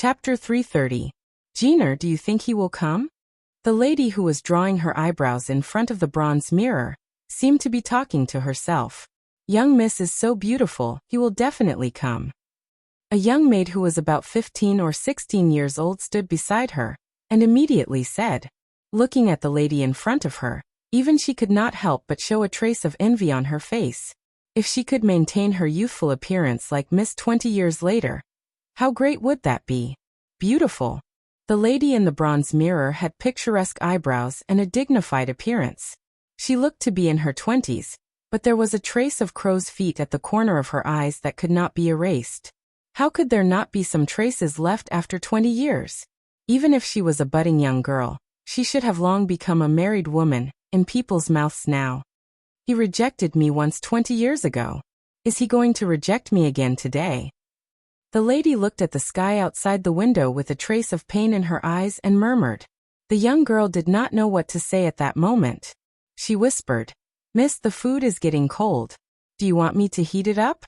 Chapter 330. Jeaner, do you think he will come? The lady who was drawing her eyebrows in front of the bronze mirror seemed to be talking to herself. Young Miss is so beautiful, he will definitely come. A young maid who was about 15 or 16 years old stood beside her, and immediately said, looking at the lady in front of her, even she could not help but show a trace of envy on her face. If she could maintain her youthful appearance like Miss 20 years later, how great would that be? Beautiful. The lady in the bronze mirror had picturesque eyebrows and a dignified appearance. She looked to be in her 20s, but there was a trace of crow's feet at the corner of her eyes that could not be erased. How could there not be some traces left after 20 years? Even if she was a budding young girl, she should have long become a married woman, in people's mouths now. He rejected me once 20 years ago. Is he going to reject me again today? The lady looked at the sky outside the window with a trace of pain in her eyes and murmured. The young girl did not know what to say at that moment. She whispered, "Miss, the food is getting cold. Do you want me to heat it up?"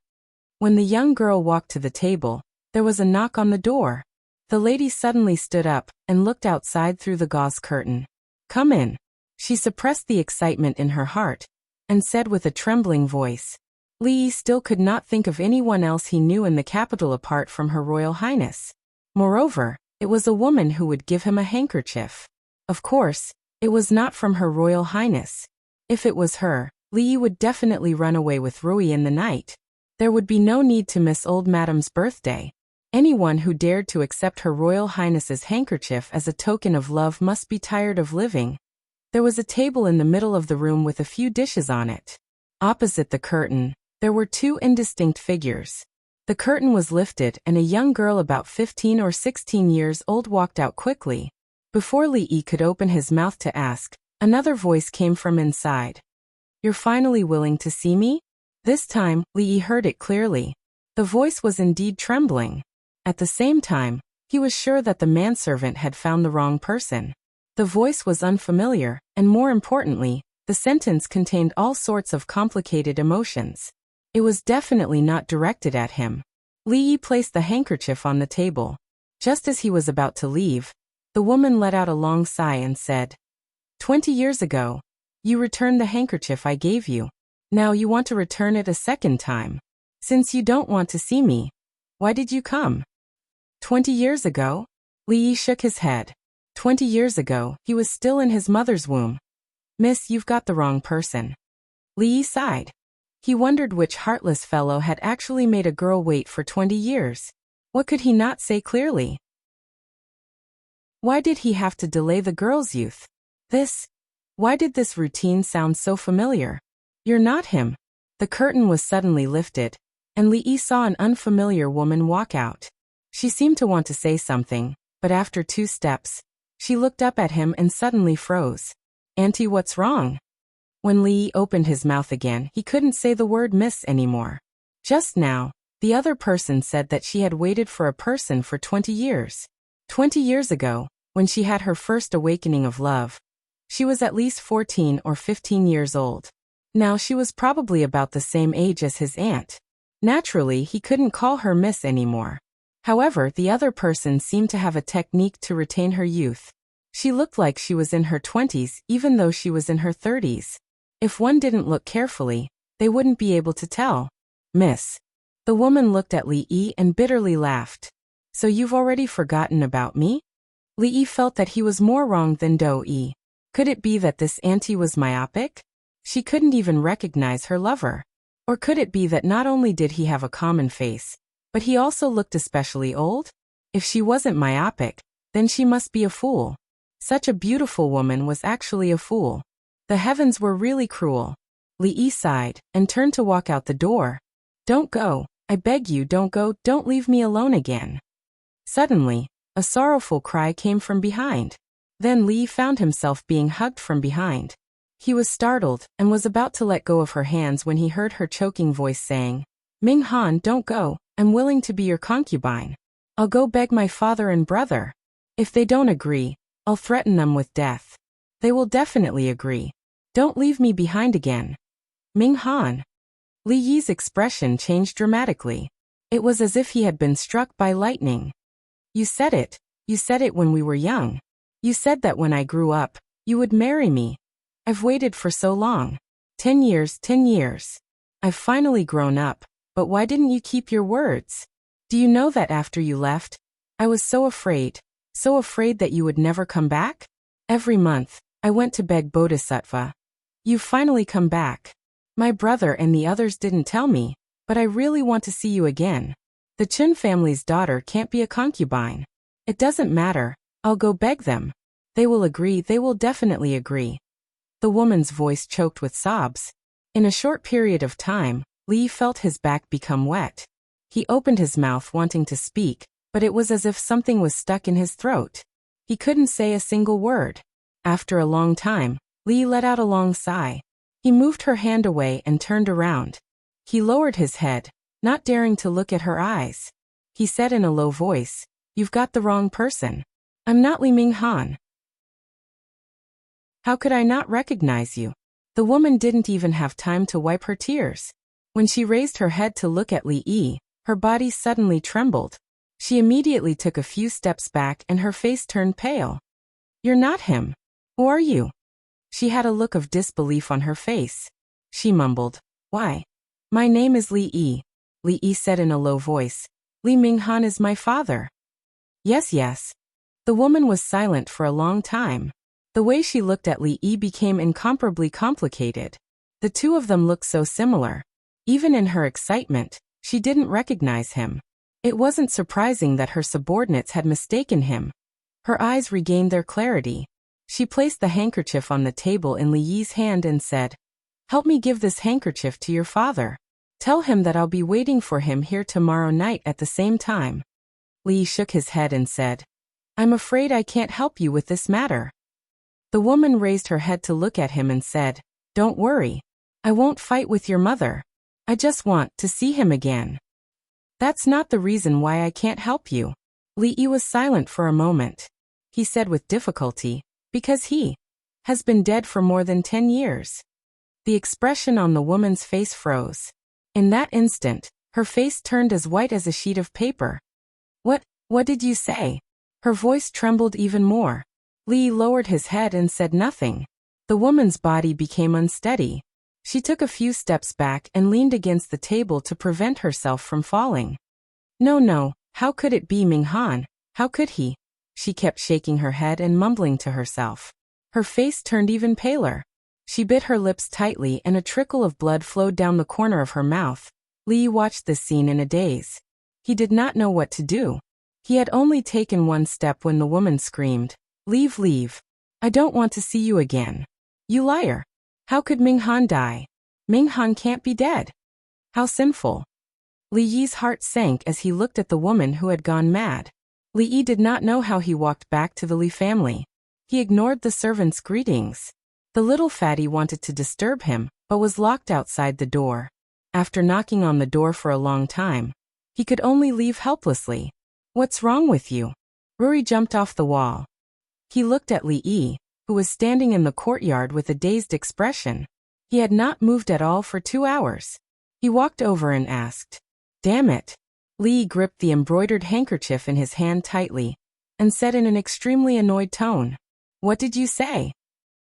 When the young girl walked to the table, there was a knock on the door. The lady suddenly stood up and looked outside through the gauze curtain. "Come in." She suppressed the excitement in her heart and said with a trembling voice. Li still could not think of anyone else he knew in the capital apart from Her Royal Highness. Moreover, it was a woman who would give him a handkerchief. Of course, it was not from Her Royal Highness. If it was her, Li would definitely run away with Rui in the night. There would be no need to miss old Madame's birthday. Anyone who dared to accept Her Royal Highness's handkerchief as a token of love must be tired of living. There was a table in the middle of the room with a few dishes on it. Opposite the curtain, there were two indistinct figures. The curtain was lifted and a young girl about 15 or 16 years old walked out quickly. Before Li could open his mouth to ask, another voice came from inside. "You're finally willing to see me?" This time, Li heard it clearly. The voice was indeed trembling. At the same time, he was sure that the manservant had found the wrong person. The voice was unfamiliar, and more importantly, the sentence contained all sorts of complicated emotions. It was definitely not directed at him. Li placed the handkerchief on the table. Just as he was about to leave, the woman let out a long sigh and said, 20 years ago, you returned the handkerchief I gave you. Now you want to return it a second time. Since you don't want to see me, why did you come? 20 years ago? Li shook his head. 20 years ago, he was still in his mother's womb. Miss, you've got the wrong person. Li sighed. He wondered which heartless fellow had actually made a girl wait for 20 years. What could he not say clearly? Why did he have to delay the girl's youth? Why did this routine sound so familiar? You're not him. The curtain was suddenly lifted, and Li saw an unfamiliar woman walk out. She seemed to want to say something, but after 2 steps, she looked up at him and suddenly froze. Auntie, what's wrong? When Li opened his mouth again, he couldn't say the word miss anymore. Just now, the other person said that she had waited for a person for 20 years. 20 years ago, when she had her first awakening of love, she was at least 14 or 15 years old. Now she was probably about the same age as his aunt. Naturally, he couldn't call her miss anymore. However, the other person seemed to have a technique to retain her youth. She looked like she was in her 20s even though she was in her 30s. If one didn't look carefully, they wouldn't be able to tell. Miss. The woman looked at Li and bitterly laughed. So you've already forgotten about me? Li felt that he was more wrong than Do-yi. Could it be that this auntie was myopic? She couldn't even recognize her lover. Or could it be that not only did he have a common face, but he also looked especially old? If she wasn't myopic, then she must be a fool. Such a beautiful woman was actually a fool. The heavens were really cruel. Li sighed and turned to walk out the door. Don't go. I beg you, don't go. Don't leave me alone again. Suddenly, a sorrowful cry came from behind. Then Li found himself being hugged from behind. He was startled and was about to let go of her hands when he heard her choking voice saying, Ming Han, don't go. I'm willing to be your concubine. I'll go beg my father and brother. If they don't agree, I'll threaten them with death. They will definitely agree. Don't leave me behind again. Ming Han. Li Yi's expression changed dramatically. It was as if he had been struck by lightning. You said it. You said it when we were young. You said that when I grew up, you would marry me. I've waited for so long. 10 years, 10 years. I've finally grown up, but why didn't you keep your words? Do you know that after you left, I was so afraid that you would never come back? Every month, I went to beg Bodhisattva. You've finally come back. My brother and the others didn't tell me, but I really want to see you again. The Chun family's daughter can't be a concubine. It doesn't matter, I'll go beg them. They will agree, they will definitely agree. The woman's voice choked with sobs. In a short period of time, Li felt his back become wet. He opened his mouth wanting to speak, but it was as if something was stuck in his throat. He couldn't say a single word. After a long time, Li let out a long sigh. He moved her hand away and turned around. He lowered his head, not daring to look at her eyes. He said in a low voice, "You've got the wrong person. I'm not Li Minghan. How could I not recognize you?" The woman didn't even have time to wipe her tears. When she raised her head to look at Li Yi, her body suddenly trembled. She immediately took a few steps back and her face turned pale. "You're not him. Who are you?" She had a look of disbelief on her face. She mumbled, "Why? My name is Li Yi." Li Yi said in a low voice, "Li Minghan is my father." "Yes, yes." The woman was silent for a long time. The way she looked at Li Yi became incomparably complicated. The two of them looked so similar. Even in her excitement, she didn't recognize him. It wasn't surprising that her subordinates had mistaken him. Her eyes regained their clarity. She placed the handkerchief on the table in Li Yi's hand and said, "Help me give this handkerchief to your father. Tell him that I'll be waiting for him here tomorrow night at the same time." Li Yi shook his head and said, "I'm afraid I can't help you with this matter." The woman raised her head to look at him and said, "Don't worry. I won't fight with your mother. I just want to see him again. That's not the reason why I can't help you." Li Yi was silent for a moment. He said with difficulty, "Because he has been dead for more than 10 years. The expression on the woman's face froze. In that instant, her face turned as white as a sheet of paper. What did you say?" Her voice trembled even more. Li lowered his head and said nothing. The woman's body became unsteady. She took a few steps back and leaned against the table to prevent herself from falling. No, how could it be Minghan? How could he?" She kept shaking her head and mumbling to herself. Her face turned even paler. She bit her lips tightly and a trickle of blood flowed down the corner of her mouth. Li watched this scene in a daze. He did not know what to do. He had only taken one step when the woman screamed, "Leave, leave. I don't want to see you again. You liar. How could Minghan die? Minghan can't be dead. How sinful." Li Yi's heart sank as he looked at the woman who had gone mad. Li Yi did not know how he walked back to the Li family. He ignored the servants' greetings. The little fatty wanted to disturb him, but was locked outside the door. After knocking on the door for a long time, he could only leave helplessly. "What's wrong with you?" Ruri jumped off the wall. He looked at Li Yi, who was standing in the courtyard with a dazed expression. He had not moved at all for 2 hours. He walked over and asked, "Damn it." Li gripped the embroidered handkerchief in his hand tightly, and said in an extremely annoyed tone, "What did you say?"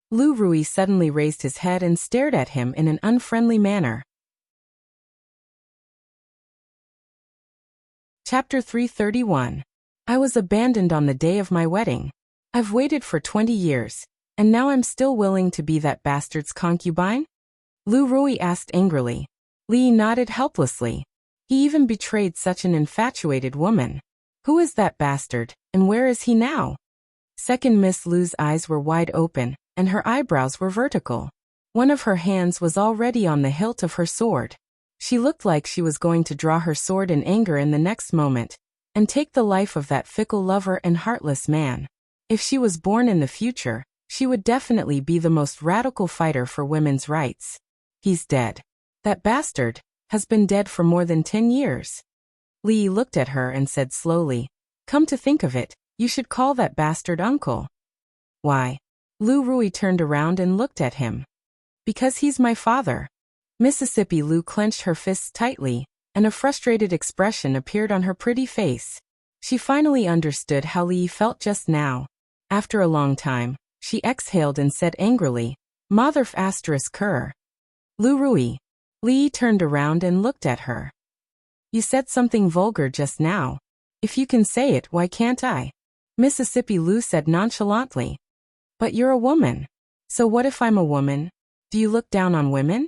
Lu Rui suddenly raised his head and stared at him in an unfriendly manner. Chapter 331. I was abandoned on the day of my wedding. I've waited for 20 years, and now I'm still willing to be that bastard's concubine? Lu Rui asked angrily. Li nodded helplessly. He even betrayed such an infatuated woman. Who is that bastard, and where is he now? Second Miss Lu's eyes were wide open, and her eyebrows were vertical. One of her hands was already on the hilt of her sword. She looked like she was going to draw her sword in anger in the next moment, and take the life of that fickle lover and heartless man. If she was born in the future, she would definitely be the most radical fighter for women's rights. He's dead. That bastard has been dead for more than 10 years. Li looked at her and said slowly, "Come to think of it, you should call that bastard uncle." "Why?" Lu Rui turned around and looked at him. "Because he's my father." Mississippi Lu clenched her fists tightly, and a frustrated expression appeared on her pretty face. She finally understood how Li felt just now. After a long time, she exhaled and said angrily, Motherf asterisk her. Lu Rui. Li turned around and looked at her. You said something vulgar just now. If you can say it, why can't I? Mississippi Lu said nonchalantly. But you're a woman. So what if I'm a woman? Do you look down on women?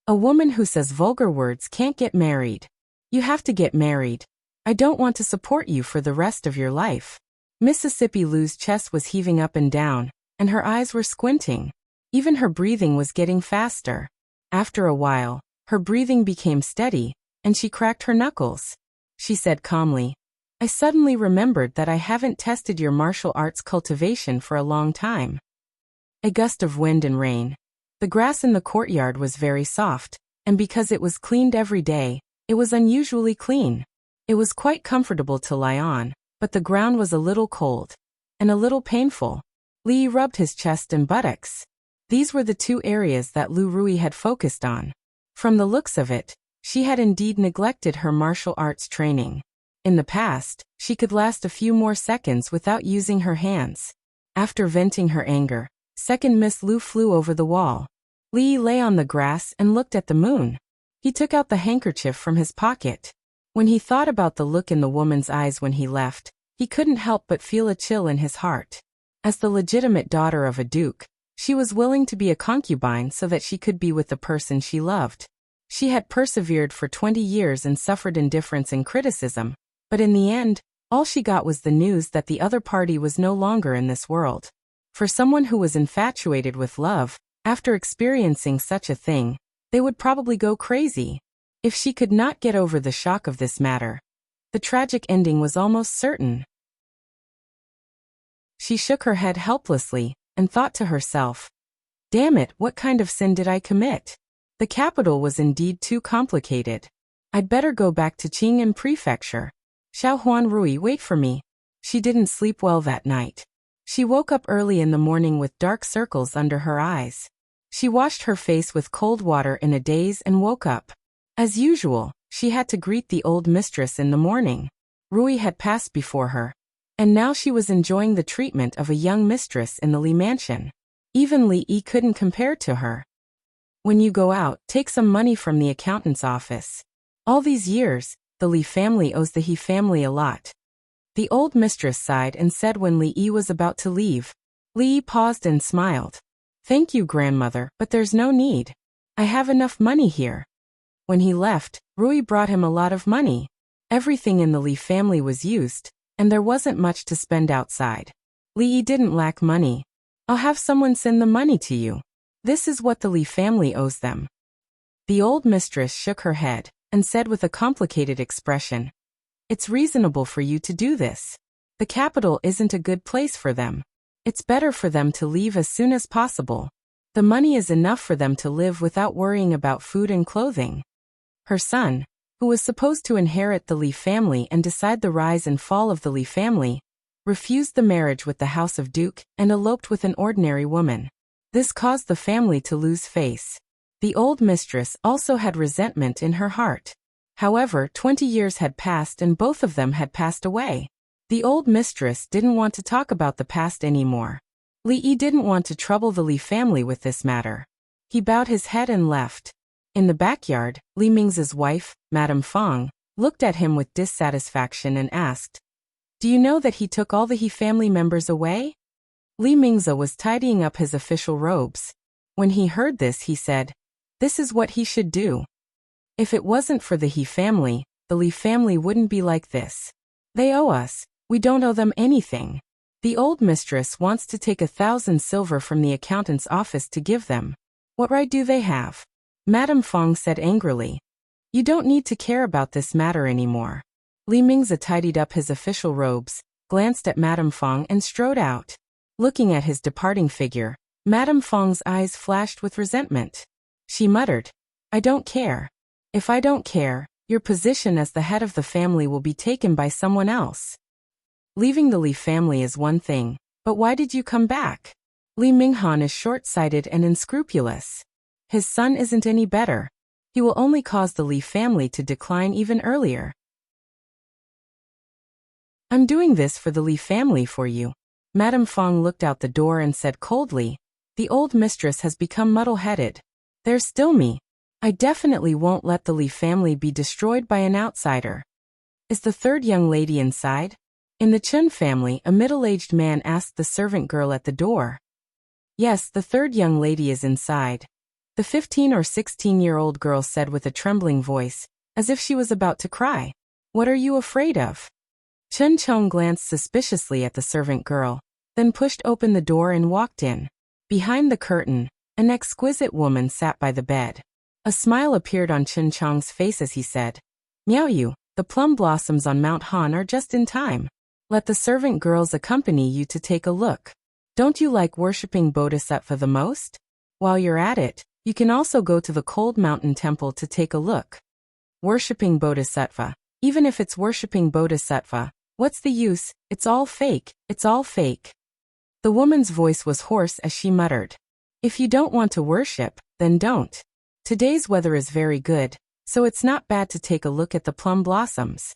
A woman who says vulgar words can't get married. You have to get married. I don't want to support you for the rest of your life. Mississippi Lu's chest was heaving up and down, and her eyes were squinting. Even her breathing was getting faster. After a while, her breathing became steady, and she cracked her knuckles. She said calmly, I suddenly remembered that I haven't tested your martial arts cultivation for a long time. A gust of wind and rain. The grass in the courtyard was very soft, and because it was cleaned every day, it was unusually clean. It was quite comfortable to lie on, but the ground was a little cold and a little painful. Li rubbed his chest and buttocks. These were the two areas that Lu Rui had focused on. From the looks of it, she had indeed neglected her martial arts training. In the past, she could last a few more seconds without using her hands. After venting her anger, Second Miss Lu flew over the wall. Li lay on the grass and looked at the moon. He took out the handkerchief from his pocket. When he thought about the look in the woman's eyes when he left, he couldn't help but feel a chill in his heart. As the legitimate daughter of a duke, she was willing to be a concubine so that she could be with the person she loved. She had persevered for 20 years and suffered indifference and criticism, but in the end, all she got was the news that the other party was no longer in this world. For someone who was infatuated with love, after experiencing such a thing, they would probably go crazy. If she could not get over the shock of this matter, the tragic ending was almost certain. She shook her head helplessly and thought to herself, damn it, what kind of sin did I commit? The capital was indeed too complicated. I'd better go back to Qing'an Prefecture. Xiao Huan Rui, wait for me. She didn't sleep well that night. She woke up early in the morning with dark circles under her eyes. She washed her face with cold water in a daze and woke up. As usual, she had to greet the old mistress in the morning. Rui had passed before her, and now she was enjoying the treatment of a young mistress in the Li mansion. Even Li Yi couldn't compare to her. When you go out, take some money from the accountant's office. All these years, the Li family owes the He family a lot. The old mistress sighed and said when Li Yi was about to leave. Li Yi paused and smiled. Thank you, grandmother, but there's no need. I have enough money here. When he left, Rui brought him a lot of money. Everything in the Li family was used, and there wasn't much to spend outside. Li Yi didn't lack money. I'll have someone send the money to you. This is what the Li family owes them. The old mistress shook her head and said with a complicated expression, It's reasonable for you to do this. The capital isn't a good place for them. It's better for them to leave as soon as possible. The money is enough for them to live without worrying about food and clothing. Her son, who was supposed to inherit the Li family and decide the rise and fall of the Li family, refused the marriage with the House of Duke and eloped with an ordinary woman. This caused the family to lose face. The old mistress also had resentment in her heart. However, 20 years had passed and both of them had passed away. The old mistress didn't want to talk about the past anymore. Li Yi didn't want to trouble the Li family with this matter. He bowed his head and left. In the backyard, Li Ming's wife, Madame Fong, looked at him with dissatisfaction and asked, Do you know that he took all the He family members away? Li Mingzi was tidying up his official robes. When he heard this, he said, This is what he should do. If it wasn't for the He family, the Li family wouldn't be like this. They owe us. We don't owe them anything. The old mistress wants to take 1,000 silver from the accountant's office to give them. What right do they have? Madame Fong said angrily. You don't need to care about this matter anymore. Li Mingzi tidied up his official robes, glanced at Madame Fong and strode out. Looking at his departing figure, Madame Fong's eyes flashed with resentment. She muttered, I don't care. If I don't care, your position as the head of the family will be taken by someone else. Leaving the Li family is one thing, but why did you come back? Li Minghan is short-sighted and unscrupulous. His son isn't any better. He will only cause the Li family to decline even earlier. I'm doing this for the Li family for you. Madame Fong looked out the door and said coldly, the old mistress has become muddle-headed. There's still me. I definitely won't let the Li family be destroyed by an outsider. Is the third young lady inside? In the Chun family, a middle-aged man asked the servant girl at the door. Yes, the third young lady is inside. The 15 or 16-year-old girl said with a trembling voice, as if she was about to cry. What are you afraid of? Chun Chong glanced suspiciously at the servant girl, then pushed open the door and walked in. Behind the curtain, an exquisite woman sat by the bed. A smile appeared on Chun Chong's face as he said, Miao Yu, the plum blossoms on Mount Han are just in time. Let the servant girls accompany you to take a look. Don't you like worshipping Bodhisattva the most? While you're at it, you can also go to the Cold Mountain Temple to take a look. Worshipping Bodhisattva. Even if it's worshipping Bodhisattva, what's the use? It's all fake, it's all fake. The woman's voice was hoarse as she muttered. If you don't want to worship, then don't. Today's weather is very good, so it's not bad to take a look at the plum blossoms.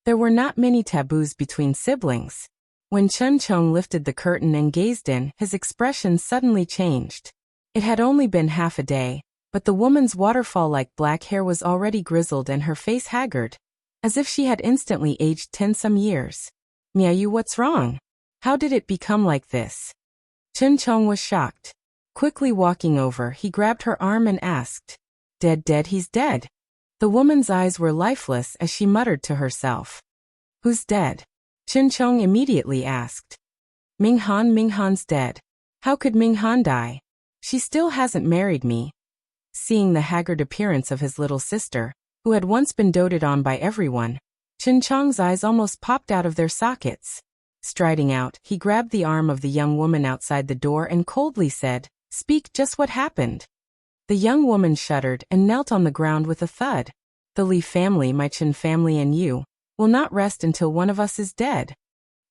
There were not many taboos between siblings. When Chun Chong lifted the curtain and gazed in, his expression suddenly changed. It had only been half a day, but the woman's waterfall-like black hair was already grizzled and her face haggard, as if she had instantly aged 10-some years. Miaoyu, what's wrong? How did it become like this? Chun Chong was shocked. Quickly walking over, he grabbed her arm and asked, Dead, he's dead. The woman's eyes were lifeless as she muttered to herself. Who's dead? Chun Chong immediately asked. Minghan's dead. How could Minghan die? She still hasn't married me. Seeing the haggard appearance of his little sister, who had once been doted on by everyone, Chun Chong's eyes almost popped out of their sockets. Striding out, he grabbed the arm of the young woman outside the door and coldly said, Speak, just what happened? The young woman shuddered and knelt on the ground with a thud. The Li family, my Chun family and you, will not rest until one of us is dead.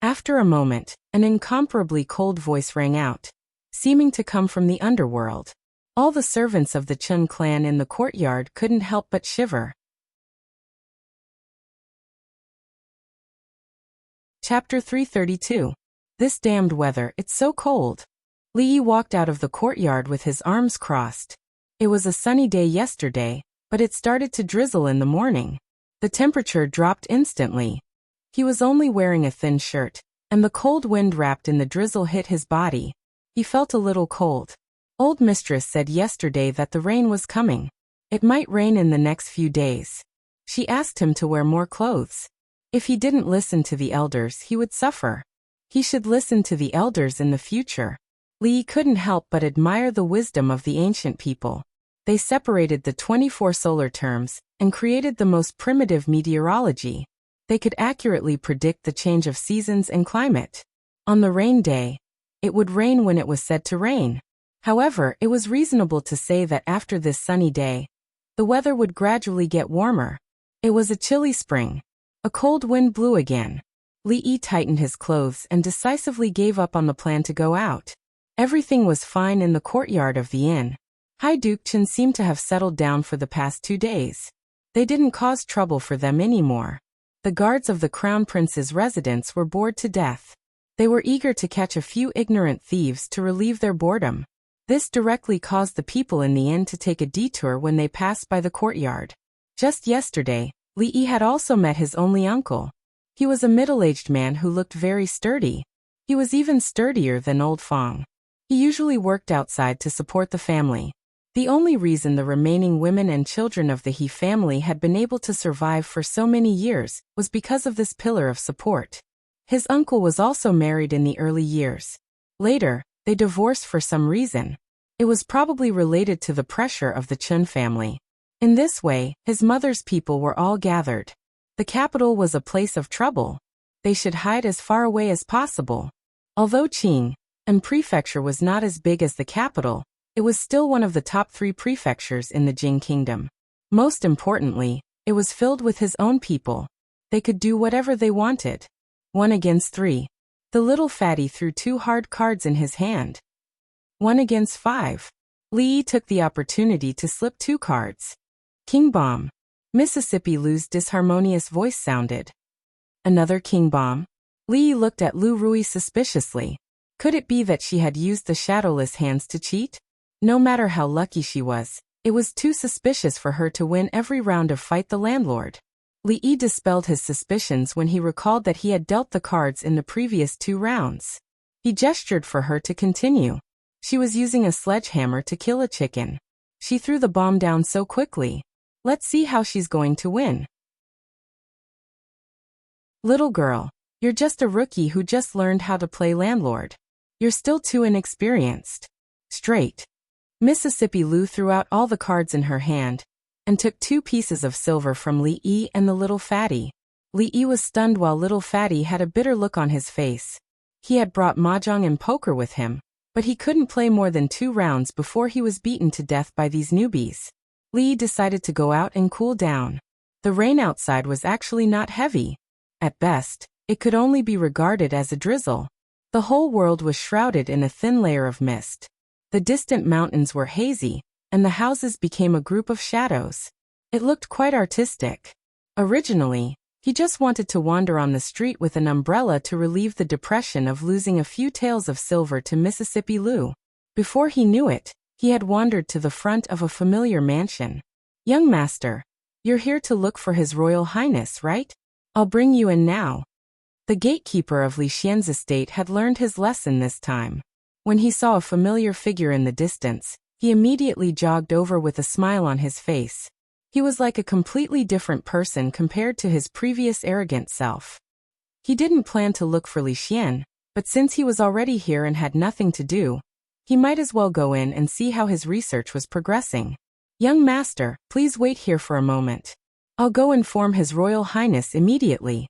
After a moment, an incomparably cold voice rang out, seeming to come from the underworld. All the servants of the Chun clan in the courtyard couldn't help but shiver. Chapter 332. This damned weather, it's so cold. Li Yi walked out of the courtyard with his arms crossed. It was a sunny day yesterday, but it started to drizzle in the morning. The temperature dropped instantly. He was only wearing a thin shirt, and the cold wind wrapped in the drizzle hit his body. He felt a little cold. Old mistress said yesterday that the rain was coming. It might rain in the next few days. She asked him to wear more clothes. If he didn't listen to the elders, he would suffer. He should listen to the elders in the future. Li couldn't help but admire the wisdom of the ancient people. They separated the 24 solar terms and created the most primitive meteorology. They could accurately predict the change of seasons and climate. On the rain day, it would rain when it was said to rain. However, it was reasonable to say that after this sunny day, the weather would gradually get warmer. It was a chilly spring. A cold wind blew again. Li Yi tightened his clothes and decisively gave up on the plan to go out. Everything was fine in the courtyard of the inn. Hai Duke Chen seemed to have settled down for the past 2 days. They didn't cause trouble for them anymore. The guards of the Crown Prince's residence were bored to death. They were eager to catch a few ignorant thieves to relieve their boredom. This directly caused the people in the inn to take a detour when they passed by the courtyard. Just yesterday, Li Yi had also met his only uncle. He was a middle-aged man who looked very sturdy. He was even sturdier than old Fong. He usually worked outside to support the family. The only reason the remaining women and children of the He family had been able to survive for so many years was because of this pillar of support. His uncle was also married in the early years. Later, they divorced for some reason. It was probably related to the pressure of the Chun family. In this way, his mother's people were all gathered. The capital was a place of trouble. They should hide as far away as possible. Although Qing and prefecture was not as big as the capital, it was still one of the top 3 prefectures in the Jing kingdom. Most importantly, it was filled with his own people. They could do whatever they wanted. 1 against 3. The little fatty threw 2 hard cards in his hand. 1 against 5. Li Yi took the opportunity to slip 2 cards. King Bomb. Mississippi Lou's disharmonious voice sounded. Another King Bomb. Li looked at Lu Rui suspiciously. Could it be that she had used the shadowless hands to cheat? No matter how lucky she was, it was too suspicious for her to win every round of Fight the Landlord. Li dispelled his suspicions when he recalled that he had dealt the cards in the previous 2 rounds. He gestured for her to continue. She was using a sledgehammer to kill a chicken. She threw the bomb down so quickly. Let's see how she's going to win. Little girl, you're just a rookie who just learned how to play landlord. You're still too inexperienced. Straight. Mississippi Lu threw out all the cards in her hand and took 2 pieces of silver from Li and the little fatty. Li was stunned while little fatty had a bitter look on his face. He had brought mahjong and poker with him, but he couldn't play more than 2 rounds before he was beaten to death by these newbies. Li decided to go out and cool down. The rain outside was actually not heavy. At best, it could only be regarded as a drizzle. The whole world was shrouded in a thin layer of mist. The distant mountains were hazy, and the houses became a group of shadows. It looked quite artistic. Originally, he just wanted to wander on the street with an umbrella to relieve the depression of losing a few taels of silver to Mississippi Lu. Before he knew it, he had wandered to the front of a familiar mansion. Young master, you're here to look for His Royal Highness, right? I'll bring you in now. The gatekeeper of Li Xian's estate had learned his lesson this time. When he saw a familiar figure in the distance, he immediately jogged over with a smile on his face. He was like a completely different person compared to his previous arrogant self. He didn't plan to look for Li Xian, but since he was already here and had nothing to do, he might as well go in and see how his research was progressing. Young master, please wait here for a moment. I'll go inform His Royal Highness immediately.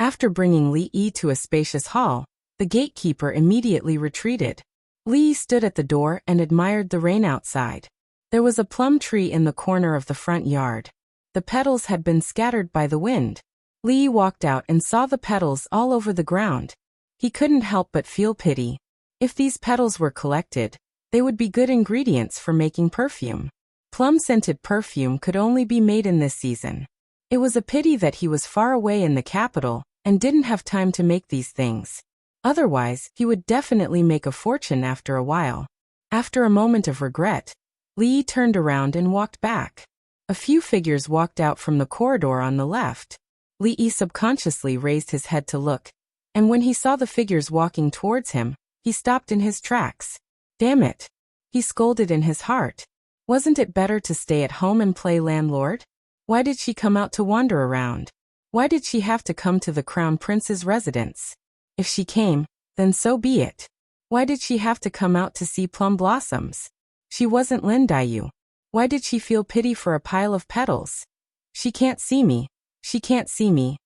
After bringing Li to a spacious hall, the gatekeeper immediately retreated. Li stood at the door and admired the rain outside. There was a plum tree in the corner of the front yard. The petals had been scattered by the wind. Li walked out and saw the petals all over the ground. He couldn't help but feel pity. If these petals were collected, they would be good ingredients for making perfume. Plum-scented perfume could only be made in this season. It was a pity that he was far away in the capital and didn't have time to make these things. Otherwise, he would definitely make a fortune after a while. After a moment of regret, Li turned around and walked back. A few figures walked out from the corridor on the left. Li subconsciously raised his head to look, and when he saw the figures walking towards him, he stopped in his tracks. Damn it! He scolded in his heart. Wasn't it better to stay at home and play landlord? Why did she come out to wander around? Why did she have to come to the Crown Prince's residence? If she came, then so be it. Why did she have to come out to see plum blossoms? She wasn't Lin Daiyu. Why did she feel pity for a pile of petals? She can't see me. She can't see me.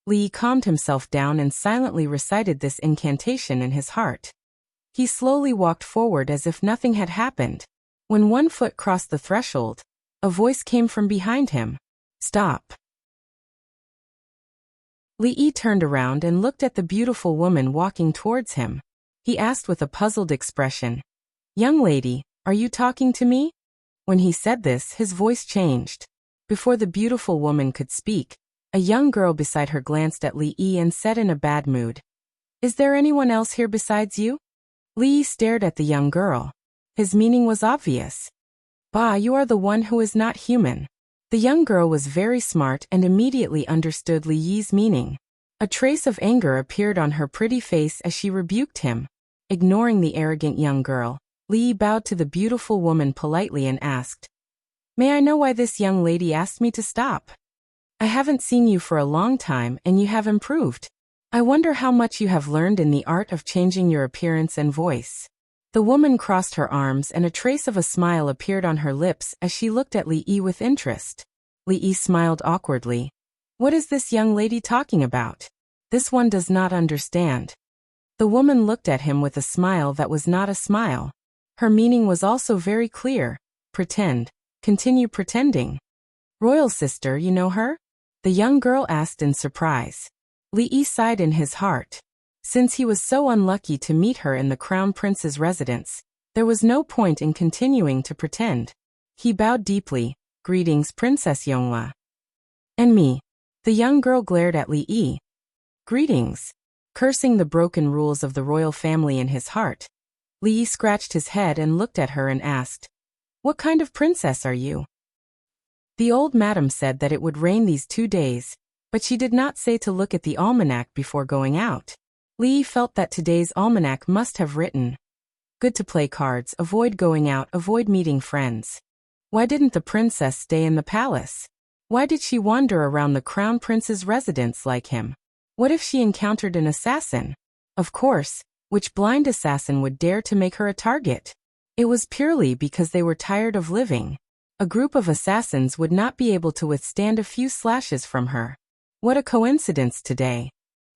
Li calmed himself down and silently recited this incantation in his heart. He slowly walked forward as if nothing had happened. When one foot crossed the threshold, a voice came from behind him. Stop. Li turned around and looked at the beautiful woman walking towards him. He asked with a puzzled expression, Young lady, are you talking to me? When he said this, his voice changed. Before the beautiful woman could speak, a young girl beside her glanced at Li and said in a bad mood, Is there anyone else here besides you? Li stared at the young girl. His meaning was obvious. Bah, you are the one who is not human. The young girl was very smart and immediately understood Li Yi's meaning. A trace of anger appeared on her pretty face as she rebuked him. Ignoring the arrogant young girl, Li Yi bowed to the beautiful woman politely and asked, May I know why this young lady asked me to stop? I haven't seen you for a long time and you have improved. I wonder how much you have learned in the art of changing your appearance and voice. The woman crossed her arms and a trace of a smile appeared on her lips as she looked at Li Yi with interest. Li Yi smiled awkwardly. What is this young lady talking about? This one does not understand. The woman looked at him with a smile that was not a smile. Her meaning was also very clear. Pretend. Continue pretending. Royal sister, you know her? The young girl asked in surprise. Li Yi sighed in his heart. Since he was so unlucky to meet her in the Crown Prince's residence, there was no point in continuing to pretend. He bowed deeply. Greetings, Princess Yonghua. And me. The young girl glared at Li Yi. Greetings. Cursing the broken rules of the royal family in his heart, Li Yi scratched his head and looked at her and asked, "What kind of princess are you?" The old madam said that it would rain these 2 days, but she did not say to look at the almanac before going out. Li Yi felt that today's almanac must have written, "Good to play cards, avoid going out, avoid meeting friends." Why didn't the princess stay in the palace? Why did she wander around the crown prince's residence like him? What if she encountered an assassin? Of course, which blind assassin would dare to make her a target? It was purely because they were tired of living. A group of assassins would not be able to withstand a few slashes from her. What a coincidence today.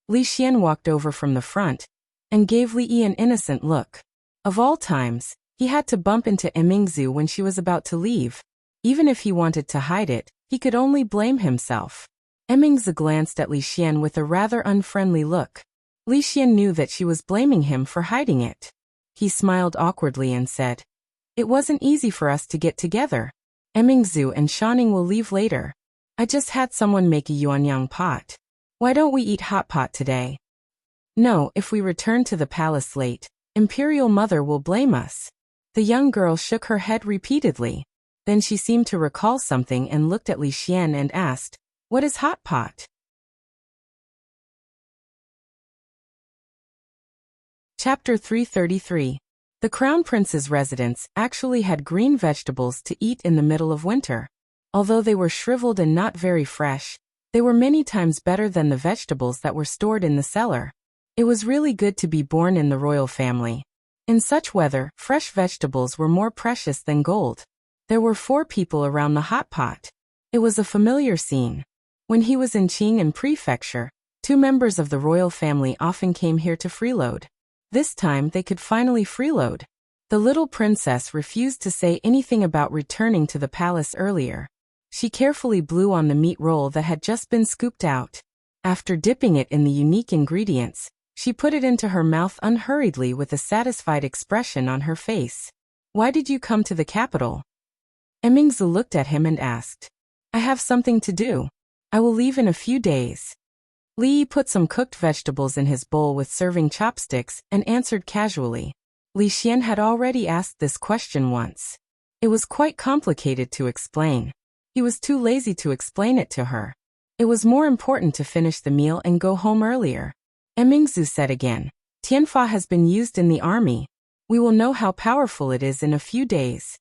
Li Xian walked over from the front and gave Li Yi an innocent look. Of all times, he had to bump into Emingzu when she was about to leave. Even if he wanted to hide it, he could only blame himself. Emingzu glanced at Li Xian with a rather unfriendly look. Li Xian knew that she was blaming him for hiding it. He smiled awkwardly and said, "It wasn't easy for us to get together. Emingzu and Shanning will leave later. I just had someone make a yuanyang pot. Why don't we eat hot pot today?" "No, if we return to the palace late, Imperial Mother will blame us." The young girl shook her head repeatedly. Then she seemed to recall something and looked at Li Xian and asked, "What is hot pot?" Chapter 333. The Crown Prince's residence actually had green vegetables to eat in the middle of winter. Although they were shriveled and not very fresh, they were many times better than the vegetables that were stored in the cellar. It was really good to be born in the royal family. In such weather, fresh vegetables were more precious than gold. There were 4 people around the hot pot. It was a familiar scene. When he was in Qing'an Prefecture, 2 members of the royal family often came here to freeload. This time they could finally freeload. The little princess refused to say anything about returning to the palace earlier. She carefully blew on the meat roll that had just been scooped out. After dipping it in the unique ingredients, she put it into her mouth unhurriedly with a satisfied expression on her face. "Why did you come to the capital?" Emingzu looked at him and asked. "I have something to do. I will leave in a few days." Li Yi put some cooked vegetables in his bowl with serving chopsticks and answered casually. Li Xian had already asked this question once. It was quite complicated to explain. He was too lazy to explain it to her. It was more important to finish the meal and go home earlier. Emingzu said again, "Tianfa has been used in the army. We will know how powerful it is in a few days."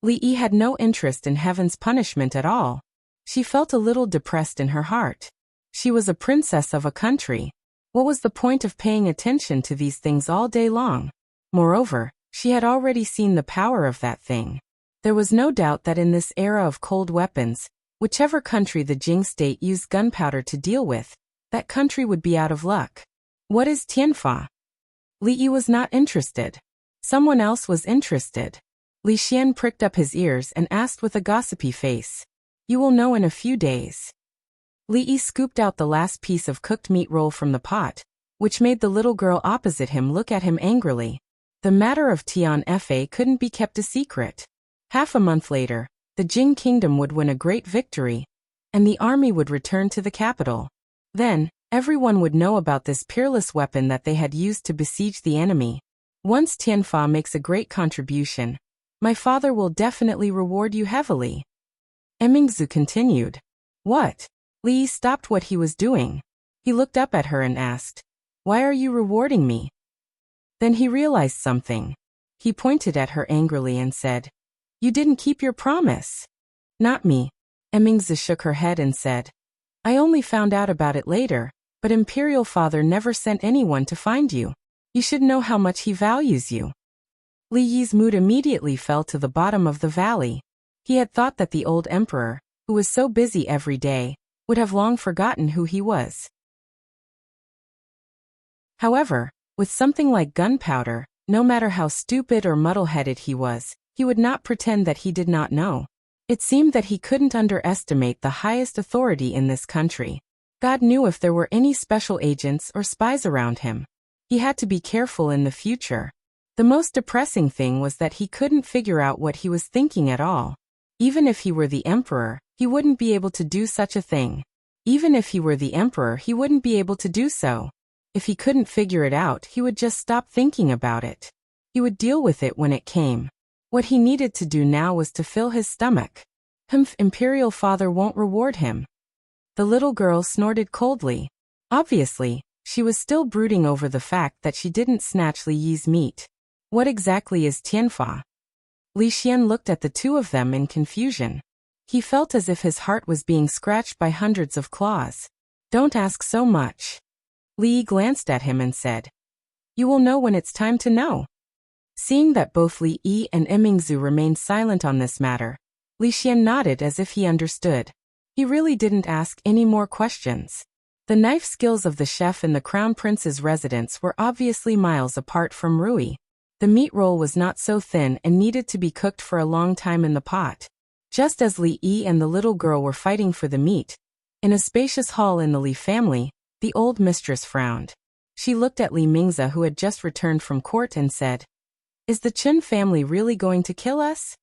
Li Yi had no interest in heaven's punishment at all. She felt a little depressed in her heart. She was a princess of a country. What was the point of paying attention to these things all day long? Moreover, she had already seen the power of that thing. There was no doubt that in this era of cold weapons, whichever country the Jing state used gunpowder to deal with, that country would be out of luck. What is Tianfa? Li Yi was not interested. Someone else was interested. Li Xian pricked up his ears and asked with a gossipy face, "You will know in a few days." Li Yi scooped out the last piece of cooked meat roll from the pot, which made the little girl opposite him look at him angrily. The matter of Tianfa couldn't be kept a secret. Half a month later, the Jing kingdom would win a great victory, and the army would return to the capital. Then, everyone would know about this peerless weapon that they had used to besiege the enemy. Once Tianfa makes a great contribution, my father will definitely reward you heavily. Emingzu continued. What? Li Yi stopped what he was doing. He looked up at her and asked, "Why are you rewarding me?" Then he realized something. He pointed at her angrily and said, "You didn't keep your promise." "Not me." Emingzi shook her head and said, "I only found out about it later, but Imperial Father never sent anyone to find you. You should know how much he values you." Li Yi's mood immediately fell to the bottom of the valley. He had thought that the old emperor, who was so busy every day, would have long forgotten who he was. However, with something like gunpowder, no matter how stupid or muddle-headed he was, he would not pretend that he did not know. It seemed that he couldn't underestimate the highest authority in this country. God knew if there were any special agents or spies around him. He had to be careful in the future. The most depressing thing was that he couldn't figure out what he was thinking at all. Even if he were the emperor, he wouldn't be able to do such a thing. Even if he were the emperor, he wouldn't be able to do so. If he couldn't figure it out, he would just stop thinking about it. He would deal with it when it came. What he needed to do now was to fill his stomach. Imperial father won't reward him. The little girl snorted coldly. Obviously, she was still brooding over the fact that she didn't snatch Li Yi's meat. What exactly is Tianfa? Li Xian looked at the two of them in confusion. He felt as if his heart was being scratched by hundreds of claws. Don't ask so much. Li Yi glanced at him and said, "You will know when it's time to know." Seeing that both Li Yi and Emingzu remained silent on this matter, Li Xian nodded as if he understood. He really didn't ask any more questions. The knife skills of the chef in the Crown Prince's residence were obviously miles apart from Rui. The meat roll was not so thin and needed to be cooked for a long time in the pot. Just as Li Yi and the little girl were fighting for the meat, in a spacious hall in the Li family, the old mistress frowned. She looked at Li Mingze, who had just returned from court, and said, "Is the Chen family really going to kill us?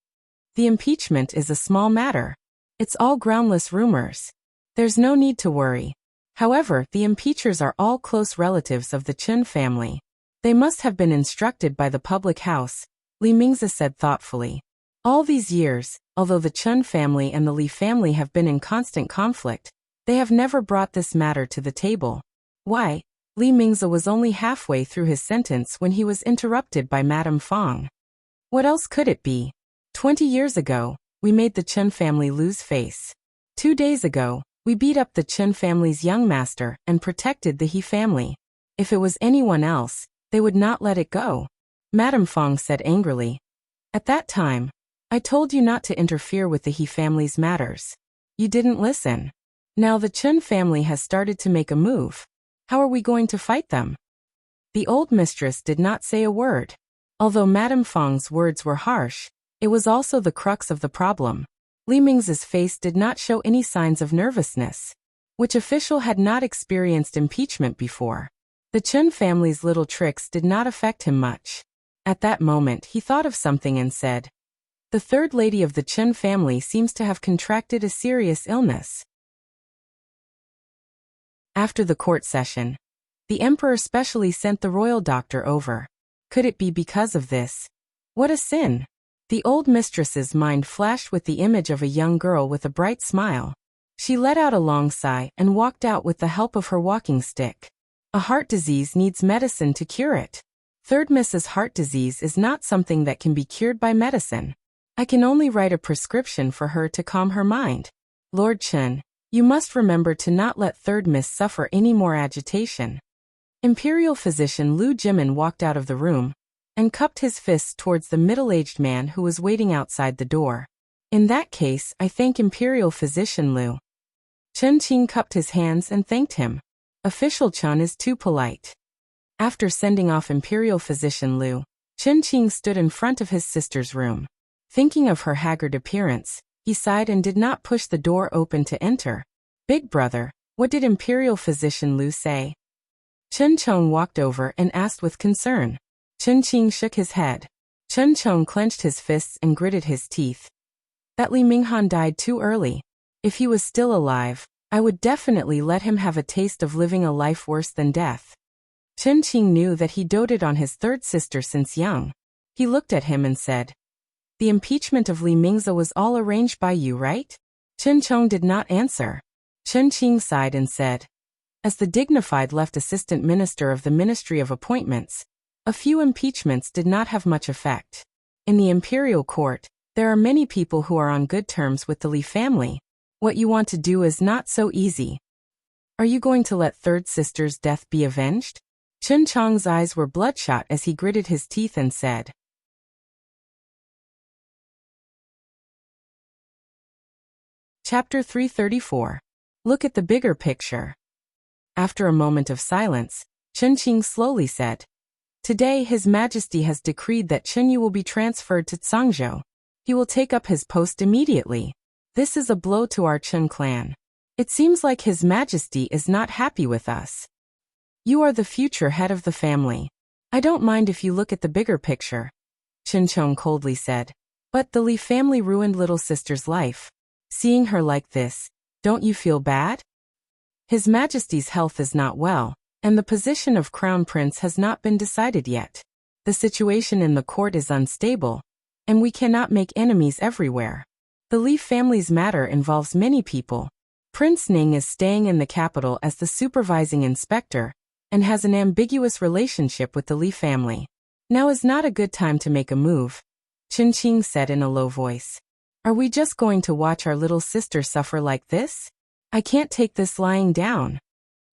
The impeachment is a small matter. It's all groundless rumors. There's no need to worry. However, the impeachers are all close relatives of the Chen family. They must have been instructed by the public house," Li Mingze said thoughtfully. All these years, although the Chen family and the Li family have been in constant conflict, they have never brought this matter to the table. Why? Li Mingze was only halfway through his sentence when he was interrupted by Madame Fong. What else could it be? 20 years ago, we made the Chen family lose face. 2 days ago, we beat up the Chen family's young master and protected the He family. If it was anyone else, they would not let it go. Madame Fong said angrily. At that time, I told you not to interfere with the He family's matters. You didn't listen. Now the Chen family has started to make a move. How are we going to fight them? The old mistress did not say a word. Although Madame Fong's words were harsh, it was also the crux of the problem. Li Mingze's face did not show any signs of nervousness. Which official had not experienced impeachment before? The Chen family's little tricks did not affect him much. At that moment he thought of something and said, "The third lady of the Chen family seems to have contracted a serious illness." After the court session, the emperor specially sent the royal doctor over. Could it be because of this? What a sin! The old mistress's mind flashed with the image of a young girl with a bright smile. She let out a long sigh and walked out with the help of her walking stick. A heart disease needs medicine to cure it. Third Mrs. Heart disease is not something that can be cured by medicine. I can only write a prescription for her to calm her mind. Lord Chen, you must remember to not let Third Miss suffer any more agitation. Imperial physician Lu Jimin walked out of the room and cupped his fists towards the middle-aged man who was waiting outside the door. In that case, I thank Imperial physician Lu. Chen Qing cupped his hands and thanked him. Official Chen is too polite. After sending off Imperial physician Lu, Chen Qing stood in front of his sister's room. Thinking of her haggard appearance, he sighed and did not push the door open to enter. Big brother, what did Imperial physician Lu say? Chen Chong walked over and asked with concern. Chen Qing shook his head. Chen Chong clenched his fists and gritted his teeth. That Li Minghan died too early. If he was still alive, I would definitely let him have a taste of living a life worse than death. Chen Qing knew that he doted on his third sister since young. He looked at him and said, "The impeachment of Li Mingze was all arranged by you, right?" Chen Chong did not answer. Chen Qing sighed and said, "As the dignified left assistant minister of the Ministry of Appointments, a few impeachments did not have much effect. In the imperial court, there are many people who are on good terms with the Li family. What you want to do is not so easy. Are you going to let third sister's death be avenged?" Chen Chong's eyes were bloodshot as he gritted his teeth and said, Chapter 334. Look at the bigger picture. After a moment of silence, Chen Qing slowly said, "Today His Majesty has decreed that Chen Yu will be transferred to Cangzhou. He will take up his post immediately. This is a blow to our Chen clan. It seems like His Majesty is not happy with us. You are the future head of the family. I don't mind if you look at the bigger picture," Chen Chong coldly said. "But the Li family ruined little sister's life. Seeing her like this, don't you feel bad? His Majesty's health is not well, and the position of crown prince has not been decided yet. The situation in the court is unstable, and we cannot make enemies everywhere. The Li family's matter involves many people. Prince Ning is staying in the capital as the supervising inspector, and has an ambiguous relationship with the Li family. Now is not a good time to make a move, Chen Qing said in a low voice. Are we just going to watch our little sister suffer like this? I can't take this lying down.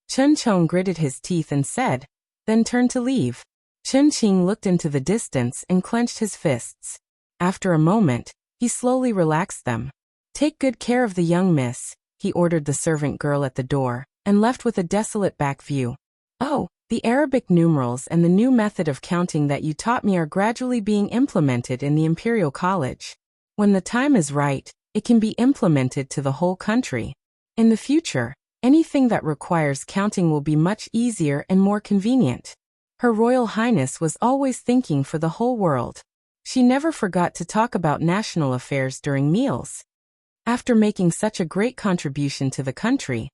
Chen Chong gritted his teeth and said, then turned to leave. Chen Qing looked into the distance and clenched his fists. After a moment, he slowly relaxed them. Take good care of the young miss, he ordered the servant girl at the door, and left with a desolate back view. Oh, the Arabic numerals and the new method of counting that you taught me are gradually being implemented in the Imperial College. When the time is right, it can be implemented to the whole country. In the future, anything that requires counting will be much easier and more convenient. Her Royal Highness was always thinking for the whole world. She never forgot to talk about national affairs during meals. After making such a great contribution to the country,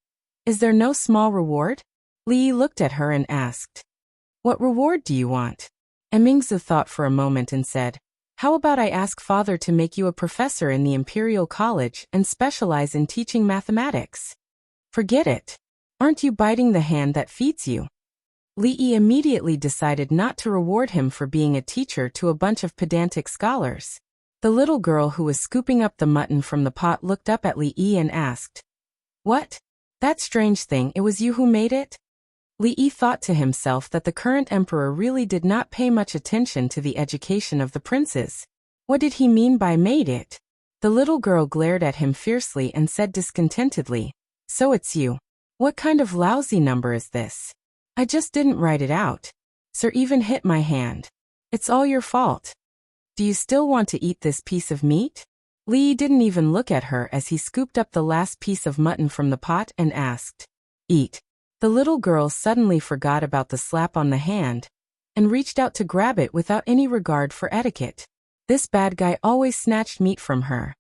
is there no small reward? Li looked at her and asked. What reward do you want? Mingzu thought for a moment and said, how about I ask father to make you a professor in the Imperial College and specialize in teaching mathematics? Forget it. Aren't you biting the hand that feeds you? Li immediately decided not to reward him for being a teacher to a bunch of pedantic scholars. The little girl who was scooping up the mutton from the pot looked up at Li and asked, what? That strange thing, it was you who made it? Li thought to himself that the current emperor really did not pay much attention to the education of the princes. What did he mean by made it? The little girl glared at him fiercely and said discontentedly, so it's you. What kind of lousy number is this? I just didn't write it out. Sir even hit my hand. It's all your fault. Do you still want to eat this piece of meat? Li didn't even look at her as he scooped up the last piece of mutton from the pot and asked, eat. The little girl suddenly forgot about the slap on the hand and reached out to grab it without any regard for etiquette. This bad guy always snatched meat from her.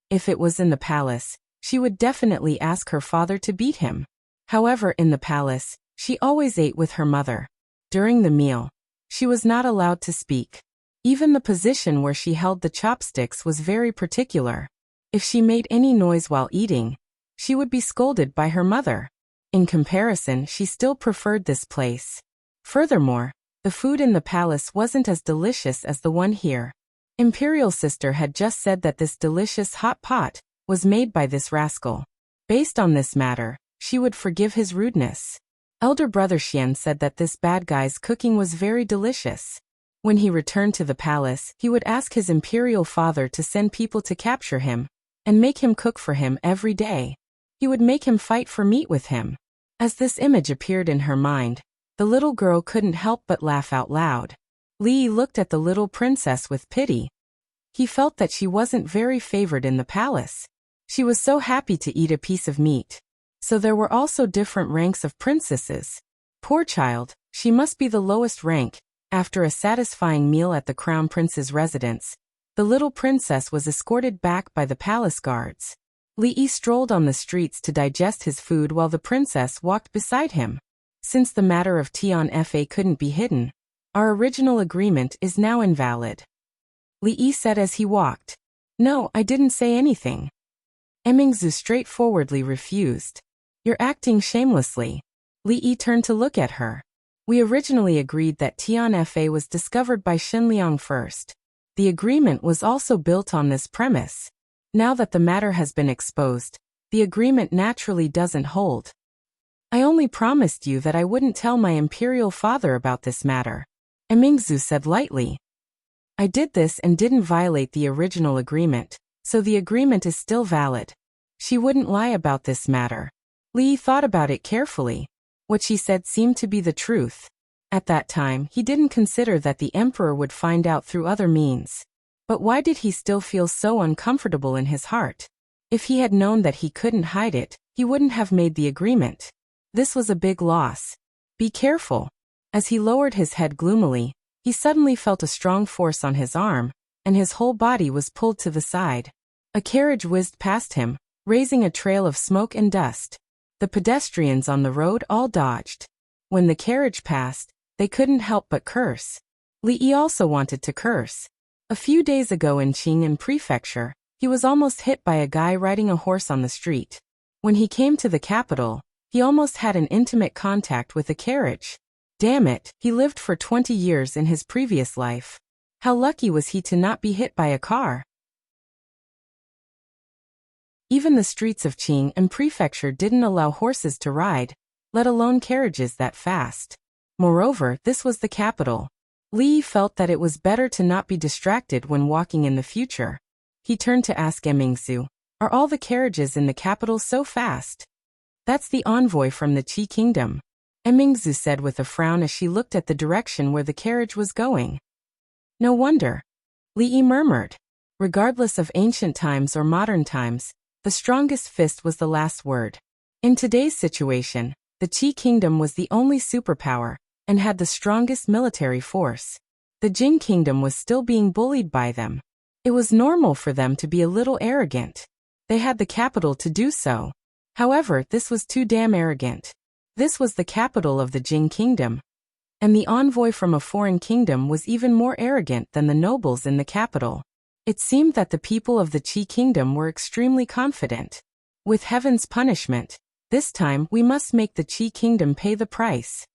If it was in the palace, she would definitely ask her father to beat him. However, in the palace, she always ate with her mother. During the meal, she was not allowed to speak. Even the position where she held the chopsticks was very particular. If she made any noise while eating, she would be scolded by her mother. In comparison, she still preferred this place. Furthermore, the food in the palace wasn't as delicious as the one here. Imperial Sister had just said that this delicious hot pot was made by this rascal. Based on this matter, she would forgive his rudeness. Elder brother Xian said that this bad guy's cooking was very delicious. When he returned to the palace, he would ask his imperial father to send people to capture him and make him cook for him every day. He would make him fight for meat with him. As this image appeared in her mind, the little girl couldn't help but laugh out loud. Li looked at the little princess with pity. He felt that she wasn't very favored in the palace. She was so happy to eat a piece of meat. So there were also different ranks of princesses. Poor child, she must be the lowest rank. After a satisfying meal at the crown prince's residence, the little princess was escorted back by the palace guards. Li strolled on the streets to digest his food while the princess walked beside him. Since the matter of Tian Fa couldn't be hidden, our original agreement is now invalid. Li said as he walked. No, I didn't say anything. Mingzu straightforwardly refused. You're acting shamelessly. Li turned to look at her. We originally agreed that Tian Fa was discovered by Xin Liang first. The agreement was also built on this premise. Now that the matter has been exposed, the agreement naturally doesn't hold. I only promised you that I wouldn't tell my imperial father about this matter. Mingzu said lightly. I did this and didn't violate the original agreement, so the agreement is still valid. She wouldn't lie about this matter. Li thought about it carefully. What she said seemed to be the truth. At that time, he didn't consider that the emperor would find out through other means. But why did he still feel so uncomfortable in his heart? If he had known that he couldn't hide it, he wouldn't have made the agreement. This was a big loss. Be careful. As he lowered his head gloomily, he suddenly felt a strong force on his arm, and his whole body was pulled to the side. A carriage whizzed past him, raising a trail of smoke and dust. The pedestrians on the road all dodged. When the carriage passed, they couldn't help but curse. Li also wanted to curse. A few days ago in Qing'an Prefecture, he was almost hit by a guy riding a horse on the street. When he came to the capital, he almost had an intimate contact with a carriage. Damn it, he lived for 20 years in his previous life. How lucky was he to not be hit by a car? Even the streets of Qing'an Prefecture didn't allow horses to ride, let alone carriages that fast. Moreover, this was the capital. Li felt that it was better to not be distracted when walking in the future. He turned to ask Emingsu, "Are all the carriages in the capital so fast?" "That's the envoy from the Qi kingdom," Emingsu said with a frown as she looked at the direction where the carriage was going. "No wonder," Li murmured. Regardless of ancient times or modern times, the strongest fist was the last word. In today's situation, the Qi kingdom was the only superpower and had the strongest military force. The Jing kingdom was still being bullied by them. It was normal for them to be a little arrogant. They had the capital to do so. However, this was too damn arrogant. This was the capital of the Jing kingdom. And the envoy from a foreign kingdom was even more arrogant than the nobles in the capital. It seemed that the people of the Qi kingdom were extremely confident. With heaven's punishment, this time we must make the Qi kingdom pay the price.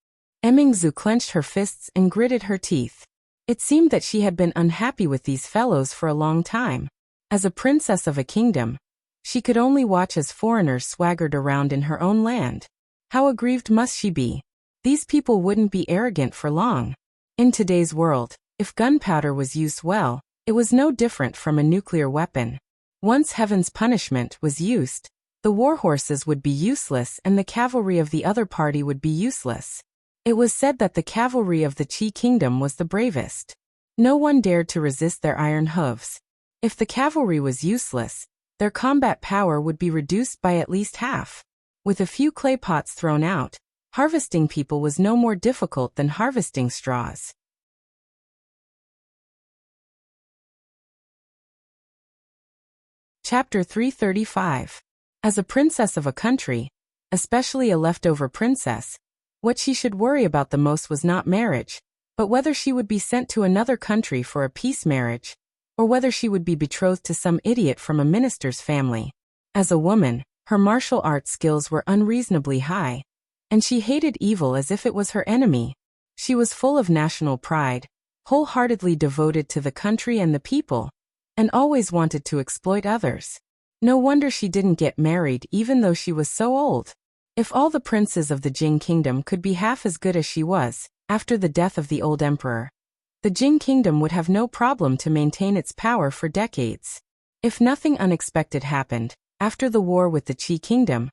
Emingsu clenched her fists and gritted her teeth. It seemed that she had been unhappy with these fellows for a long time. As a princess of a kingdom, she could only watch as foreigners swaggered around in her own land. How aggrieved must she be? These people wouldn't be arrogant for long. In today's world, if gunpowder was used well, it was no different from a nuclear weapon. Once heaven's punishment was used, the war horses would be useless and the cavalry of the other party would be useless. It was said that the cavalry of the Qi kingdom was the bravest. No one dared to resist their iron hooves. If the cavalry was useless, their combat power would be reduced by at least half. With a few clay pots thrown out, harvesting people was no more difficult than harvesting straws. Chapter 335. As a princess of a country, especially a leftover princess, what she should worry about the most was not marriage, but whether she would be sent to another country for a peace marriage, or whether she would be betrothed to some idiot from a minister's family. As a woman, her martial arts skills were unreasonably high, and she hated evil as if it was her enemy. She was full of national pride, wholeheartedly devoted to the country and the people, and always wanted to exploit others. No wonder she didn't get married even though she was so old. If all the princes of the Jing kingdom could be half as good as she was, after the death of the old emperor, the Jing kingdom would have no problem to maintain its power for decades. If nothing unexpected happened, after the war with the Qi kingdom,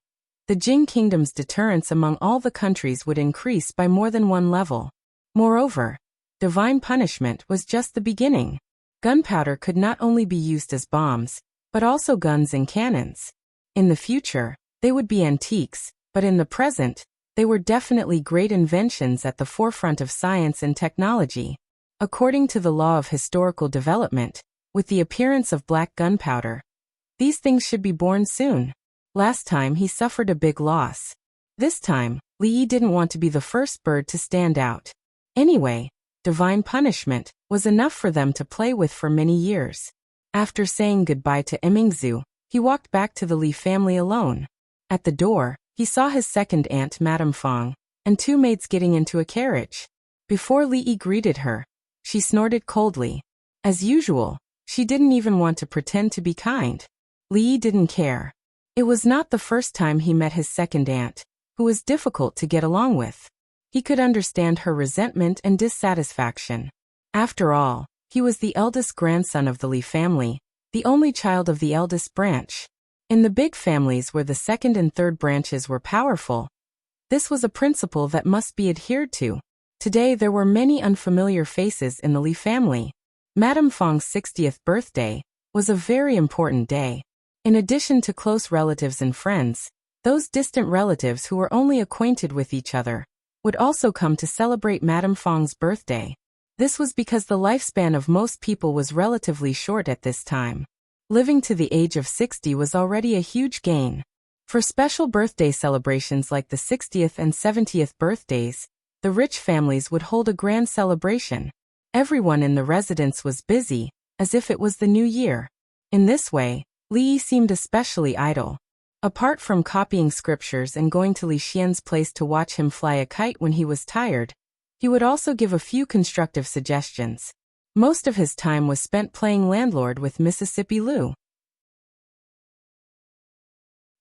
the Jing kingdom's deterrence among all the countries would increase by more than one level. Moreover, divine punishment was just the beginning. Gunpowder could not only be used as bombs, but also guns and cannons. In the future, they would be antiques, but in the present, they were definitely great inventions at the forefront of science and technology. According to the law of historical development, with the appearance of black gunpowder, these things should be born soon. Last time he suffered a big loss. This time, Li didn't want to be the first bird to stand out. Anyway, divine punishment was enough for them to play with for many years. After saying goodbye to Emingsu, he walked back to the Li family alone. At the door, he saw his second aunt Madame Fong, and two maids getting into a carriage. Before Li greeted her, she snorted coldly. As usual, she didn't even want to pretend to be kind. Li didn't care. It was not the first time he met his second aunt, who was difficult to get along with. He could understand her resentment and dissatisfaction. After all, he was the eldest grandson of the Li family, the only child of the eldest branch. In the big families where the second and third branches were powerful, this was a principle that must be adhered to. Today there were many unfamiliar faces in the Li family. Madame Fong's 60th birthday was a very important day. In addition to close relatives and friends, those distant relatives who were only acquainted with each other would also come to celebrate Madame Fong's birthday. This was because the lifespan of most people was relatively short at this time. Living to the age of 60 was already a huge gain. For special birthday celebrations like the 60th and 70th birthdays, the rich families would hold a grand celebration. Everyone in the residence was busy, as if it was the new year. In this way, Li seemed especially idle. Apart from copying scriptures and going to Li Xian's place to watch him fly a kite when he was tired, he would also give a few constructive suggestions. Most of his time was spent playing landlord with Mississippi Lu.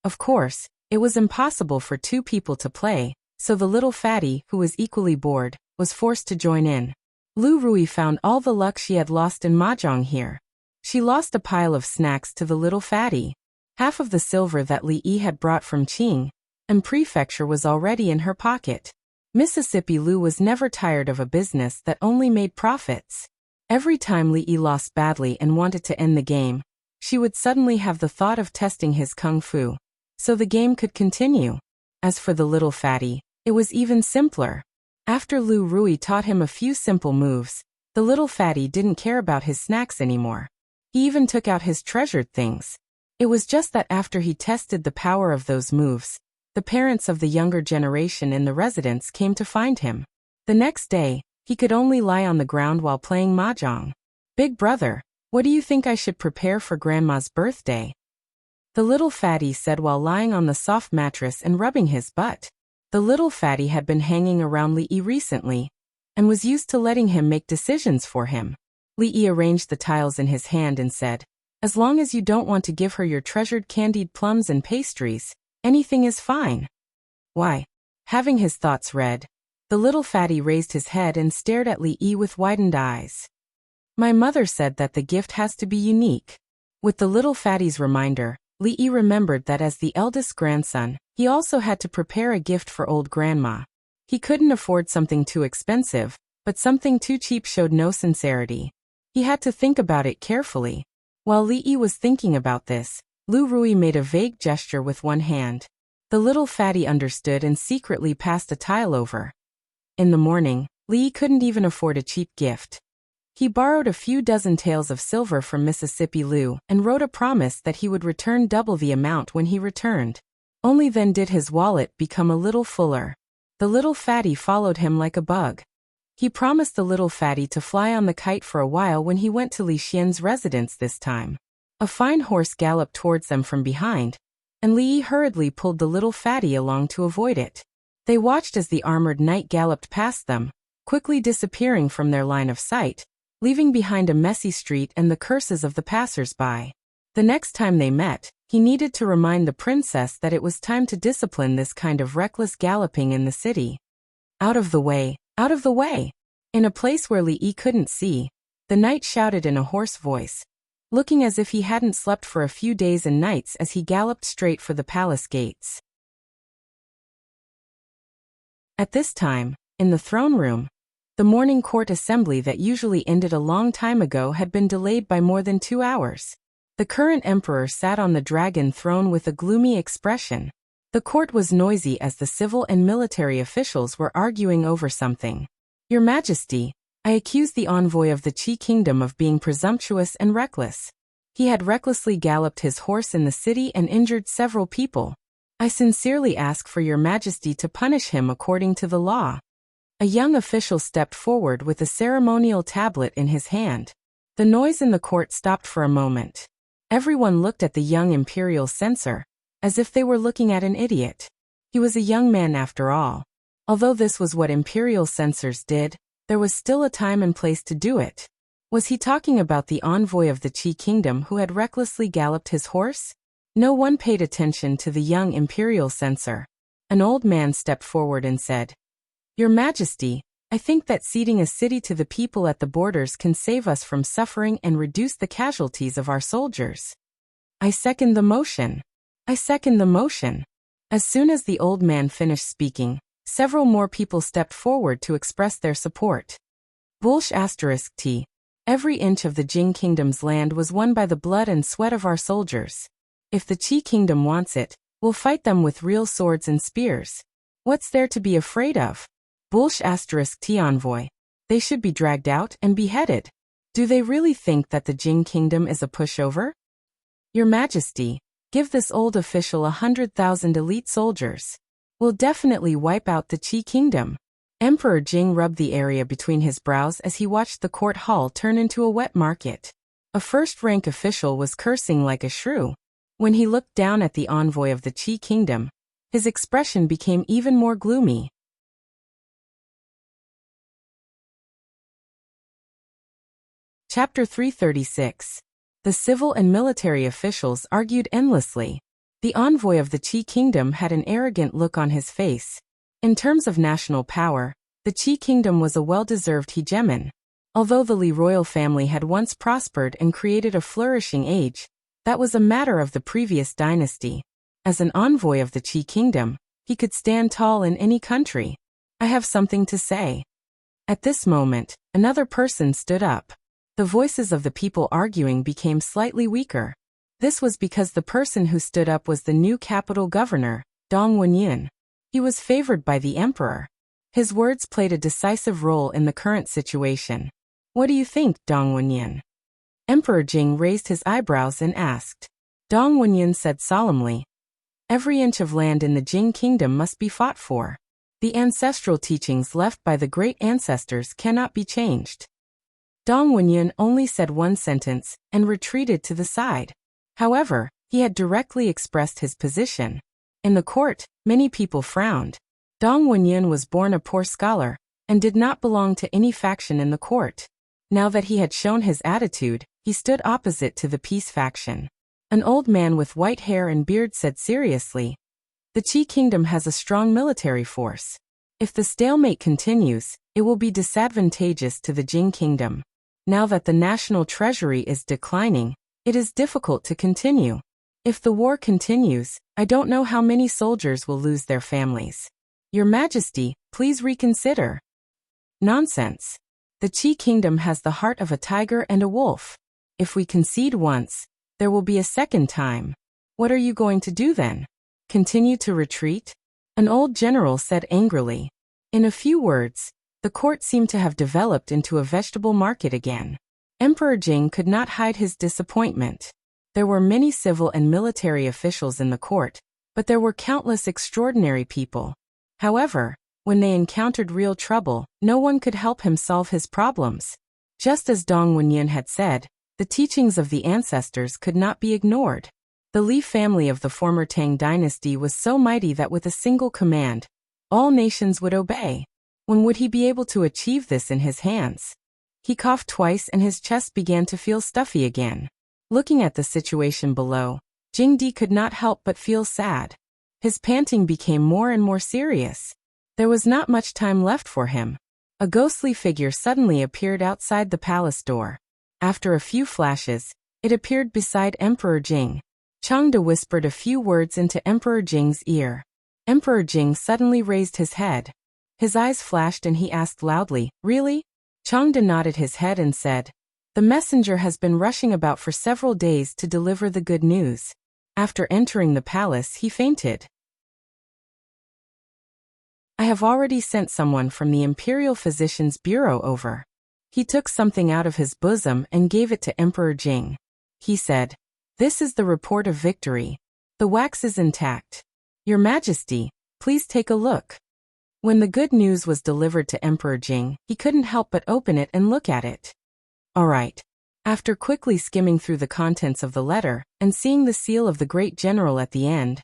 Of course, it was impossible for two people to play, so the little fatty, who was equally bored, was forced to join in. Lu Rui found all the luck she had lost in mahjong here. She lost a pile of snacks to the little fatty. Half of the silver that Li Yi had brought from Qing and prefecture was already in her pocket. Mississippi Lu was never tired of a business that only made profits. Every time Li Yi lost badly and wanted to end the game, she would suddenly have the thought of testing his kung fu, so the game could continue. As for the little fatty, it was even simpler. After Lu Rui taught him a few simple moves, the little fatty didn't care about his snacks anymore. He even took out his treasured things. It was just that after he tested the power of those moves, the parents of the younger generation in the residence came to find him. The next day, he could only lie on the ground while playing mahjong. "Big brother, what do you think I should prepare for Grandma's birthday?" the little fatty said while lying on the soft mattress and rubbing his butt. The little fatty had been hanging around Li Yi recently, and was used to letting him make decisions for him. Li Yi arranged the tiles in his hand and said, "As long as you don't want to give her your treasured candied plums and pastries, anything is fine." "Why?" Having his thoughts read, the little fatty raised his head and stared at Li Yi with widened eyes. "My mother said that the gift has to be unique." With the little fatty's reminder, Li Yi remembered that as the eldest grandson, he also had to prepare a gift for old grandma. He couldn't afford something too expensive, but something too cheap showed no sincerity. He had to think about it carefully. While Li Yi was thinking about this, Lu Rui made a vague gesture with one hand. The little fatty understood and secretly passed a tile over. In the morning, Li Yi couldn't even afford a cheap gift. He borrowed a few dozen taels of silver from Mississippi Lu and wrote a promise that he would return double the amount when he returned. Only then did his wallet become a little fuller. The little fatty followed him like a bug. He promised the little fatty to fly on the kite for a while when he went to Li Xian's residence this time. A fine horse galloped towards them from behind, and Li Yi hurriedly pulled the little fatty along to avoid it. They watched as the armored knight galloped past them, quickly disappearing from their line of sight, leaving behind a messy street and the curses of the passers-by. The next time they met, he needed to remind the princess that it was time to discipline this kind of reckless galloping in the city. "Out of the way! Out of the way!" In a place where Li Yi couldn't see, the knight shouted in a hoarse voice, looking as if he hadn't slept for a few days and nights as he galloped straight for the palace gates. At this time, in the throne room, the morning court assembly that usually ended a long time ago had been delayed by more than 2 hours. The current emperor sat on the dragon throne with a gloomy expression. The court was noisy as the civil and military officials were arguing over something. "Your Majesty, I accuse the envoy of the Qi kingdom of being presumptuous and reckless. He had recklessly galloped his horse in the city and injured several people. I sincerely ask for your Majesty to punish him according to the law." A young official stepped forward with a ceremonial tablet in his hand. The noise in the court stopped for a moment. Everyone looked at the young imperial censor, as if they were looking at an idiot. He was a young man after all. Although this was what imperial censors did, there was still a time and place to do it. Was he talking about the envoy of the Qi kingdom who had recklessly galloped his horse? No one paid attention to the young imperial censor. An old man stepped forward and said, "Your Majesty, I think that ceding a city to the people at the borders can save us from suffering and reduce the casualties of our soldiers." "I second the motion. I second the motion." As soon as the old man finished speaking, several more people stepped forward to express their support. **T. Every inch of the Jing kingdom's land was won by the blood and sweat of our soldiers. If the Qi kingdom wants it, we'll fight them with real swords and spears. What's there to be afraid of? **T envoy. They should be dragged out and beheaded. Do they really think that the Jing kingdom is a pushover? Your Majesty, Give this old official 100,000 elite soldiers. We'll definitely wipe out the Qi kingdom. Emperor Jing rubbed the area between his brows as he watched the court hall turn into a wet market. A first-rank official was cursing like a shrew. When he looked down at the envoy of the Qi kingdom, his expression became even more gloomy. Chapter 336. The civil and military officials argued endlessly. The envoy of the Qi kingdom had an arrogant look on his face. In terms of national power, the Qi kingdom was a well-deserved hegemon. Although the Li royal family had once prospered and created a flourishing age, that was a matter of the previous dynasty. As an envoy of the Qi kingdom, he could stand tall in any country. I have something to say. At this moment, another person stood up. The voices of the people arguing became slightly weaker. This was because the person who stood up was the new capital governor, Dong Wenyin. He was favored by the emperor. His words played a decisive role in the current situation. What do you think, Dong Wenyin? Emperor Jing raised his eyebrows and asked. Dong Wenyin said solemnly, every inch of land in the Jing kingdom must be fought for. The ancestral teachings left by the great ancestors cannot be changed. Dong Wenyin only said one sentence and retreated to the side. However, he had directly expressed his position. In the court, many people frowned. Dong Wenyin was born a poor scholar and did not belong to any faction in the court. Now that he had shown his attitude, he stood opposite to the peace faction. An old man with white hair and beard said seriously, the Qi kingdom has a strong military force. If the stalemate continues, it will be disadvantageous to the Jing kingdom. Now that the national treasury is declining, it is difficult to continue. If the war continues, I don't know how many soldiers will lose their families. Your Majesty, please reconsider. Nonsense. The Qi kingdom has the heart of a tiger and a wolf. If we concede once, there will be a second time. What are you going to do then? Continue to retreat? An old general said angrily. In a few words, the court seemed to have developed into a vegetable market again. Emperor Jing could not hide his disappointment. There were many civil and military officials in the court, but there were countless extraordinary people. However, when they encountered real trouble, no one could help him solve his problems. Just as Dong Wenyin had said, the teachings of the ancestors could not be ignored. The Li family of the former Tang dynasty was so mighty that with a single command, all nations would obey. When would he be able to achieve this in his hands? He coughed twice and his chest began to feel stuffy again. Looking at the situation below, Jing Di could not help but feel sad. His panting became more and more serious. There was not much time left for him. A ghostly figure suddenly appeared outside the palace door. After a few flashes, it appeared beside Emperor Jing. Changde whispered a few words into Emperor Jing's ear. Emperor Jing suddenly raised his head. His eyes flashed and he asked loudly, really? Changde nodded his head and said, the messenger has been rushing about for several days to deliver the good news. After entering the palace, he fainted. I have already sent someone from the Imperial Physician's Bureau over. He took something out of his bosom and gave it to Emperor Jing. He said, this is the report of victory. The wax is intact. Your Majesty, please take a look. When the good news was delivered to Emperor Jing, he couldn't help but open it and look at it. All right. After quickly skimming through the contents of the letter and seeing the seal of the great general at the end,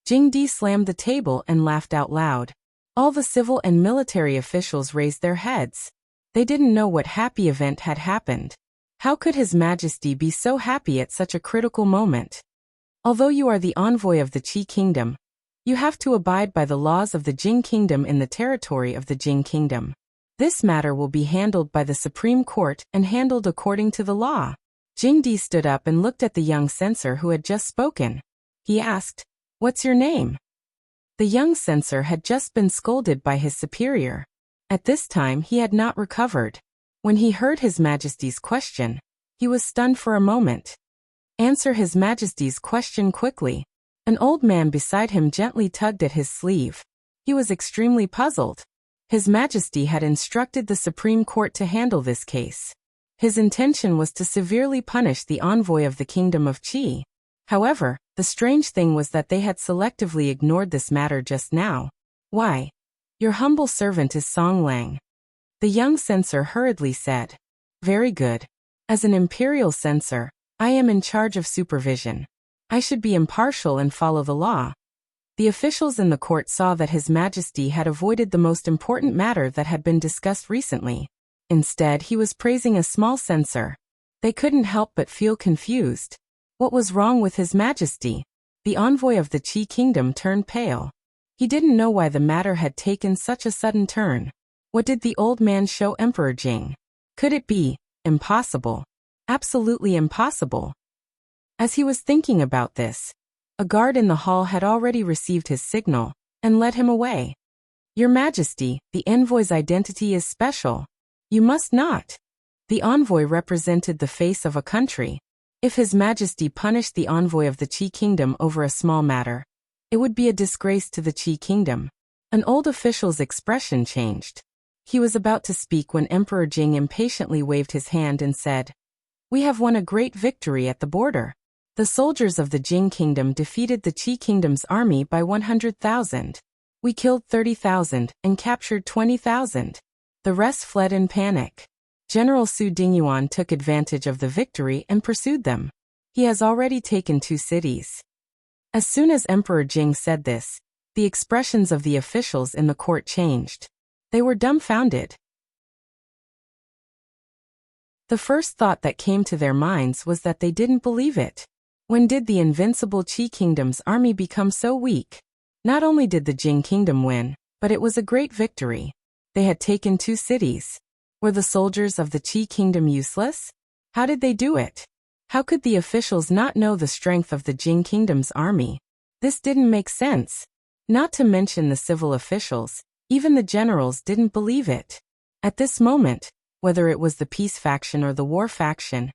Jing Di slammed the table and laughed out loud. All the civil and military officials raised their heads. They didn't know what happy event had happened. How could His Majesty be so happy at such a critical moment? Although you are the envoy of the Qi kingdom, you have to abide by the laws of the Jing kingdom in the territory of the Jing kingdom. This matter will be handled by the Supreme Court and handled according to the law. Jing Di stood up and looked at the young censor who had just spoken. He asked, what's your name? The young censor had just been scolded by his superior. At this time he had not recovered. When he heard His Majesty's question, he was stunned for a moment. Answer His Majesty's question quickly. An old man beside him gently tugged at his sleeve. He was extremely puzzled. His Majesty had instructed the Supreme Court to handle this case. His intention was to severely punish the envoy of the Kingdom of Qi. However, the strange thing was that they had selectively ignored this matter just now. Why? Your humble servant is Song Lang. The young censor hurriedly said. Very good. As an imperial censor, I am in charge of supervision. I should be impartial and follow the law. The officials in the court saw that His Majesty had avoided the most important matter that had been discussed recently. Instead, he was praising a small censor. They couldn't help but feel confused. What was wrong with His Majesty? The envoy of the Qi Kingdom turned pale. He didn't know why the matter had taken such a sudden turn. What did the old man show Emperor Jing? Could it be impossible? Absolutely impossible. As he was thinking about this, a guard in the hall had already received his signal and led him away. Your Majesty, the envoy's identity is special. You must not. The envoy represented the face of a country. If His Majesty punished the envoy of the Qi Kingdom over a small matter, it would be a disgrace to the Qi Kingdom. An old official's expression changed. He was about to speak when Emperor Jing impatiently waved his hand and said, We have won a great victory at the border. The soldiers of the Jing Kingdom defeated the Qi Kingdom's army by 100,000. We killed 30,000 and captured 20,000. The rest fled in panic. General Su Dingyuan took advantage of the victory and pursued them. He has already taken 2 cities. As soon as Emperor Jing said this, the expressions of the officials in the court changed. They were dumbfounded. The first thought that came to their minds was that they didn't believe it. When did the invincible Qi Kingdom's army become so weak? Not only did the Jing Kingdom win, but it was a great victory. They had taken 2 cities. Were the soldiers of the Qi Kingdom useless? How did they do it? How could the officials not know the strength of the Jing Kingdom's army? This didn't make sense. Not to mention the civil officials, even the generals didn't believe it. At this moment, whether it was the peace faction or the war faction,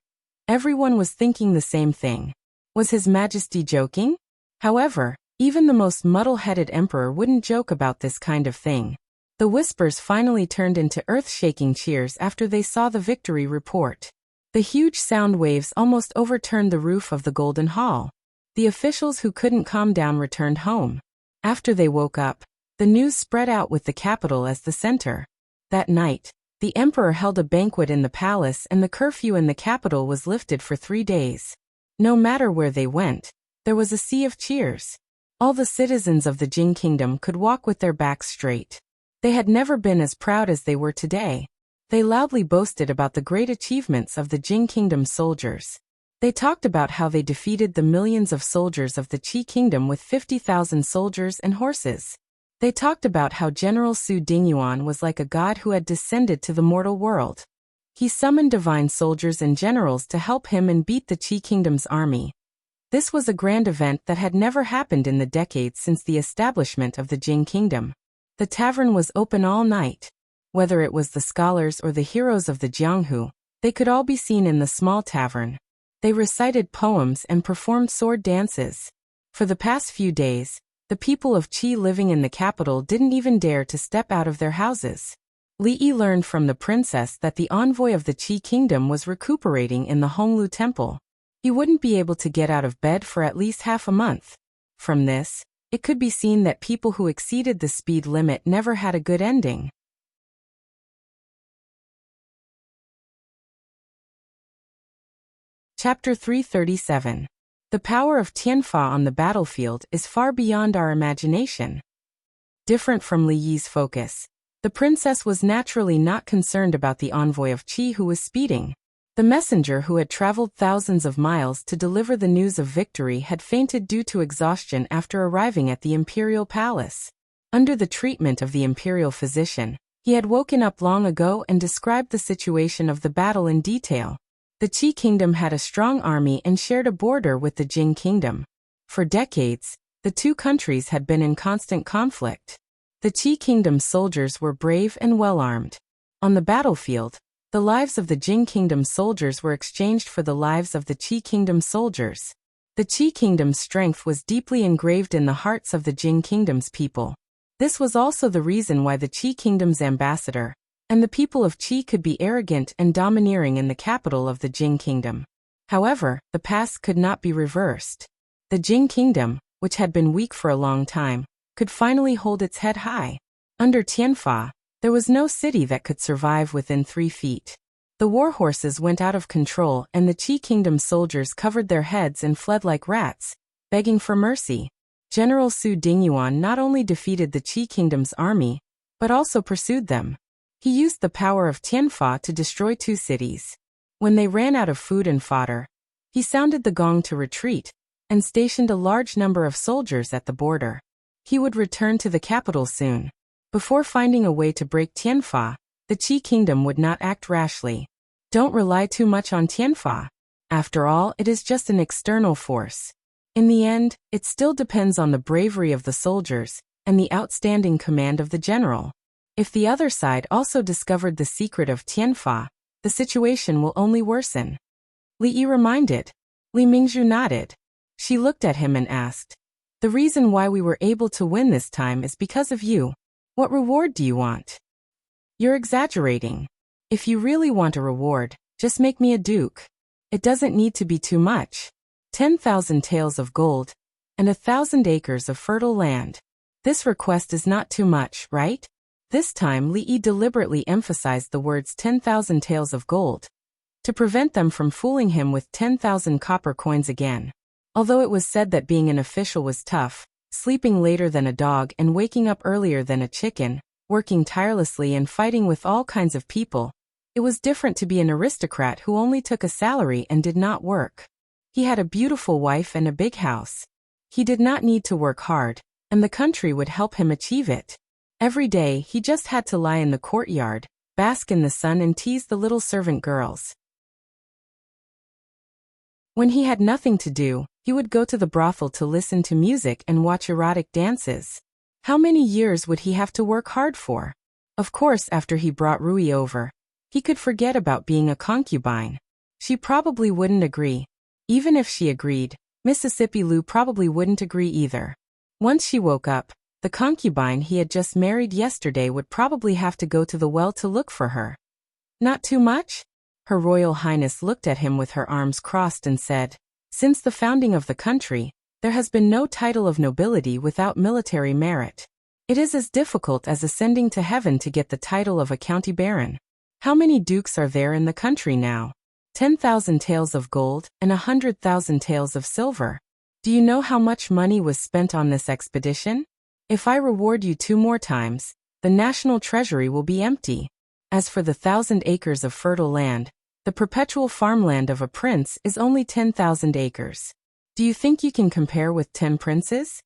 everyone was thinking the same thing. Was His Majesty joking? However, even the most muddle-headed emperor wouldn't joke about this kind of thing. The whispers finally turned into earth-shaking cheers after they saw the victory report. The huge sound waves almost overturned the roof of the Golden Hall. The officials who couldn't calm down returned home. After they woke up, the news spread out with the capital as the center. That night, the emperor held a banquet in the palace and the curfew in the capital was lifted for 3 days. No matter where they went, there was a sea of cheers. All the citizens of the Jing Kingdom could walk with their backs straight. They had never been as proud as they were today. They loudly boasted about the great achievements of the Jing Kingdom soldiers. They talked about how they defeated the millions of soldiers of the Qi Kingdom with 50,000 soldiers and horses. They talked about how General Su Dingyuan was like a god who had descended to the mortal world. He summoned divine soldiers and generals to help him and beat the Qi Kingdom's army. This was a grand event that had never happened in the decades since the establishment of the Jing Kingdom. The tavern was open all night. Whether it was the scholars or the heroes of the Jianghu, they could all be seen in the small tavern. They recited poems and performed sword dances. For the past few days, the people of Qi living in the capital didn't even dare to step out of their houses. Li Yi learned from the princess that the envoy of the Qi Kingdom was recuperating in the Honglu Temple. He wouldn't be able to get out of bed for at least half a month. From this, it could be seen that people who exceeded the speed limit never had a good ending. Chapter 337. The power of Tianfa on the battlefield is far beyond our imagination. Different from Li Yi's focus, the princess was naturally not concerned about the envoy of Qi who was speeding. The messenger who had traveled thousands of miles to deliver the news of victory had fainted due to exhaustion after arriving at the imperial palace. Under the treatment of the imperial physician, he had woken up long ago and described the situation of the battle in detail. The Qi Kingdom had a strong army and shared a border with the Jing Kingdom. For decades, the 2 countries had been in constant conflict. The Qi Kingdom's soldiers were brave and well-armed. On the battlefield, the lives of the Jing Kingdom soldiers were exchanged for the lives of the Qi Kingdom soldiers. The Qi Kingdom's strength was deeply engraved in the hearts of the Jing Kingdom's people. This was also the reason why the Qi Kingdom's ambassador and the people of Qi could be arrogant and domineering in the capital of the Jing Kingdom. However, the past could not be reversed. The Jing kingdom, which had been weak for a long time, could finally hold its head high. Under Tianfa, there was no city that could survive within 3 feet. The war horses went out of control and the Qi kingdom soldiers covered their heads and fled like rats, begging for mercy. General Su Dingyuan not only defeated the Qi kingdom's army, but also pursued them. He used the power of Tianfa to destroy 2 cities. When they ran out of food and fodder, he sounded the gong to retreat and stationed a large number of soldiers at the border. He would return to the capital soon. Before finding a way to break Tianfa, the Qi kingdom would not act rashly. Don't rely too much on Tianfa. After all, it is just an external force. In the end, it still depends on the bravery of the soldiers and the outstanding command of the general. If the other side also discovered the secret of Tianfa, the situation will only worsen. Li Yi reminded. Li Mingzhu nodded. She looked at him and asked, "The reason why we were able to win this time is because of you. What reward do you want?" "You're exaggerating. If you really want a reward, just make me a duke. It doesn't need to be too much. 10,000 taels of gold and 1,000 acres of fertile land. This request is not too much, right?" This time Li Yi deliberately emphasized the words 10,000 taels of gold, to prevent them from fooling him with 10,000 copper coins again. Although it was said that being an official was tough, sleeping later than a dog and waking up earlier than a chicken, working tirelessly and fighting with all kinds of people, it was different to be an aristocrat who only took a salary and did not work. He had a beautiful wife and a big house. He did not need to work hard, and the country would help him achieve it. Every day he just had to lie in the courtyard, bask in the sun and tease the little servant girls. When he had nothing to do, he would go to the brothel to listen to music and watch erotic dances. How many years would he have to work hard for? Of course, after he brought Rui over, he could forget about being a concubine. She probably wouldn't agree. Even if she agreed, Mississippi Lou probably wouldn't agree either. Once she woke up, the concubine he had just married yesterday would probably have to go to the well to look for her. Not too much? Her Royal Highness looked at him with her arms crossed and said, "Since the founding of the country, there has been no title of nobility without military merit. It is as difficult as ascending to heaven to get the title of a county baron. How many dukes are there in the country now? 10,000 taels of gold and 100,000 taels of silver. Do you know how much money was spent on this expedition? If I reward you 2 more times, the national treasury will be empty. As for the 1,000 acres of fertile land, the perpetual farmland of a prince is only 10,000 acres. Do you think you can compare with 10 princes?"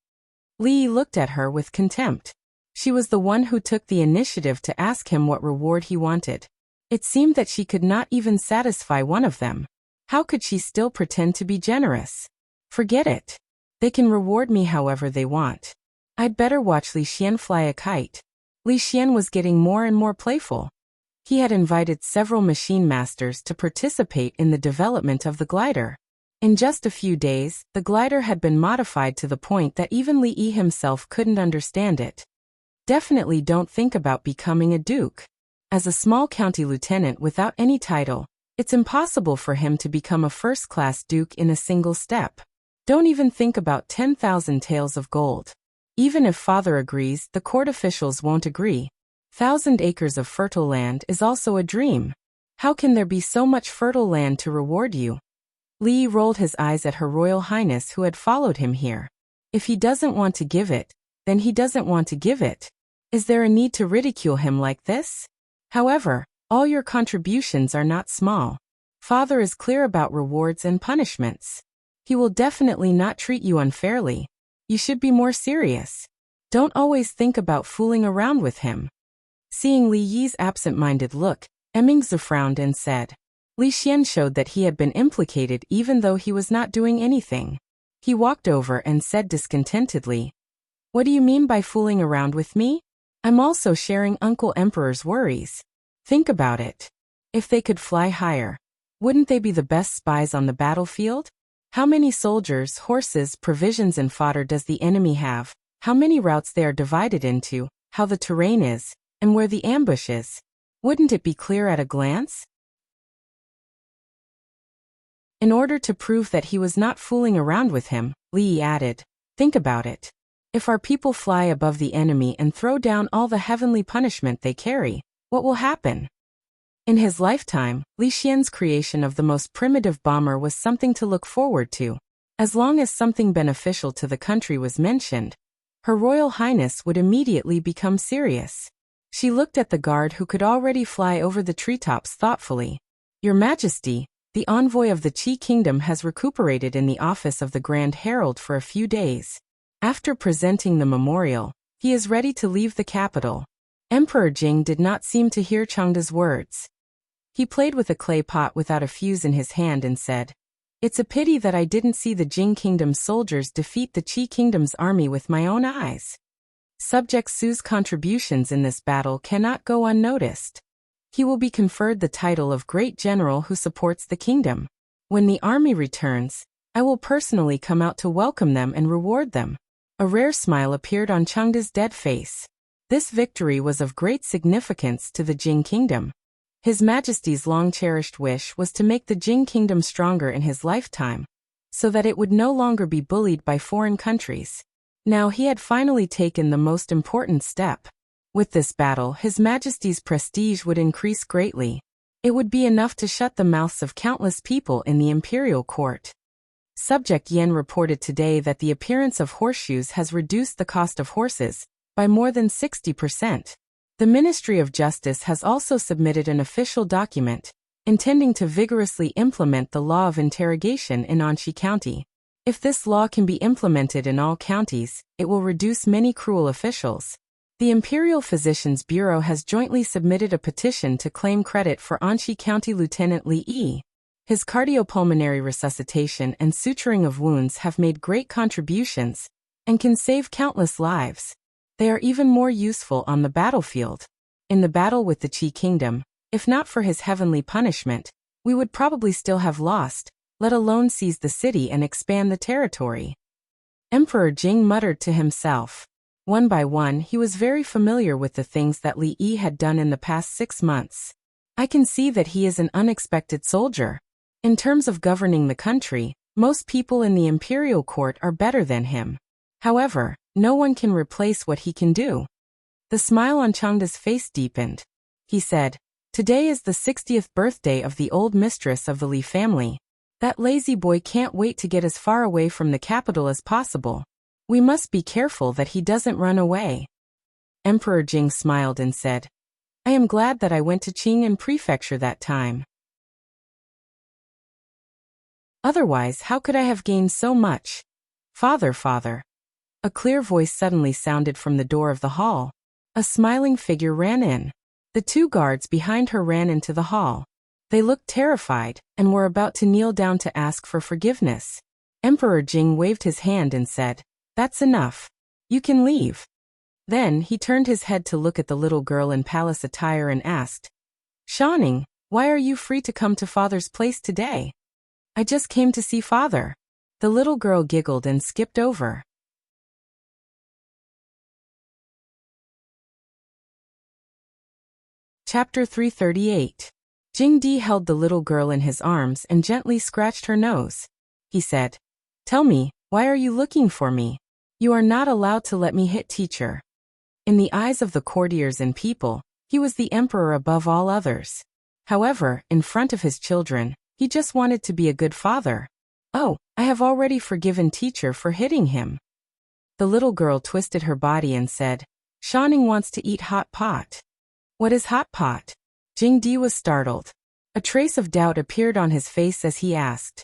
Li Yi looked at her with contempt. She was the one who took the initiative to ask him what reward he wanted. It seemed that she could not even satisfy one of them. How could she still pretend to be generous? Forget it. They can reward me however they want. I'd better watch Li Xian fly a kite. Li Xian was getting more and more playful. He had invited several machine masters to participate in the development of the glider. In just a few days, the glider had been modified to the point that even Li Yi himself couldn't understand it. Definitely don't think about becoming a duke. As a small county lieutenant without any title, it's impossible for him to become a first-class duke in a single step. Don't even think about 10,000 taels of gold. Even if father agrees, the court officials won't agree. 1,000 acres of fertile land is also a dream. How can there be so much fertile land to reward you? Li Yi rolled his eyes at Her Royal Highness who had followed him here. If he doesn't want to give it, then he doesn't want to give it. Is there a need to ridicule him like this? However, all your contributions are not small. Father is clear about rewards and punishments. He will definitely not treat you unfairly. You should be more serious. Don't always think about fooling around with him. Seeing Li Yi's absent-minded look, Mingzhu frowned and said, Li Xian showed that he had been implicated even though he was not doing anything. He walked over and said discontentedly, "What do you mean by fooling around with me? I'm also sharing Uncle Emperor's worries. Think about it. If they could fly higher, wouldn't they be the best spies on the battlefield? How many soldiers, horses, provisions and fodder does the enemy have? How many routes they are divided into? How the terrain is? And where the ambush is? Wouldn't it be clear at a glance?" In order to prove that he was not fooling around with him, Li added. Think about it. If our people fly above the enemy and throw down all the heavenly punishment they carry, what will happen? In his lifetime, Li Xian's creation of the most primitive bomber was something to look forward to. As long as something beneficial to the country was mentioned, Her Royal Highness would immediately become serious. She looked at the guard who could already fly over the treetops thoughtfully. Your Majesty, the envoy of the Qi Kingdom has recuperated in the office of the Grand Herald for a few days. After presenting the memorial, he is ready to leave the capital. Emperor Jing did not seem to hear Changda's words. He played with a clay pot without a fuse in his hand and said, It's a pity that I didn't see the Jing Kingdom's soldiers defeat the Qi Kingdom's army with my own eyes. Subject Su's contributions in this battle cannot go unnoticed. He will be conferred the title of Great General who supports the kingdom. When the army returns, I will personally come out to welcome them and reward them. A rare smile appeared on Changda's dead face. This victory was of great significance to the Jing Kingdom. His Majesty's long-cherished wish was to make the Jing Kingdom stronger in his lifetime, so that it would no longer be bullied by foreign countries. Now he had finally taken the most important step. With this battle, His Majesty's prestige would increase greatly. It would be enough to shut the mouths of countless people in the imperial court. Subject Yen reported today that the appearance of horseshoes has reduced the cost of horses by more than 60%. The Ministry of Justice has also submitted an official document, intending to vigorously implement the law of interrogation in Anxi County. If this law can be implemented in all counties, it will reduce many cruel officials. The Imperial Physicians Bureau has jointly submitted a petition to claim credit for Anxi County Lieutenant Li Yi. His cardiopulmonary resuscitation and suturing of wounds have made great contributions and can save countless lives. They are even more useful on the battlefield. In the battle with the Qi Kingdom, if not for his heavenly punishment, we would probably still have lost, let alone seize the city and expand the territory. Emperor Jing muttered to himself. One by one, he was very familiar with the things that Li Yi had done in the past 6 months. I can see that he is an unexpected soldier. In terms of governing the country, most people in the imperial court are better than him. However, no one can replace what he can do. The smile on Changda's face deepened. He said, Today is the 60th birthday of the old mistress of the Li family. That lazy boy can't wait to get as far away from the capital as possible. We must be careful that he doesn't run away. Emperor Jing smiled and said, I am glad that I went to Qing'an Prefecture that time. Otherwise, how could I have gained so much? Father. A clear voice suddenly sounded from the door of the hall. A smiling figure ran in. The 2 guards behind her ran into the hall. They looked terrified and were about to kneel down to ask for forgiveness. Emperor Jing waved his hand and said, That's enough. You can leave. Then he turned his head to look at the little girl in palace attire and asked, Shanning, why are you free to come to Father's place today? I just came to see Father. The little girl giggled and skipped over. Chapter 338. Jing Di held the little girl in his arms and gently scratched her nose. He said, Tell me, why are you looking for me? You are not allowed to let me hit teacher. In the eyes of the courtiers and people, he was the emperor above all others. However, in front of his children, he just wanted to be a good father. Oh, I have already forgiven teacher for hitting him. The little girl twisted her body and said, Shanning wants to eat hot pot. What is hot pot? Jing Di was startled. A trace of doubt appeared on his face as he asked.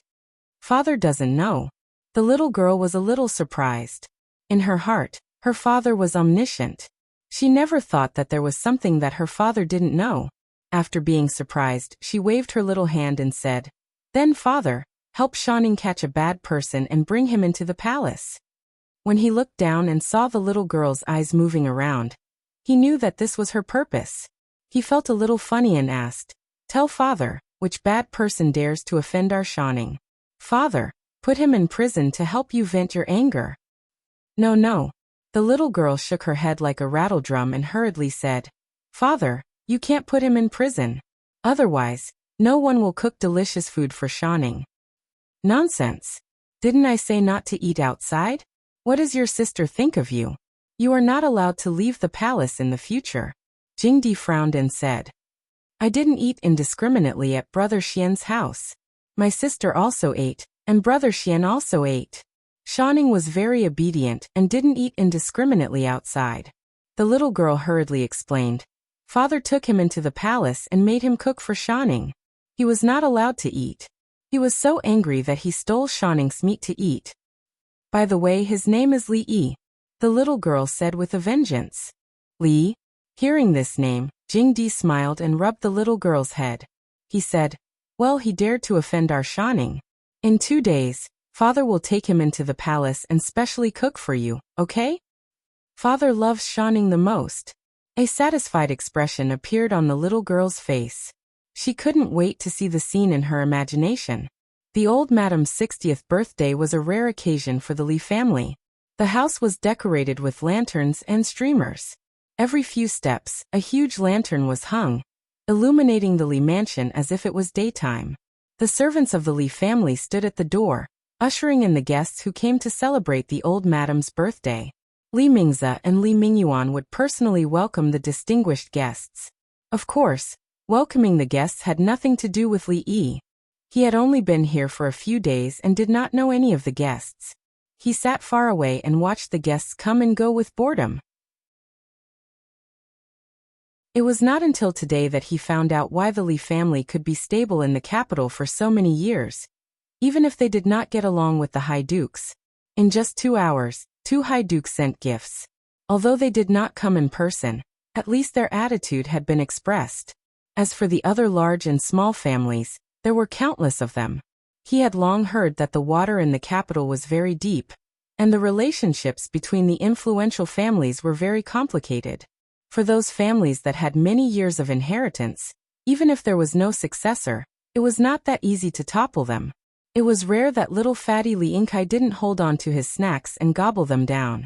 Father doesn't know. The little girl was a little surprised. In her heart, her father was omniscient. She never thought that there was something that her father didn't know. After being surprised, she waved her little hand and said, Then Father, help Shanning catch a bad person and bring him into the palace. When he looked down and saw the little girl's eyes moving around, he knew that this was her purpose. He felt a little funny and asked, Tell Father, which bad person dares to offend our Shanning? Father, put him in prison to help you vent your anger. No. The little girl shook her head like a rattledrum and hurriedly said, Father, you can't put him in prison. Otherwise, no one will cook delicious food for Shanning. Nonsense. Didn't I say not to eat outside? What does your sister think of you? You are not allowed to leave the palace in the future. Jingdi frowned and said, I didn't eat indiscriminately at Brother Xian's house. My sister also ate, and Brother Xian also ate. Shanning was very obedient and didn't eat indiscriminately outside. The little girl hurriedly explained. Father took him into the palace and made him cook for Shanning. He was not allowed to eat. He was so angry that he stole Shanning's meat to eat. By the way, his name is Li Yi, the little girl said with a vengeance. Li? Hearing this name, Jingdi smiled and rubbed the little girl's head. He said, well, he dared to offend our Shanning. In 2 days, Father will take him into the palace and specially cook for you, okay? Father loves Shanning the most. A satisfied expression appeared on the little girl's face. She couldn't wait to see the scene in her imagination. The old madam's 60th birthday was a rare occasion for the Li family. The house was decorated with lanterns and streamers. Every few steps, a huge lantern was hung, illuminating the Li mansion as if it was daytime. The servants of the Li family stood at the door, ushering in the guests who came to celebrate the old madam's birthday. Li Mingze and Li Mingyuan would personally welcome the distinguished guests. Of course, welcoming the guests had nothing to do with Li Yi. He had only been here for a few days and did not know any of the guests. He sat far away and watched the guests come and go with boredom. It was not until today that he found out why the Li family could be stable in the capital for so many years, even if they did not get along with the High Dukes. In just 2 hours, 2 High Dukes sent gifts. Although they did not come in person, at least their attitude had been expressed. As for the other large and small families, there were countless of them. He had long heard that the water in the capital was very deep, and the relationships between the influential families were very complicated. For those families that had many years of inheritance, even if there was no successor, it was not that easy to topple them. It was rare that little fatty Li Yingkai didn't hold on to his snacks and gobble them down.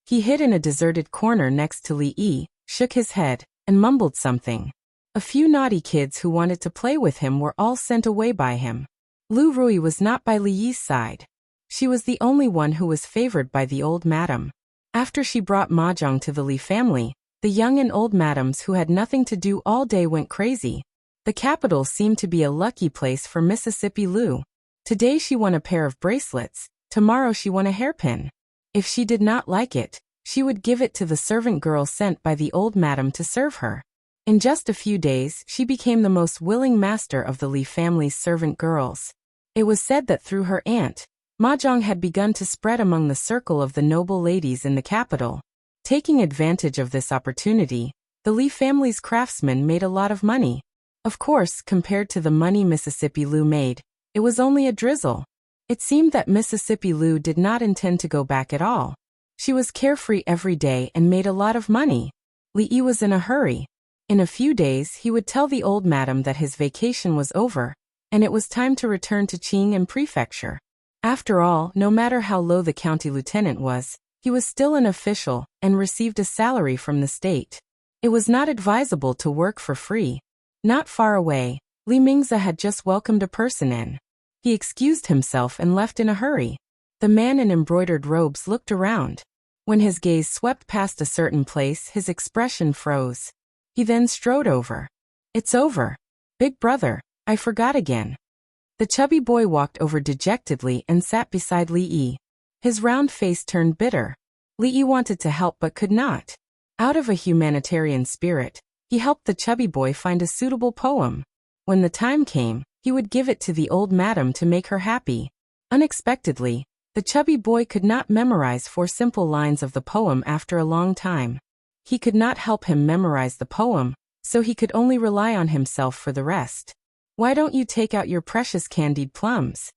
He hid in a deserted corner next to Li Yi, shook his head, and mumbled something. A few naughty kids who wanted to play with him were all sent away by him. Lu Rui was not by Li Yi's side. She was the only one who was favored by the old madam. After she brought mahjong to the Li family, the young and old madams who had nothing to do all day went crazy. The capital seemed to be a lucky place for Mississippi Lu. Today she won a pair of bracelets, tomorrow she won a hairpin. If she did not like it, she would give it to the servant girl sent by the old madam to serve her. In just a few days, she became the most willing master of the Li family's servant girls. It was said that through her aunt, mahjong had begun to spread among the circle of the noble ladies in the capital. Taking advantage of this opportunity, the Li family's craftsmen made a lot of money. Of course, compared to the money Mississippi Lu made, it was only a drizzle. It seemed that Mississippi Lu did not intend to go back at all. She was carefree every day and made a lot of money. Li Yi was in a hurry. In a few days he would tell the old madam that his vacation was over, and it was time to return to Qing and prefecture. After all, no matter how low the county lieutenant was, he was still an official and received a salary from the state. It was not advisable to work for free. Not far away, Li Mingze had just welcomed a person in. He excused himself and left in a hurry. The man in embroidered robes looked around. When his gaze swept past a certain place, his expression froze. He then strode over. It's over. Big brother, I forgot again. The chubby boy walked over dejectedly and sat beside Li Yi. His round face turned bitter. Li Yi wanted to help but could not. Out of a humanitarian spirit, he helped the chubby boy find a suitable poem. When the time came, he would give it to the old madam to make her happy. Unexpectedly, the chubby boy could not memorize 4 simple lines of the poem after a long time. He could not help him memorize the poem, so he could only rely on himself for the rest. Why don't you take out your precious candied plums?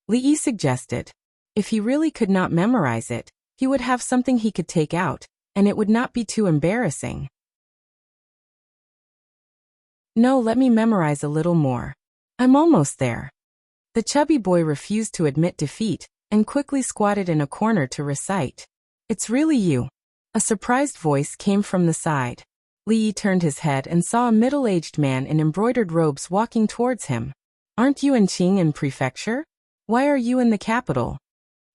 Li Yi suggested. If he really could not memorize it, he would have something he could take out, and it would not be too embarrassing. No, let me memorize a little more. I'm almost there. The chubby boy refused to admit defeat, and quickly squatted in a corner to recite. It's really you. A surprised voice came from the side. Li Yi turned his head and saw a middle-aged man in embroidered robes walking towards him. Aren't you in Qing and prefecture? Why are you in the capital?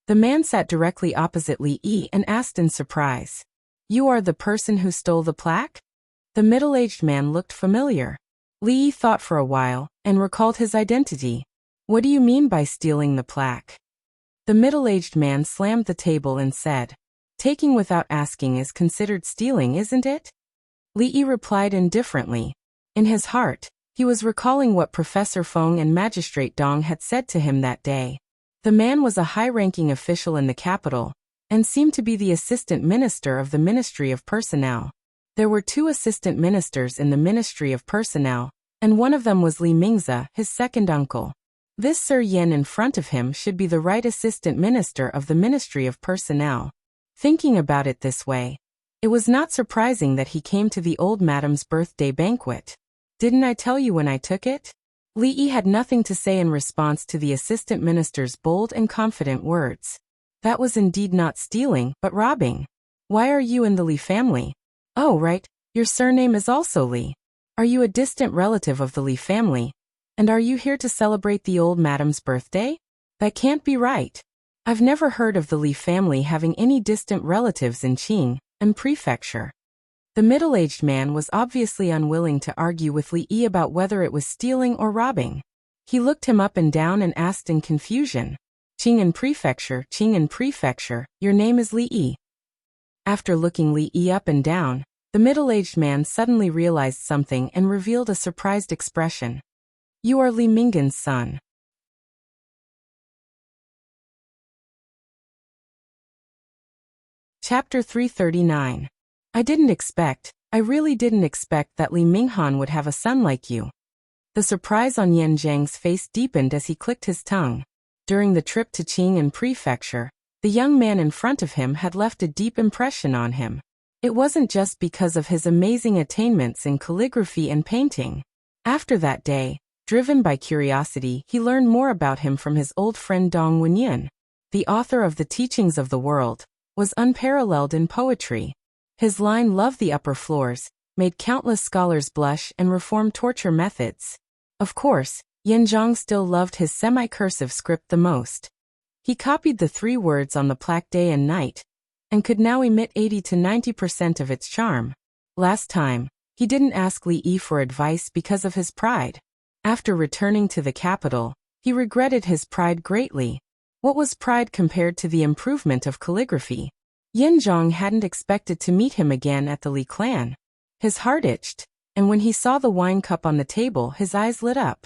The man sat directly opposite Li Yi and asked in surprise. You are the person who stole the plaque? The middle-aged man looked familiar. Li Yi thought for a while and recalled his identity. What do you mean by stealing the plaque? The middle-aged man slammed the table and said, taking without asking is considered stealing, isn't it? Li Yi replied indifferently. In his heart, he was recalling what Professor Feng and Magistrate Dong had said to him that day. The man was a high-ranking official in the capital, and seemed to be the assistant minister of the Ministry of Personnel. There were 2 assistant ministers in the Ministry of Personnel, and one of them was Li Mingzi, his second uncle. This Sir Yen in front of him should be the right assistant minister of the Ministry of Personnel. Thinking about it this way, it was not surprising that he came to the old madam's birthday banquet. Didn't I tell you when I took it? Li Yi had nothing to say in response to the assistant minister's bold and confident words. That was indeed not stealing, but robbing. Why are you in the Li family? Oh, right, your surname is also Li. Are you a distant relative of the Li family? And are you here to celebrate the old madam's birthday? That can't be right. I've never heard of the Li family having any distant relatives in Qing and Prefecture. The middle-aged man was obviously unwilling to argue with Li Yi about whether it was stealing or robbing. He looked him up and down and asked in confusion. Qing and Prefecture, your name is Li Yi. After looking Li Yi up and down, the middle-aged man suddenly realized something and revealed a surprised expression. You are Li Minggen's son. Chapter 339. I really didn't expect that Li Minghan would have a son like you. The surprise on Yan Zhang's face deepened as he clicked his tongue. During the trip to Qing and Prefecture, the young man in front of him had left a deep impression on him. It wasn't just because of his amazing attainments in calligraphy and painting. After that day, driven by curiosity, he learned more about him from his old friend Dong Wenyin. The author of the Teachings of the World was unparalleled in poetry. His line "Love the Upper Floors" made countless scholars blush and reformed torture methods. Of course, Yan Zhang still loved his semi-cursive script the most. He copied the 3 words on the plaque day and night, and could now emit 80 to 90% of its charm. Last time, he didn't ask Li Yi for advice because of his pride. After returning to the capital, he regretted his pride greatly. What was pride compared to the improvement of calligraphy? Yan Zhang hadn't expected to meet him again at the Li clan. His heart itched, and when he saw the wine cup on the table, his eyes lit up.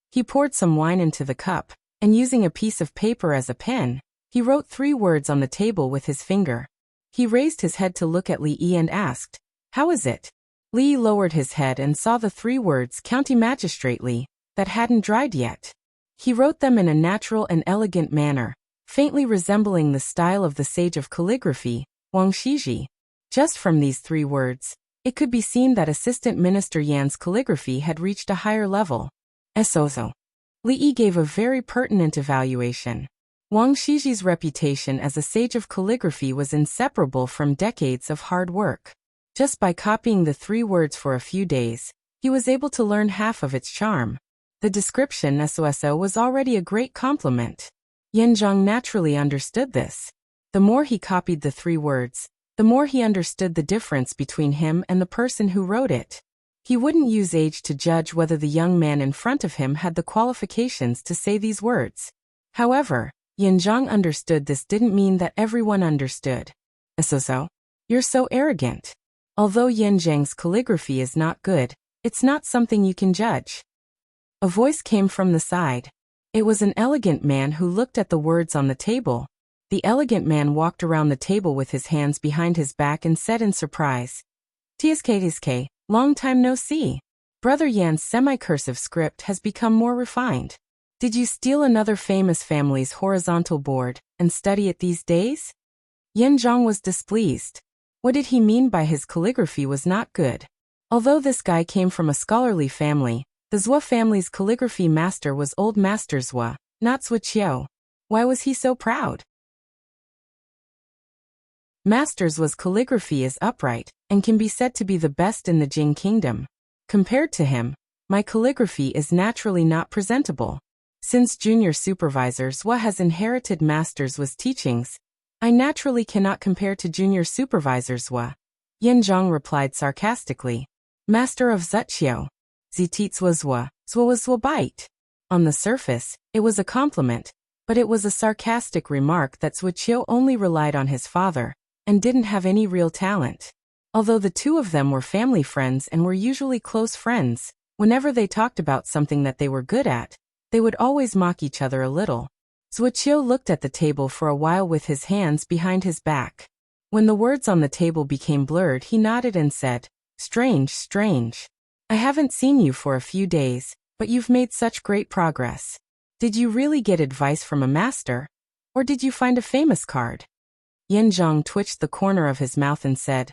He poured some wine into the cup, and using a piece of paper as a pen, he wrote 3 words on the table with his finger. He raised his head to look at Li Yi and asked, "How is it?" Li Yi lowered his head and saw the 3 words "County Magistrate Li" that hadn't dried yet. He wrote them in a natural and elegant manner, faintly resembling the style of the sage of calligraphy, Wang Shiji. Just from these 3 words, it could be seen that Assistant Minister Yan's calligraphy had reached a higher level. Esozo. Li Yi gave a very pertinent evaluation. Wang Shiji's reputation as a sage of calligraphy was inseparable from decades of hard work. Just by copying the 3 words for a few days, he was able to learn half of its charm. The description "SOSO" was already a great compliment. Yan Zhang naturally understood this. The more he copied the 3 words, the more he understood the difference between him and the person who wrote it. He wouldn't use age to judge whether the young man in front of him had the qualifications to say these words. However, Yan Zhang understood this didn't mean that everyone understood. "SOSO? You're so arrogant." Although Yan Zhang's calligraphy is not good, it's not something you can judge. A voice came from the side. It was an elegant man who looked at the words on the table. The elegant man walked around the table with his hands behind his back and said in surprise, "TSK, long time no see. Brother Yan's semi-cursive script has become more refined. Did you steal another famous family's horizontal board and study it these days?" Yan Zhang was displeased. What did he mean by his calligraphy was not good? Although this guy came from a scholarly family, the Zhou family's calligraphy master was old Master Zhou, not Zhou Qiu. Why was he so proud? Master Zhuo's calligraphy is upright, and can be said to be the best in the Jing kingdom. Compared to him, my calligraphy is naturally not presentable. Since junior supervisor Zhua has inherited master's Wu's teachings, I naturally cannot compare to junior supervisor Zhua. Yan Zhang replied sarcastically. Master of Zuqiao. Zitits was Zhua, Zhua was Zhua bite. On the surface, it was a compliment, but it was a sarcastic remark that Zuqiao only relied on his father, and didn't have any real talent. Although the two of them were family friends and were usually close friends, whenever they talked about something that they were good at, they would always mock each other a little. Zuqiao looked at the table for a while with his hands behind his back. When the words on the table became blurred, he nodded and said, Strange, strange. I haven't seen you for a few days, but you've made such great progress. Did you really get advice from a master? Or did you find a famous card? Yan Zhang twitched the corner of his mouth and said,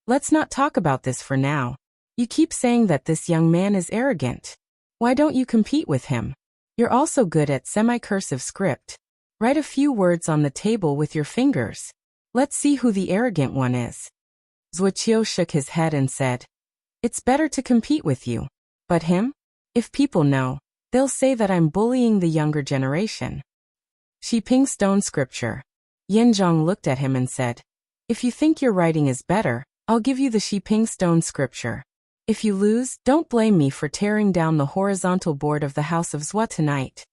Let's not talk about this for now. You keep saying that this young man is arrogant. Why don't you compete with him? You're also good at semi-cursive script. Write a few words on the table with your fingers. Let's see who the arrogant one is. Zuqiao shook his head and said, It's better to compete with you. But him? If people know, they'll say that I'm bullying the younger generation. Shiping Stone Scripture. Yan Zhang looked at him and said, If you think your writing is better, I'll give you the Shiping Stone Scripture. If you lose, don't blame me for tearing down the horizontal board of the House of Zhua tonight.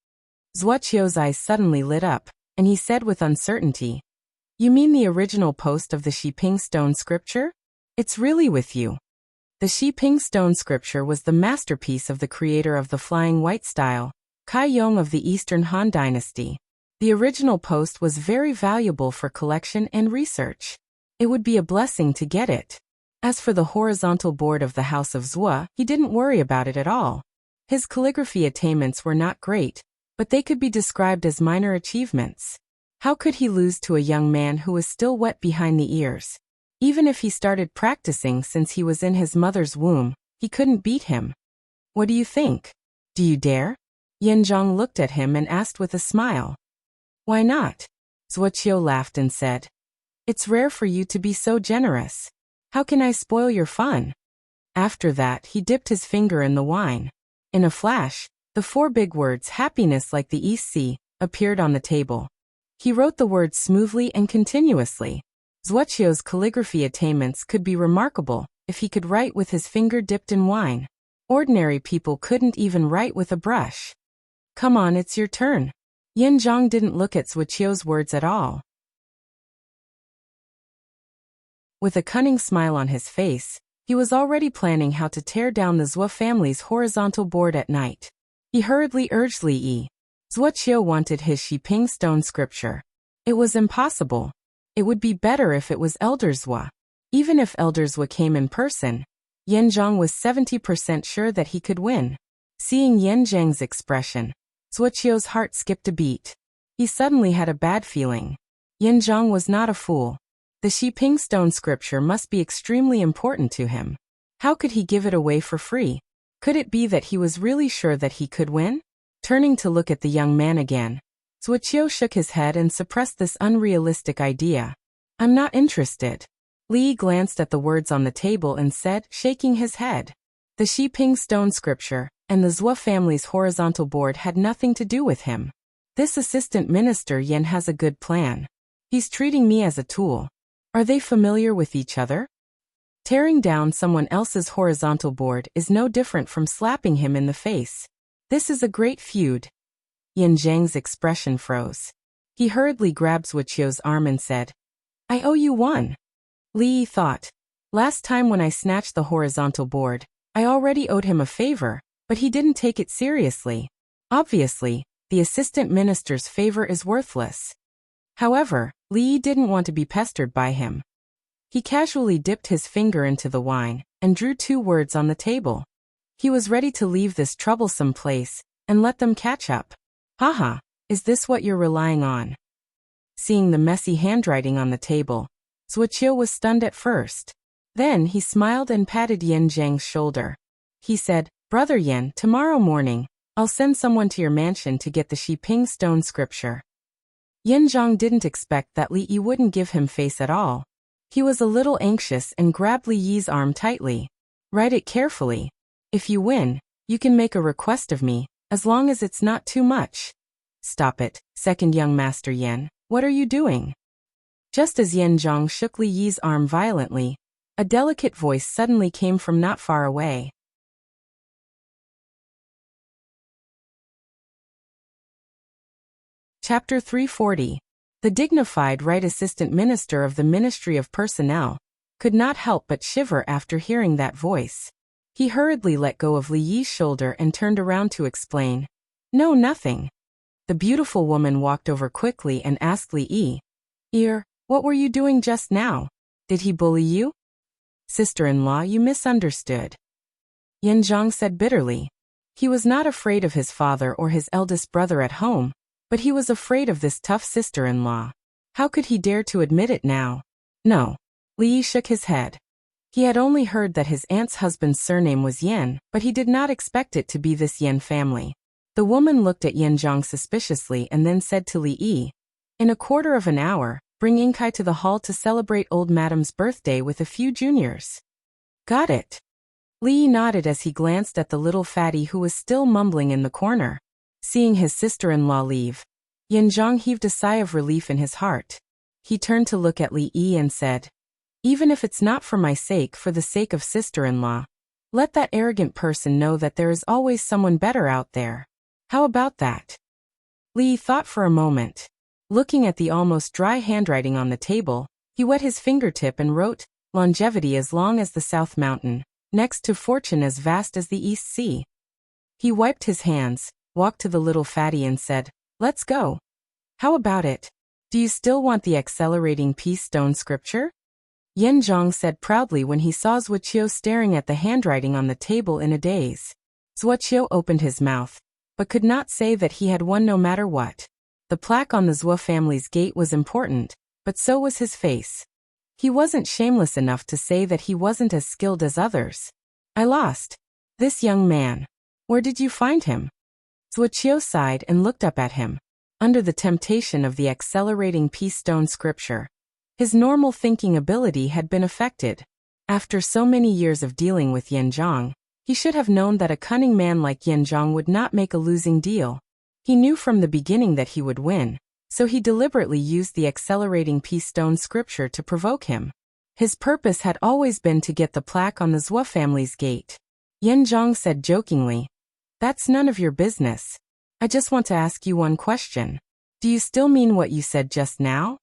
Zuqiao's eyes suddenly lit up, and he said with uncertainty, You mean the original post of the Shiping Stone Scripture? It's really with you. The Shiping Stone Scripture was the masterpiece of the creator of the Flying White style, Kai Yong of the Eastern Han Dynasty. The original post was very valuable for collection and research. It would be a blessing to get it. As for the horizontal board of the House of Zhua, he didn't worry about it at all. His calligraphy attainments were not great, but they could be described as minor achievements. How could he lose to a young man who was still wet behind the ears? Even if he started practicing since he was in his mother's womb, he couldn't beat him. What do you think? Do you dare? Yan Zhang looked at him and asked with a smile. Why not? Zuqiao laughed and said, It's rare for you to be so generous. How can I spoil your fun? After that, he dipped his finger in the wine. In a flash, the four big words happiness like the East Sea appeared on the table. He wrote the words smoothly and continuously. Zuqiao's calligraphy attainments could be remarkable if he could write with his finger dipped in wine. Ordinary people couldn't even write with a brush. Come on, it's your turn. Yan Zhang didn't look at Zuqiao's words at all. With a cunning smile on his face, he was already planning how to tear down the Zhua family's horizontal board at night. He hurriedly urged Li Yi. Zuqiao wanted his Shiping Stone Scripture. It was impossible. It would be better if it was Elder Zhua. Even if Elder Zhua came in person, Yan Zhang was 70% sure that he could win. Seeing Yan Zhang's expression, Zuqiao's heart skipped a beat. He suddenly had a bad feeling. Yan Zhang was not a fool. The Shiping Stone Scripture must be extremely important to him. How could he give it away for free? Could it be that he was really sure that he could win? Turning to look at the young man again, Zuqiao shook his head and suppressed this unrealistic idea. I'm not interested. Li glanced at the words on the table and said, shaking his head. The Shiping Stone Scripture and the Zhua family's horizontal board had nothing to do with him. This assistant minister Yan has a good plan. He's treating me as a tool. Are they familiar with each other? Tearing down someone else's horizontal board is no different from slapping him in the face. This is a great feud. Yan Zhang's expression froze. He hurriedly grabbed Zuqiao's arm and said, I owe you one. Li thought. Last time when I snatched the horizontal board, I already owed him a favor, but he didn't take it seriously. Obviously, the assistant minister's favor is worthless. However, Li didn't want to be pestered by him. He casually dipped his finger into the wine and drew two words on the table. He was ready to leave this troublesome place and let them catch up. Haha, is this what you're relying on? Seeing the messy handwriting on the table, Zuqiao was stunned at first. Then he smiled and patted Yan Zhang's shoulder. He said, Brother Yan, tomorrow morning, I'll send someone to your mansion to get the Shiping Stone Scripture. Yan Zhang didn't expect that Li Yi wouldn't give him face at all. He was a little anxious and grabbed Li Yi's arm tightly. Write it carefully. If you win, you can make a request of me, as long as it's not too much. Stop it, second young Master Yan. What are you doing? Just as Yan Zhang shook Li Yi's arm violently, a delicate voice suddenly came from not far away. Chapter 340. The dignified Right Assistant Minister of the Ministry of Personnel could not help but shiver after hearing that voice. He hurriedly let go of Li Yi's shoulder and turned around to explain. No, nothing. The beautiful woman walked over quickly and asked Li Yi, what were you doing just now? Did he bully you? Sister-in-law, you misunderstood. Yan Zhang said bitterly. He was not afraid of his father or his eldest brother at home, but he was afraid of this tough sister-in-law. How could he dare to admit it now? No. Li Yi shook his head. He had only heard that his aunt's husband's surname was Yan, but he did not expect it to be this Yan family. The woman looked at Yan Zhang suspiciously and then said to Li Yi, in a quarter of an hour, bring Yingkai to the hall to celebrate old madam's birthday with a few juniors. Got it. Li Yi nodded as he glanced at the little fatty who was still mumbling in the corner. Seeing his sister-in-law leave, Yan Zhang heaved a sigh of relief in his heart. He turned to look at Li Yi and said, even if it's not for my sake, for the sake of sister-in-law, let that arrogant person know that there is always someone better out there. How about that? Li Yi thought for a moment. Looking at the almost dry handwriting on the table, he wet his fingertip and wrote, longevity as long as the South Mountain, next to fortune as vast as the East Sea. He wiped his hands, walked to the little fatty and said, let's go. How about it? Do you still want the accelerating peace stone scripture? Yan Zhang said proudly when he saw Wuxia staring at the handwriting on the table in a daze. Wuxia opened his mouth, but could not say that he had won no matter what. The plaque on the Zhou family's gate was important, but so was his face. He wasn't shameless enough to say that he wasn't as skilled as others. I lost. This young man. Where did you find him? Wuxia sighed and looked up at him. Under the temptation of the accelerating peace stone scripture, his normal thinking ability had been affected. After so many years of dealing with Yan Zhang, he should have known that a cunning man like Yan Zhang would not make a losing deal. He knew from the beginning that he would win, so he deliberately used the accelerating peace stone scripture to provoke him. His purpose had always been to get the plaque on the Zhou family's gate. Yan Zhang said jokingly, that's none of your business. I just want to ask you one question. Do you still mean what you said just now?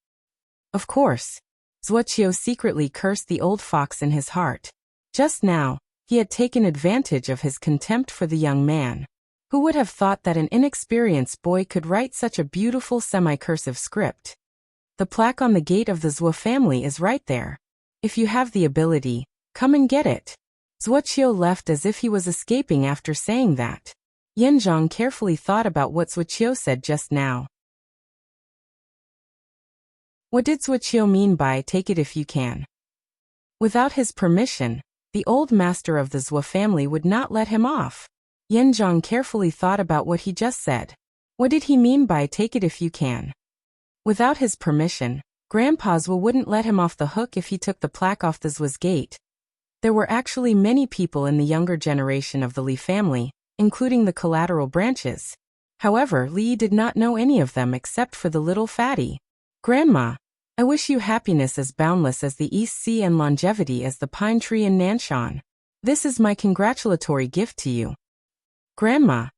Of course. Wuxia secretly cursed the old fox in his heart. Just now, he had taken advantage of his contempt for the young man. Who would have thought that an inexperienced boy could write such a beautiful semi-cursive script? The plaque on the gate of the Zhou family is right there. If you have the ability, come and get it. Wuxia left as if he was escaping after saying that. Yan Zhang carefully thought about what Wuxia said just now. What did Wuxia mean by take it if you can? Without his permission, the old master of the Zhou family would not let him off. Yan Zhang carefully thought about what he just said. What did he mean by take it if you can? Without his permission, Grandpa Zhou wouldn't let him off the hook if he took the plaque off the Zhou's gate. There were actually many people in the younger generation of the Li family, including the collateral branches. However, Li did not know any of them except for the little fatty. Grandma, I wish you happiness as boundless as the East Sea and longevity as the pine tree in Nonchalant. This is my congratulatory gift to you. Grandma,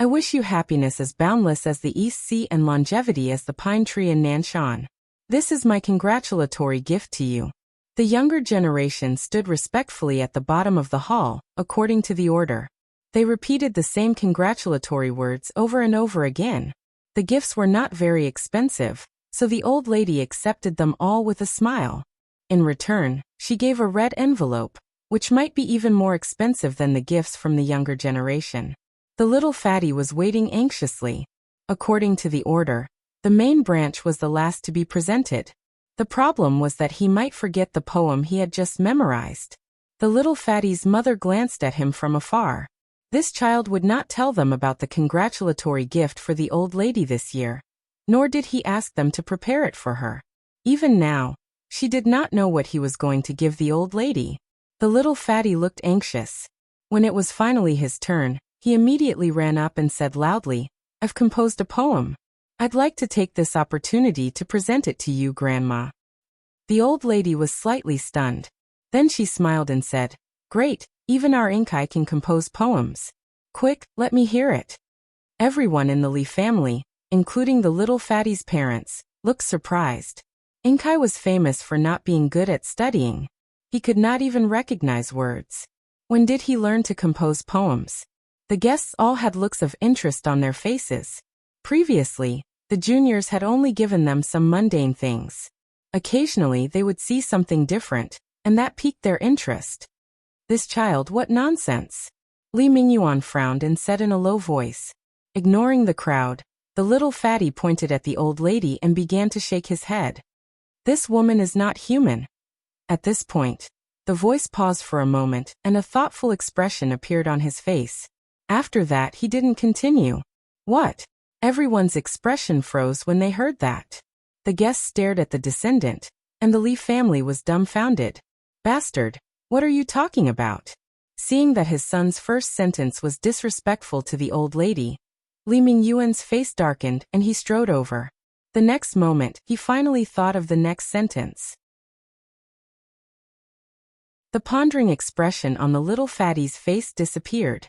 I wish you happiness as boundless as the East Sea and longevity as the pine tree in Nonchalant. This is my congratulatory gift to you. The younger generation stood respectfully at the bottom of the hall, according to the order. They repeated the same congratulatory words over and over again. The gifts were not very expensive, so the old lady accepted them all with a smile. In return, she gave a red envelope, which might be even more expensive than the gifts from the younger generation. The little fatty was waiting anxiously. According to the order, the main branch was the last to be presented. The problem was that he might forget the poem he had just memorized. The little fatty's mother glanced at him from afar. This child would not tell them about the congratulatory gift for the old lady this year. Nor did he ask them to prepare it for her. Even now, she did not know what he was going to give the old lady. The little fatty looked anxious. When it was finally his turn, He immediately ran up and said loudly, "I've composed a poem. I'd like to take this opportunity to present it to you, Grandma." The old lady was slightly stunned. Then she smiled and said, "Great, even our Inkai can compose poems. Quick, let me hear it." Everyone in the Li family, including the little fatty's parents, looked surprised. Inkai was famous for not being good at studying. He could not even recognize words. When did he learn to compose poems? The guests all had looks of interest on their faces. Previously, the juniors had only given them some mundane things. Occasionally they would see something different, and that piqued their interest. "This child, what nonsense!" Li Mingyuan frowned and said in a low voice. Ignoring the crowd, the little fatty pointed at the old lady and began to shake his head. "This woman is not human." At this point, the voice paused for a moment and a thoughtful expression appeared on his face. After that he didn't continue. "What?" Everyone's expression froze when they heard that. The guests stared at the descendant, and the Li family was dumbfounded. "Bastard, what are you talking about?" Seeing that his son's first sentence was disrespectful to the old lady, Li Mingyuan's face darkened and he strode over. The next moment, he finally thought of the next sentence. The pondering expression on the little fatty's face disappeared.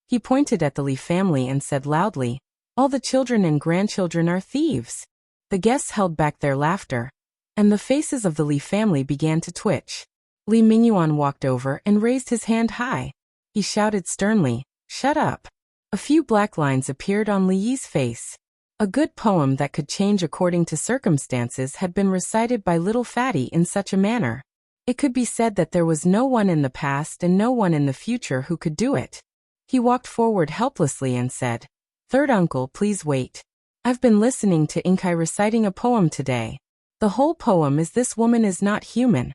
He pointed at the Li family and said loudly, "All the children and grandchildren are thieves." The guests held back their laughter, and the faces of the Li family began to twitch. Li Mingyuan walked over and raised his hand high. He shouted sternly, "Shut up." A few black lines appeared on Li Yi's face. A good poem that could change according to circumstances had been recited by little fatty in such a manner. It could be said that there was no one in the past and no one in the future who could do it. He walked forward helplessly and said, "Third uncle, please wait. I've been listening to Inkai reciting a poem today. The whole poem is This Woman Is Not Human.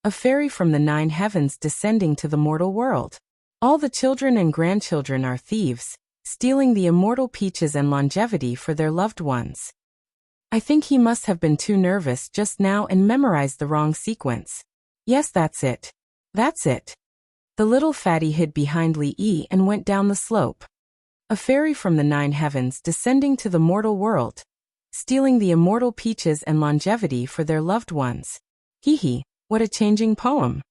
A fairy from the 9 heavens descending to the mortal world. All the children and grandchildren are thieves, stealing the immortal peaches and longevity for their loved ones." I think he must have been too nervous just now and memorized the wrong sequence. Yes, that's it. That's it. The little fatty hid behind Li Yi and went down the slope. A fairy from the 9 heavens descending to the mortal world, stealing the immortal peaches and longevity for their loved ones. Hee, what a changing poem.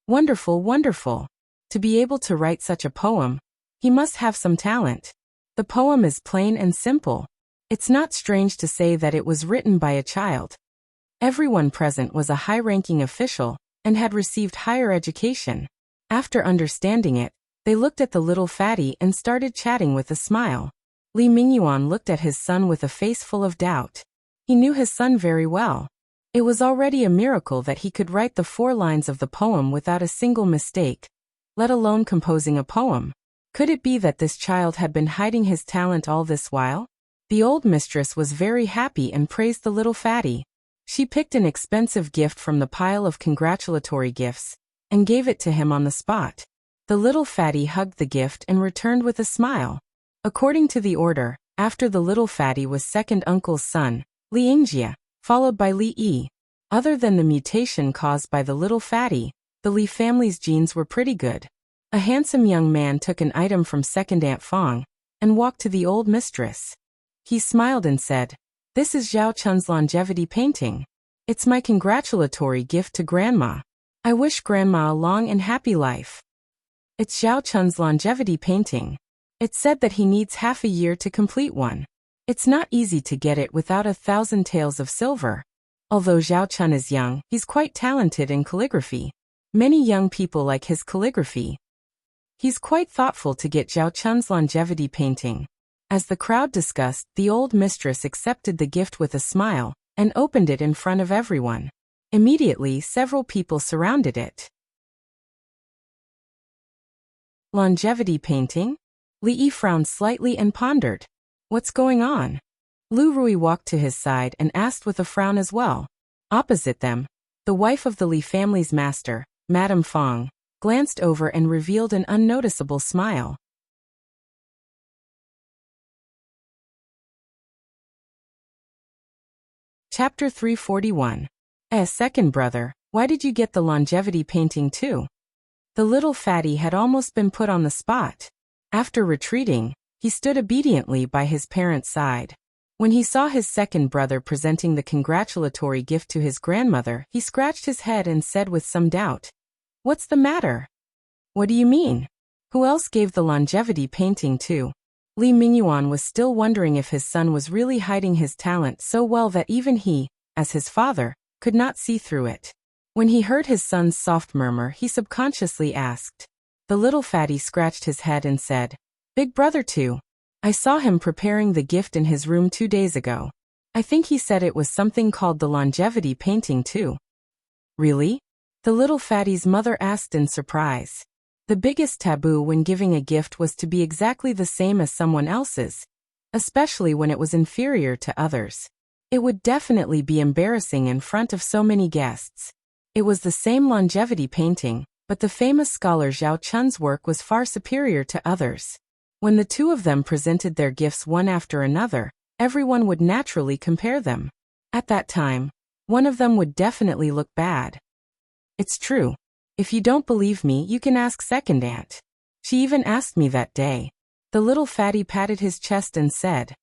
Wonderful, wonderful. To be able to write such a poem, he must have some talent. The poem is plain and simple. It's not strange to say that it was written by a child. Everyone present was a high-ranking official and had received higher education. After understanding it, they looked at the little fatty and started chatting with a smile. Li Mingyuan looked at his son with a face full of doubt. He knew his son very well. It was already a miracle that he could write the 4 lines of the poem without a single mistake, let alone composing a poem. Could it be that this child had been hiding his talent all this while? The old mistress was very happy and praised the little fatty. She picked an expensive gift from the pile of congratulatory gifts and gave it to him on the spot. The little fatty hugged the gift and returned with a smile. According to the order, after the little fatty was second uncle's son, Li Yingjie, followed by Li Yi. Other than the mutation caused by the little fatty, the Li family's genes were pretty good. A handsome young man took an item from second Aunt Fong and walked to the old mistress. He smiled and said, "This is Zhao Chun's longevity painting. It's my congratulatory gift to Grandma. I wish Grandma a long and happy life." It's Zhao Chun's longevity painting. It said that he needs half a year to complete one. It's not easy to get it without 1,000 taels of silver. Although Zhao Chun is young, he's quite talented in calligraphy. Many young people like his calligraphy. He's quite thoughtful to get Zhao Chun's longevity painting. As the crowd discussed, the old mistress accepted the gift with a smile and opened it in front of everyone. Immediately, several people surrounded it. Longevity painting? Li Yi frowned slightly and pondered. What's going on? Lu Rui walked to his side and asked with a frown as well. Opposite them, the wife of the Li family's master, Madame Fong, glanced over and revealed an unnoticeable smile. Chapter 341. Second brother, why did you get the longevity painting too? The little fatty had almost been put on the spot. After retreating, he stood obediently by his parents' side. When he saw his second brother presenting the congratulatory gift to his grandmother, he scratched his head and said with some doubt, "What's the matter? What do you mean? Who else gave the longevity painting to?" Li Mingyuan was still wondering if his son was really hiding his talent so well that even he, as his father, could not see through it. When he heard his son's soft murmur, he subconsciously asked. The little fatty scratched his head and said, "Big brother too. I saw him preparing the gift in his room 2 days ago. I think he said it was something called the longevity painting too." "Really?" the little fatty's mother asked in surprise. The biggest taboo when giving a gift was to be exactly the same as someone else's, especially when it was inferior to others. It would definitely be embarrassing in front of so many guests. It was the same longevity painting, but the famous scholar Zhao Chun's work was far superior to others. When the two of them presented their gifts one after another, everyone would naturally compare them. At that time, one of them would definitely look bad. "It's true. If you don't believe me, you can ask second aunt. She even asked me that day." The little fatty patted his chest and said,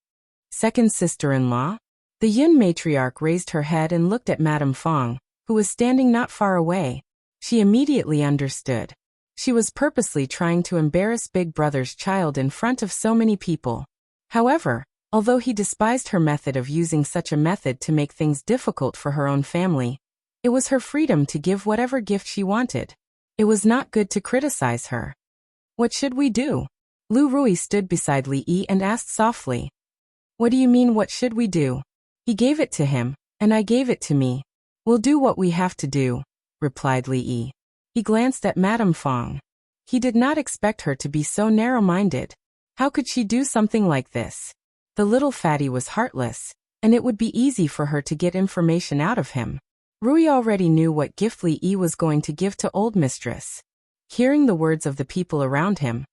"Second sister-in-law?" The Yun matriarch raised her head and looked at Madame Fong, who was standing not far away. She immediately understood. She was purposely trying to embarrass Big Brother's child in front of so many people. However, although he despised her method of using such a method to make things difficult for her own family, it was her freedom to give whatever gift she wanted. It was not good to criticize her. "What should we do?" Lu Rui stood beside Li Yi and asked softly. "What do you mean, what should we do? He gave it to him, and I gave it to me. We'll do what we have to do," replied Li Yi. He glanced at Madame Fong. He did not expect her to be so narrow-minded. How could she do something like this? The little fatty was heartless, and it would be easy for her to get information out of him. Rui already knew what gift Li Yi was going to give to old mistress. Hearing the words of the people around him,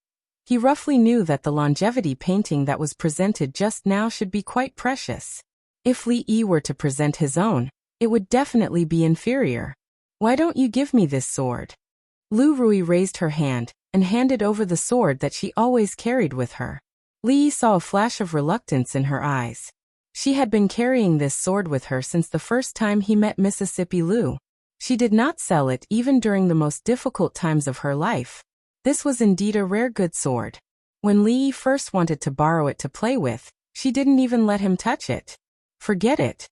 he roughly knew that the longevity painting that was presented just now should be quite precious. If Li Yi were to present his own, it would definitely be inferior. "Why don't you give me this sword?" Lu Rui raised her hand and handed over the sword that she always carried with her. Li Yi saw a flash of reluctance in her eyes. She had been carrying this sword with her since the first time he met Mississippi Lu. She did not sell it even during the most difficult times of her life. This was indeed a rare good sword. When Li Yi first wanted to borrow it to play with, she didn't even let him touch it. "Forget it."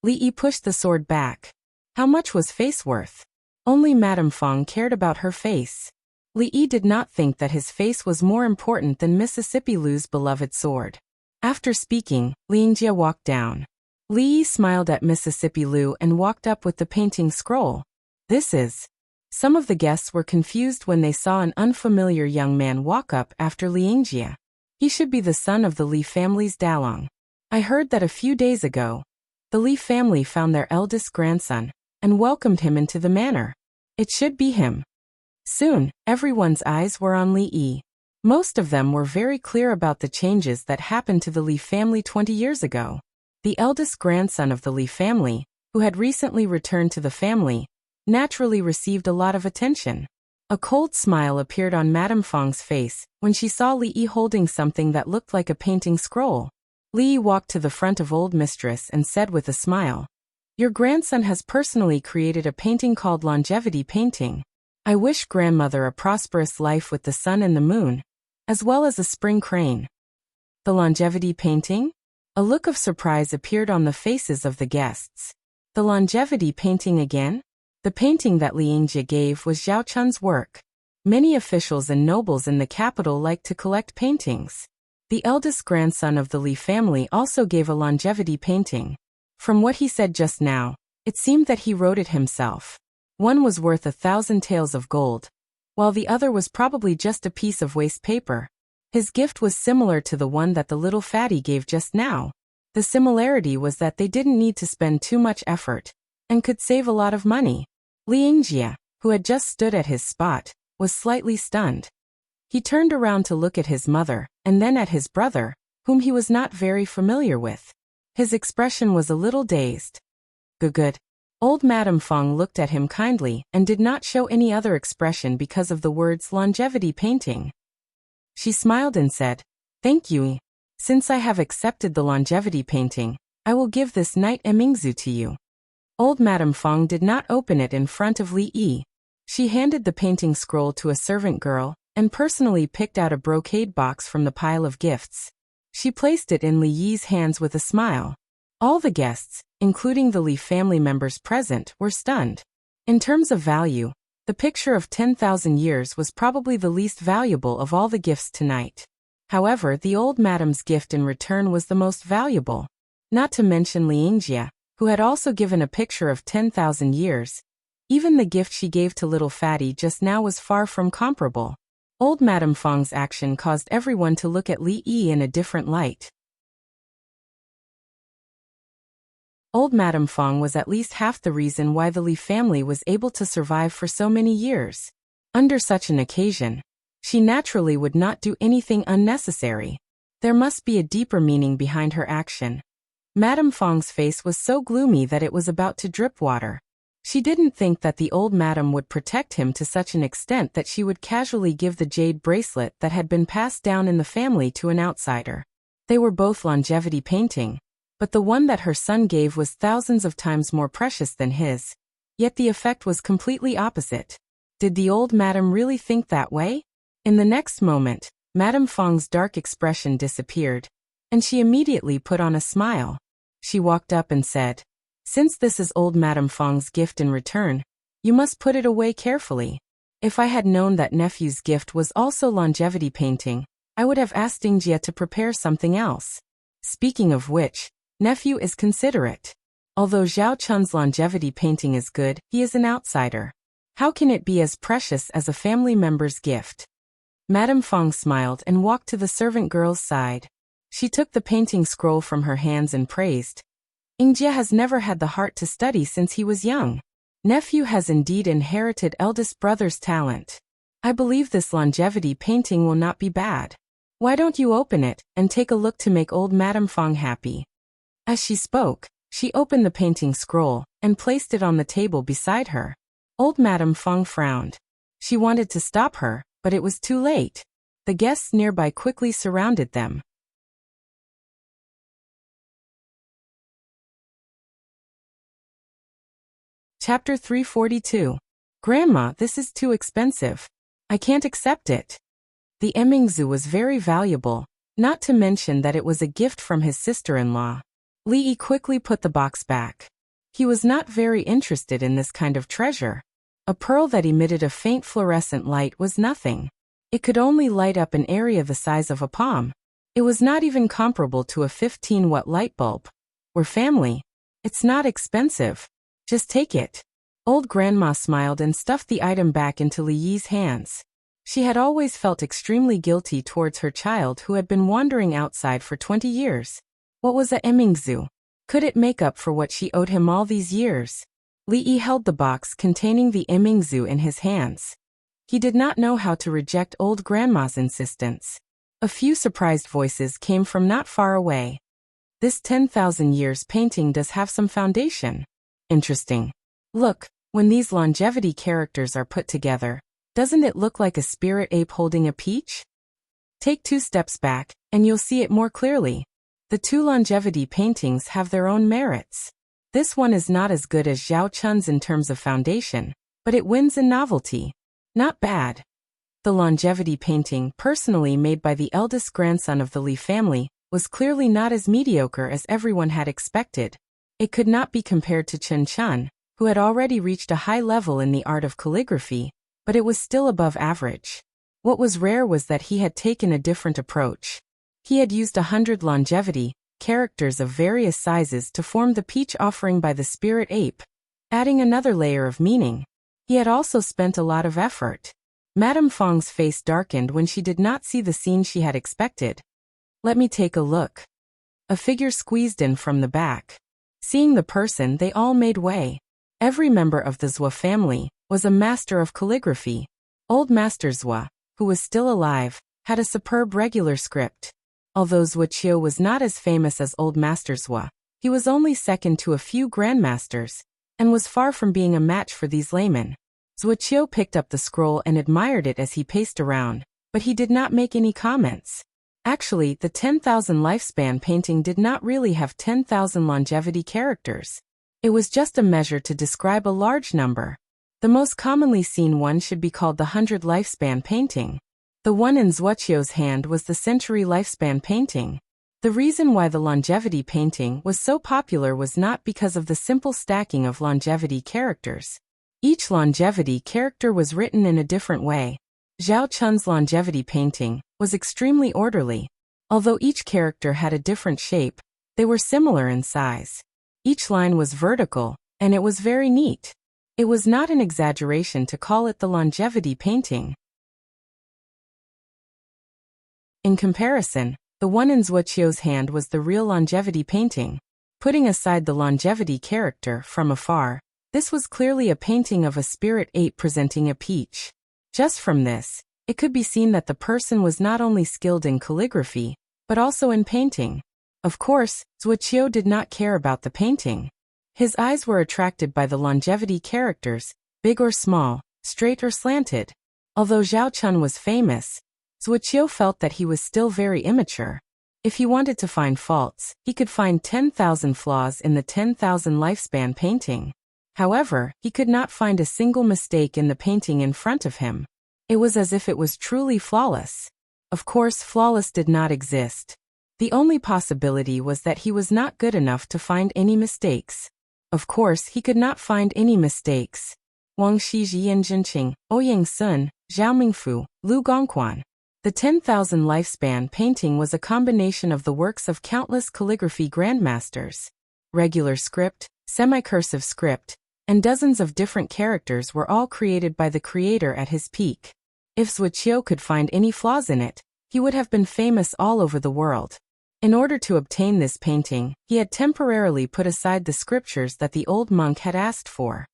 Li Yi pushed the sword back. How much was face worth? Only Madame Fong cared about her face. Li Yi did not think that his face was more important than Mississippi Lu's beloved sword. After speaking, Lingjia walked down. Li Yi smiled at Mississippi Lu and walked up with the painting scroll. "This is..." Some of the guests were confused when they saw an unfamiliar young man walk up after Lingjia. He should be the son of the Li family's Dalong. "I heard that a few days ago, the Li family found their eldest grandson and welcomed him into the manor. It should be him." Soon, everyone's eyes were on Li Yi. Most of them were very clear about the changes that happened to the Li family 20 years ago. The eldest grandson of the Li family, who had recently returned to the family, naturally received a lot of attention. A cold smile appeared on Madame Fong's face when she saw Li Yi holding something that looked like a painting scroll. Li Yi walked to the front of old mistress and said with a smile, "Your grandson has personally created a painting called Longevity Painting. I wish grandmother a prosperous life with the sun and the moon, as well as a spring crane." The longevity painting? A look of surprise appeared on the faces of the guests. The longevity painting again? The painting that Lingjia gave was Zhao Chun's work. Many officials and nobles in the capital liked to collect paintings. The eldest grandson of the Li family also gave a longevity painting. From what he said just now, it seemed that he wrote it himself. One was worth 1,000 taels of gold, while the other was probably just a piece of waste paper. His gift was similar to the one that the little fatty gave just now. The similarity was that they didn't need to spend too much effort, and could save a lot of money. Lingjia, who had just stood at his spot, was slightly stunned. He turned around to look at his mother, and then at his brother, whom he was not very familiar with. His expression was a little dazed. Good. Old Madame Fong looked at him kindly and did not show any other expression because of the words longevity painting. She smiled and said, "Thank you. Since I have accepted the longevity painting, I will give this Knight Emingzu to you." Old Madame Fong did not open it in front of Li Yi. She handed the painting scroll to a servant girl and personally picked out a brocade box from the pile of gifts. She placed it in Li Yi's hands with a smile. All the guests, including the Li family members present, were stunned. In terms of value, the picture of 10,000 years was probably the least valuable of all the gifts tonight. However, the old madam's gift in return was the most valuable. Not to mention Li Yingjie, who had also given a picture of 10,000 years. Even the gift she gave to little Fatty just now was far from comparable. Old Madame Fong's action caused everyone to look at Li Yi in a different light. Old Madame Fong was at least half the reason why the Li family was able to survive for so many years. Under such an occasion, she naturally would not do anything unnecessary. There must be a deeper meaning behind her action. Madame Fong's face was so gloomy that it was about to drip water. She didn't think that the old madam would protect him to such an extent that she would casually give the jade bracelet that had been passed down in the family to an outsider. They were both longevity painting, but the one that her son gave was thousands of times more precious than his. Yet the effect was completely opposite. Did the old madam really think that way? In the next moment, Madame Fong's dark expression disappeared, and she immediately put on a smile. She walked up and said, "Since this is old Madame Fong's gift in return, you must put it away carefully. If I had known that nephew's gift was also longevity painting, I would have asked Yingjie to prepare something else. Speaking of which, nephew is considerate. Although Zhao Chun's longevity painting is good, he is an outsider. How can it be as precious as a family member's gift?" Madame Fong smiled and walked to the servant girl's side. She took the painting scroll from her hands and praised, "Yingjie has never had the heart to study since he was young. Nephew has indeed inherited eldest brother's talent. I believe this longevity painting will not be bad. Why don't you open it and take a look to make old Madame Fong happy?" As she spoke, she opened the painting scroll and placed it on the table beside her. Old Madame Fong frowned. She wanted to stop her, but it was too late. The guests nearby quickly surrounded them. Chapter 342. "Grandma, this is too expensive. I can't accept it." The Emingzu was very valuable, not to mention that it was a gift from his sister-in-law. Li Yi quickly put the box back. He was not very interested in this kind of treasure. A pearl that emitted a faint fluorescent light was nothing. It could only light up an area the size of a palm. It was not even comparable to a 15-watt light bulb. "We're family. It's not expensive. Just take it." Old Grandma smiled and stuffed the item back into Li Yi's hands. She had always felt extremely guilty towards her child who had been wandering outside for 20 years. What was a Emingzu? Could it make up for what she owed him all these years? Li Yi held the box containing the Emingzu in his hands. He did not know how to reject old Grandma's insistence. A few surprised voices came from not far away. "This 10,000 years painting does have some foundation. Interesting. Look, when these longevity characters are put together, doesn't it look like a spirit ape holding a peach? Take 2 steps back, and you'll see it more clearly. The 2 longevity paintings have their own merits. This one is not as good as Zhao Chun's in terms of foundation, but it wins in novelty. Not bad." The longevity painting, personally made by the eldest grandson of the Li family, was clearly not as mediocre as everyone had expected. It could not be compared to Chen Chun, who had already reached a high level in the art of calligraphy, but it was still above average. What was rare was that he had taken a different approach. He had used 100 longevity characters of various sizes to form the peach offering by the spirit ape, adding another layer of meaning. He had also spent a lot of effort. Madame Fong's face darkened when she did not see the scene she had expected. "Let me take a look." A figure squeezed in from the back. Seeing the person, they all made way. Every member of the Zhou family was a master of calligraphy. Old Master Zhou, who was still alive, had a superb regular script. Although Wuxia was not as famous as Old Master Zhou, he was only second to a few grandmasters, and was far from being a match for these laymen. Zuoqiu picked up the scroll and admired it as he paced around, but he did not make any comments. Actually, the 10,000 lifespan painting did not really have 10,000 longevity characters. It was just a measure to describe a large number. The most commonly seen one should be called the 100 lifespan painting. The one in Zuoqiu's hand was the century lifespan painting. The reason why the longevity painting was so popular was not because of the simple stacking of longevity characters. Each longevity character was written in a different way. Zhao Chun's longevity painting was extremely orderly. Although each character had a different shape, they were similar in size. Each line was vertical, and it was very neat. It was not an exaggeration to call it the longevity painting. In comparison, the one in Zuoqiu's hand was the real longevity painting. Putting aside the longevity character from afar, this was clearly a painting of a spirit ape presenting a peach. Just from this, it could be seen that the person was not only skilled in calligraphy, but also in painting. Of course, Zuoqiu did not care about the painting. His eyes were attracted by the longevity characters, big or small, straight or slanted. Although Zhao Chun was famous, Zuoqiu felt that he was still very immature. If he wanted to find faults, he could find 10,000 flaws in the 10,000 lifespan painting. However, he could not find a single mistake in the painting in front of him. It was as if it was truly flawless. Of course, flawless did not exist. The only possibility was that he was not good enough to find any mistakes. Of course, he could not find any mistakes. Wang Shiji Yan Jinqing, Ouyang Sun, Zhao Mingfu, Lu Gongquan. The 10,000 lifespan painting was a combination of the works of countless calligraphy grandmasters. Regular script, semi-cursive script, and dozens of different characters were all created by the creator at his peak. If Zuoqiu could find any flaws in it, he would have been famous all over the world. In order to obtain this painting, he had temporarily put aside the scriptures that the old monk had asked for.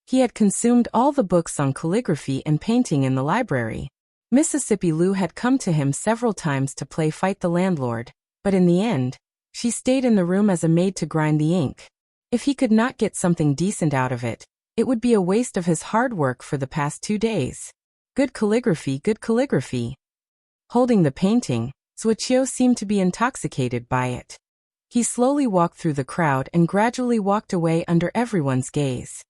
He had consumed all the books on calligraphy and painting in the library. Mississippi Lou had come to him several times to play fight the landlord, but in the end, she stayed in the room as a maid to grind the ink. If he could not get something decent out of it, it would be a waste of his hard work for the past 2 days. Good calligraphy, good calligraphy. Holding the painting, Zuoqiu seemed to be intoxicated by it. He slowly walked through the crowd and gradually walked away under everyone's gaze.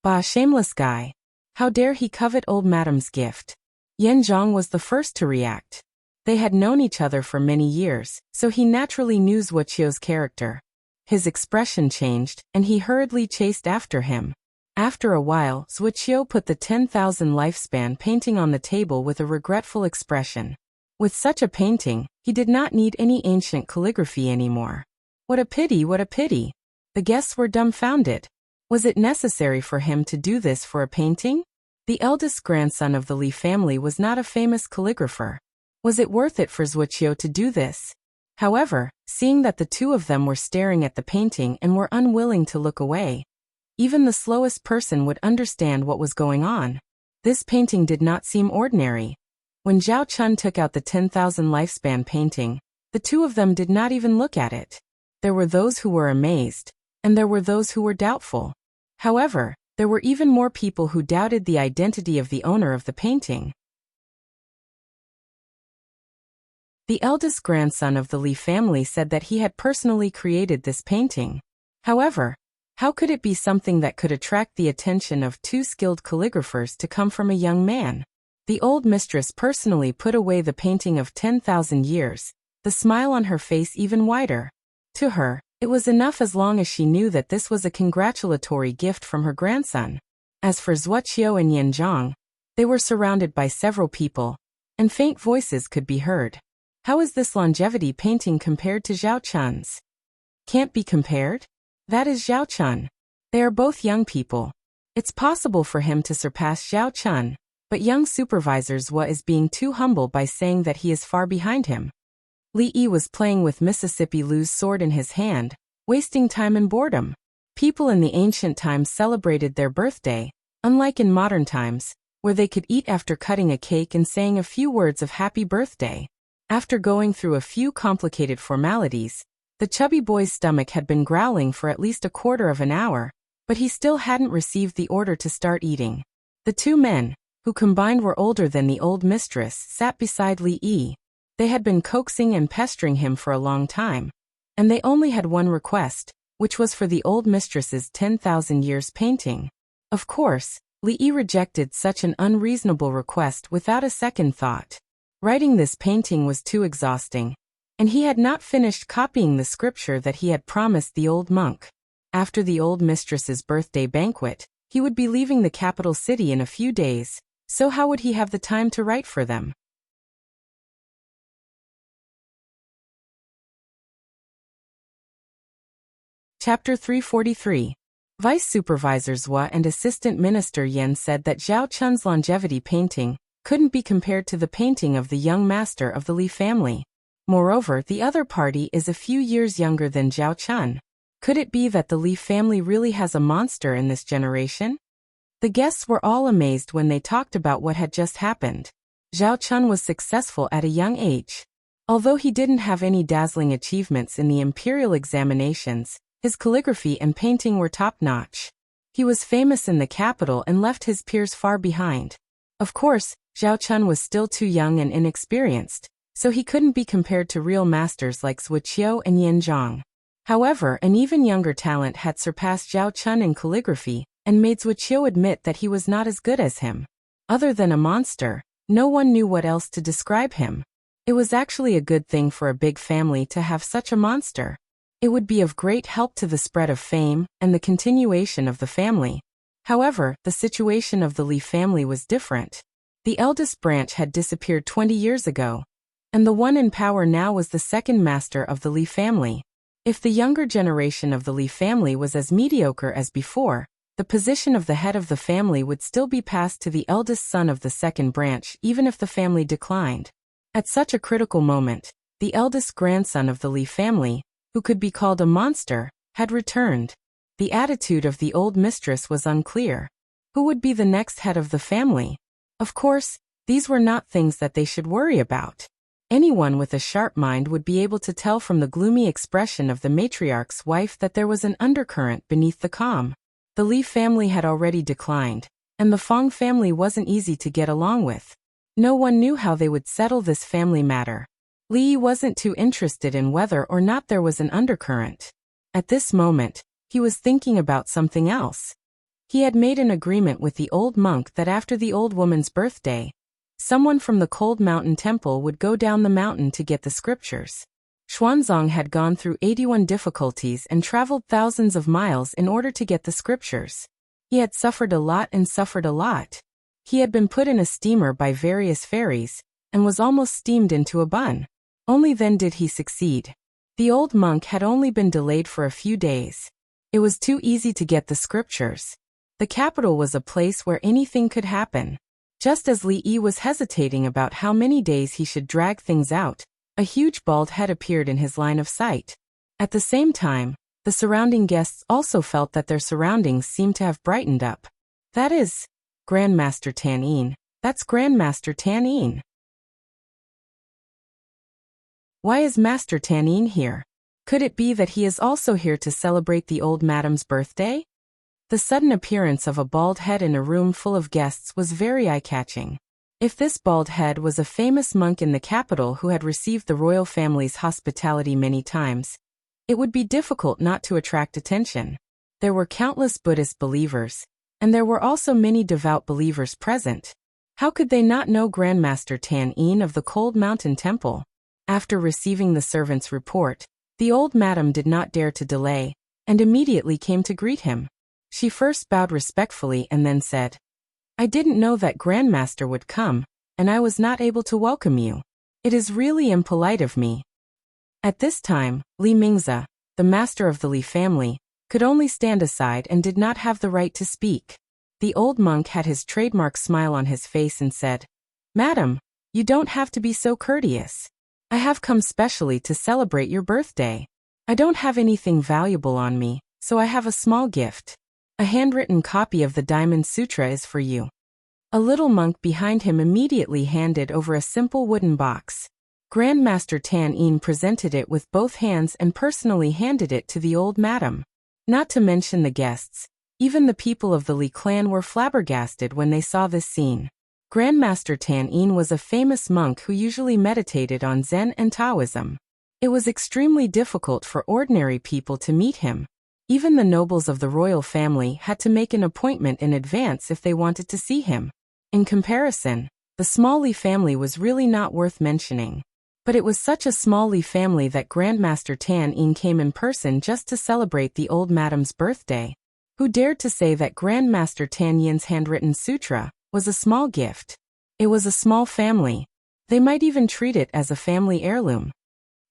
Bah, shameless guy. How dare he covet old madam's gift? Yan Zhang was the first to react. They had known each other for many years, so he naturally knew Zuoqiu's character. His expression changed, and he hurriedly chased after him. After a while, Zuoqiu put the 10,000 lifespan painting on the table with a regretful expression. With such a painting, he did not need any ancient calligraphy anymore. What a pity, what a pity! The guests were dumbfounded. Was it necessary for him to do this for a painting? The eldest grandson of the Li family was not a famous calligrapher. Was it worth it for Zuoqiu to do this? However, seeing that the two of them were staring at the painting and were unwilling to look away, even the slowest person would understand what was going on. This painting did not seem ordinary. When Zhao Chun took out the 10,000 lifespan painting, the two of them did not even look at it. There were those who were amazed, and there were those who were doubtful. However, there were even more people who doubted the identity of the owner of the painting. The eldest grandson of the Li family said that he had personally created this painting. However, how could it be something that could attract the attention of 2 skilled calligraphers to come from a young man? The old mistress personally put away the painting of 10,000 years, the smile on her face even wider. To her, it was enough as long as she knew that this was a congratulatory gift from her grandson. As for Zuoqiu and Yan Zhang, they were surrounded by several people, and faint voices could be heard. How is this longevity painting compared to Zhao Chun's? Can't be compared? That is Zhao Chun. They are both young people. It's possible for him to surpass Zhao Chun, but young supervisor Zhua is being too humble by saying that he is far behind him. Li Yi was playing with Mississippi Lou's sword in his hand, wasting time and boredom. People in the ancient times celebrated their birthday, unlike in modern times, where they could eat after cutting a cake and saying a few words of happy birthday. After going through a few complicated formalities, the chubby boy's stomach had been growling for at least a quarter of an hour, but he still hadn't received the order to start eating. The two men, who combined were older than the old mistress, sat beside Li Yi. They had been coaxing and pestering him for a long time, and they only had one request, which was for the old mistress's 10,000 years painting. Of course, Li Yi rejected such an unreasonable request without a second thought. Writing this painting was too exhausting, and he had not finished copying the scripture that he had promised the old monk. After the old mistress's birthday banquet, he would be leaving the capital city in a few days, so how would he have the time to write for them? Chapter 343. Vice Supervisor Zhua and Assistant Minister Yan said that Zhao Chun's longevity painting couldn't be compared to the painting of the young master of the Li family. Moreover, the other party is a few years younger than Zhao Chun. Could it be that the Li family really has a monster in this generation? The guests were all amazed when they talked about what had just happened. Zhao Chun was successful at a young age. Although he didn't have any dazzling achievements in the imperial examinations, his calligraphy and painting were top-notch. He was famous in the capital and left his peers far behind. Of course, Zhao Chun was still too young and inexperienced, so he couldn't be compared to real masters like Wuxia and Yan Zhang. However, an even younger talent had surpassed Zhao Chun in calligraphy, and made Wuxia admit that he was not as good as him. Other than a monster, no one knew what else to describe him. It was actually a good thing for a big family to have such a monster. It would be of great help to the spread of fame and the continuation of the family. However, the situation of the Li family was different. The eldest branch had disappeared 20 years ago, and the one in power now was the second master of the Li family. If the younger generation of the Li family was as mediocre as before, the position of the head of the family would still be passed to the eldest son of the second branch even if the family declined. At such a critical moment, the eldest grandson of the Li family, who could be called a monster, had returned. The attitude of the old mistress was unclear. Who would be the next head of the family? Of course, these were not things that they should worry about. Anyone with a sharp mind would be able to tell from the gloomy expression of the matriarch's wife that there was an undercurrent beneath the calm. The Li family had already declined, and the Fong family wasn't easy to get along with. No one knew how they would settle this family matter. Li wasn't too interested in whether or not there was an undercurrent. At this moment, he was thinking about something else. He had made an agreement with the old monk that after the old woman's birthday, someone from the Cold Mountain Temple would go down the mountain to get the scriptures. Xuanzang had gone through 81 difficulties and traveled thousands of miles in order to get the scriptures. He had suffered a lot and suffered a lot. He had been put in a steamer by various ferries, and was almost steamed into a bun. Only then did he succeed. The old monk had only been delayed for a few days. It was too easy to get the scriptures. The capital was a place where anything could happen. Just as Li Yi was hesitating about how many days he should drag things out, a huge bald head appeared in his line of sight. At the same time, the surrounding guests also felt that their surroundings seemed to have brightened up. That is, Grandmaster Tan Yin. That's Grandmaster Tan Yin. Why is Master Tan Yin here? Could it be that he is also here to celebrate the old madam's birthday? The sudden appearance of a bald head in a room full of guests was very eye-catching. If this bald head was a famous monk in the capital who had received the royal family's hospitality many times, it would be difficult not to attract attention. There were countless Buddhist believers, and there were also many devout believers present. How could they not know Grandmaster Tan Yin of the Cold Mountain Temple? After receiving the servant's report, the old madam did not dare to delay, and immediately came to greet him. She first bowed respectfully and then said, "I didn't know that Grandmaster would come, and I was not able to welcome you. It is really impolite of me." At this time, Li Mingzi, the master of the Li family, could only stand aside and did not have the right to speak. The old monk had his trademark smile on his face and said, "Madam, you don't have to be so courteous. I have come specially to celebrate your birthday. I don't have anything valuable on me, so I have a small gift. A handwritten copy of the Diamond Sutra is for you." A little monk behind him immediately handed over a simple wooden box. Grandmaster Tan Yin presented it with both hands and personally handed it to the old madam. Not to mention the guests, Even the people of the Li clan were flabbergasted when they saw this scene. Grandmaster Tan Yin was a famous monk who usually meditated on Zen and Taoism. It was extremely difficult for ordinary people to meet him. Even the nobles of the royal family had to make an appointment in advance if they wanted to see him. In comparison, the small Li family was really not worth mentioning. But it was such a small Li family that Grandmaster Tan Yin came in person just to celebrate the old madam's birthday. Who dared to say that Grandmaster Tan Yin's handwritten sutra was a small gift? It was a small family. They might even treat it as a family heirloom.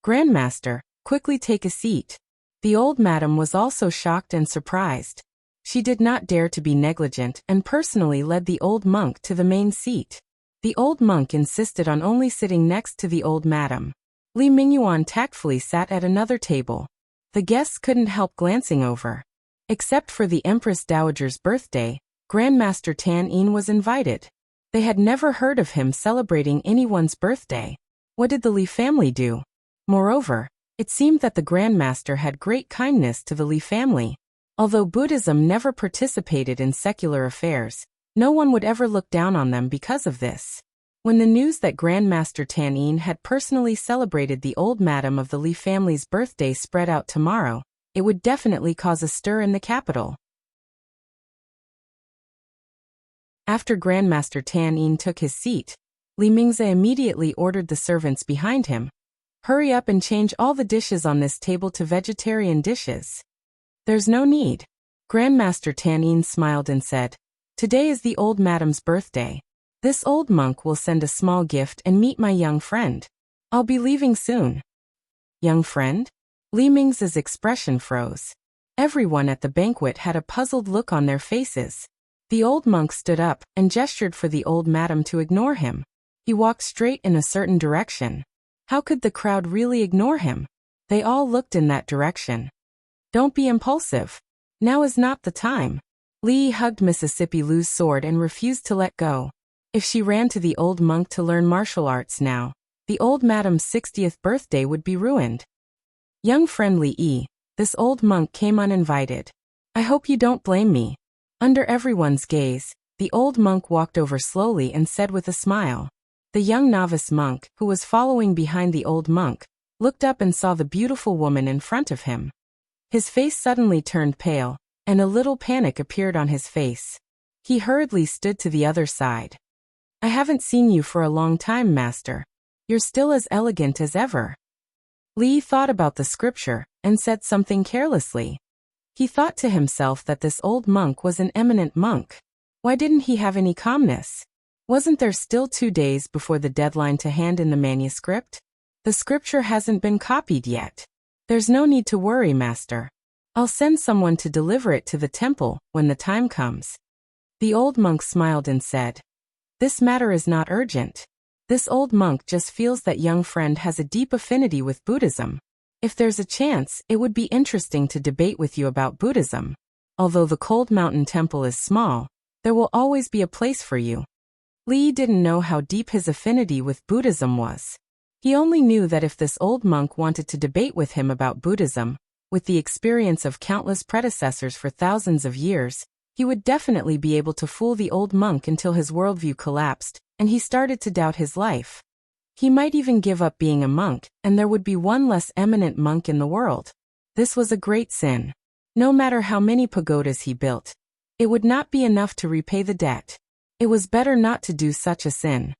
Grandmaster, quickly take a seat. The old madam was also shocked and surprised. She did not dare to be negligent and personally led the old monk to the main seat. The old monk insisted on only sitting next to the old madam. Li Mingyuan tactfully sat at another table. The guests couldn't help glancing over. Except for the Empress Dowager's birthday, Grandmaster Tan Yin was invited. They had never heard of him celebrating anyone's birthday. What did the Li family do? Moreover, it seemed that the Grandmaster had great kindness to the Li family. Although Buddhism never participated in secular affairs, no one would ever look down on them because of this. When the news that Grandmaster Tan Yin had personally celebrated the old madam of the Li family's birthday spread out tomorrow, it would definitely cause a stir in the capital. After Grandmaster Tan Yin took his seat, Li Mingze immediately ordered the servants behind him, "Hurry up and change all the dishes on this table to vegetarian dishes." "There's no need." Grandmaster Tan Yin smiled and said, "Today is the old madam's birthday. This old monk will send a small gift and meet my young friend. I'll be leaving soon." "Young friend?" Li Mingze's expression froze. Everyone at the banquet had a puzzled look on their faces. The old monk stood up and gestured for the old madam to ignore him. He walked straight in a certain direction. How could the crowd really ignore him? They all looked in that direction. "Don't be impulsive. Now is not the time." Li hugged Mississippi Lu's sword and refused to let go. If she ran to the old monk to learn martial arts now, the old madam's 60th birthday would be ruined. "Young friend Li, this old monk came uninvited. I hope you don't blame me." Under everyone's gaze, the old monk walked over slowly and said with a smile. The young novice monk, who was following behind the old monk, looked up and saw the beautiful woman in front of him. His face suddenly turned pale, and a little panic appeared on his face. He hurriedly stood to the other side. "I haven't seen you for a long time, master. You're still as elegant as ever." Li thought about the scripture and said something carelessly. He thought to himself that this old monk was an eminent monk. Why didn't he have any calmness? Wasn't there still 2 days before the deadline to hand in the manuscript? The scripture hasn't been copied yet. There's no need to worry, master. I'll send someone to deliver it to the temple when the time comes. The old monk smiled and said, "This matter is not urgent. This old monk just feels that young friend has a deep affinity with Buddhism. If there's a chance, it would be interesting to debate with you about Buddhism. Although the Cold Mountain Temple is small, there will always be a place for you." Li didn't know how deep his affinity with Buddhism was. He only knew that if this old monk wanted to debate with him about Buddhism, with the experience of countless predecessors for thousands of years, he would definitely be able to fool the old monk until his worldview collapsed, and he started to doubt his life. He might even give up being a monk, and there would be one less eminent monk in the world. This was a great sin. No matter how many pagodas he built, it would not be enough to repay the debt. It was better not to do such a sin.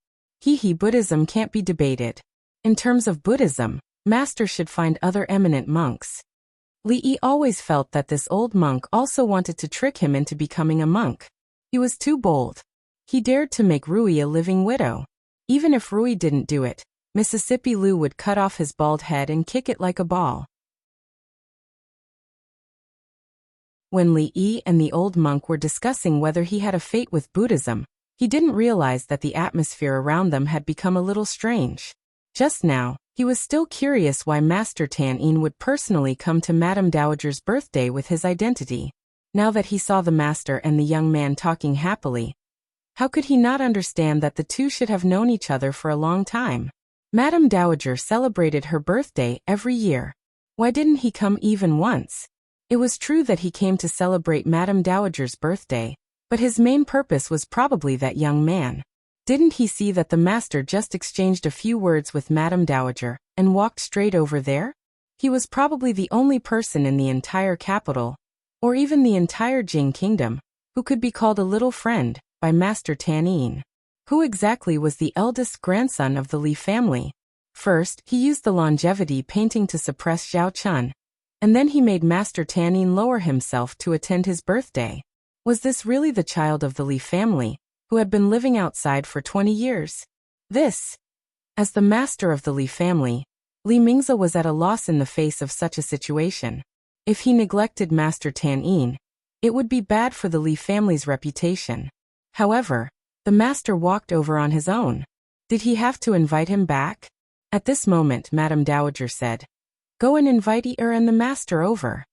Buddhism can't be debated. In terms of Buddhism, master should find other eminent monks. Li always felt that this old monk also wanted to trick him into becoming a monk. He was too bold. He dared to make Rui a living widow. Even if Rui didn't do it, Mississippi Lu would cut off his bald head and kick it like a ball. When Li and the old monk were discussing whether he had a fate with Buddhism, he didn't realize that the atmosphere around them had become a little strange. Just now, he was still curious why Master Tan Yin would personally come to Madame Dowager's birthday with his identity. Now that he saw the master and the young man talking happily, how could he not understand that the two should have known each other for a long time? Madame Dowager celebrated her birthday every year. Why didn't he come even once? It was true that he came to celebrate Madame Dowager's birthday, but his main purpose was probably that young man. Didn't he see that the master just exchanged a few words with Madame Dowager and walked straight over there? He was probably the only person in the entire capital, or even the entire Jing kingdom, who could be called a little friend by Master Tan. Who exactly was the eldest grandson of the Li family? First, he used the longevity painting to suppress Zhao Chun, and then he made Master Tan lower himself to attend his birthday. Was this really the child of the Li family, who had been living outside for 20 years? As the master of the Li family, Li Mingzi was at a loss in the face of such a situation. If he neglected Master Tan, it would be bad for the Li family's reputation. However, the master walked over on his own. Did he have to invite him back? At this moment Madame Dowager said, "Go and invite Er and the master over."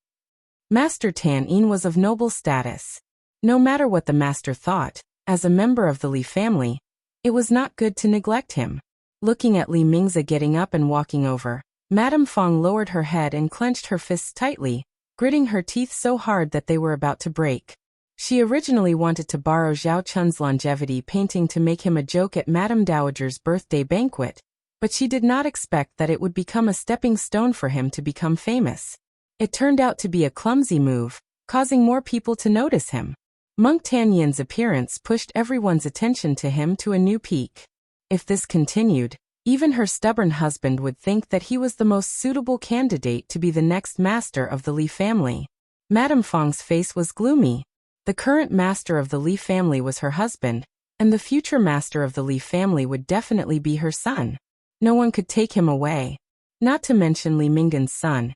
Master Tan was of noble status. No matter what the master thought, as a member of the Li family, it was not good to neglect him. Looking at Li Mingzi getting up and walking over, Madame Fong lowered her head and clenched her fists tightly, gritting her teeth so hard that they were about to break. She originally wanted to borrow Zhao Chun's longevity painting to make him a joke at Madame Dowager's birthday banquet, but she did not expect that it would become a stepping stone for him to become famous. It turned out to be a clumsy move, causing more people to notice him. Monk Tanyan's appearance pushed everyone's attention to him to a new peak. If this continued, even her stubborn husband would think that he was the most suitable candidate to be the next master of the Li family. Madame Fong's face was gloomy. The current master of the Li family was her husband, and the future master of the Li family would definitely be her son. No one could take him away. Not to mention Li Minggen's son.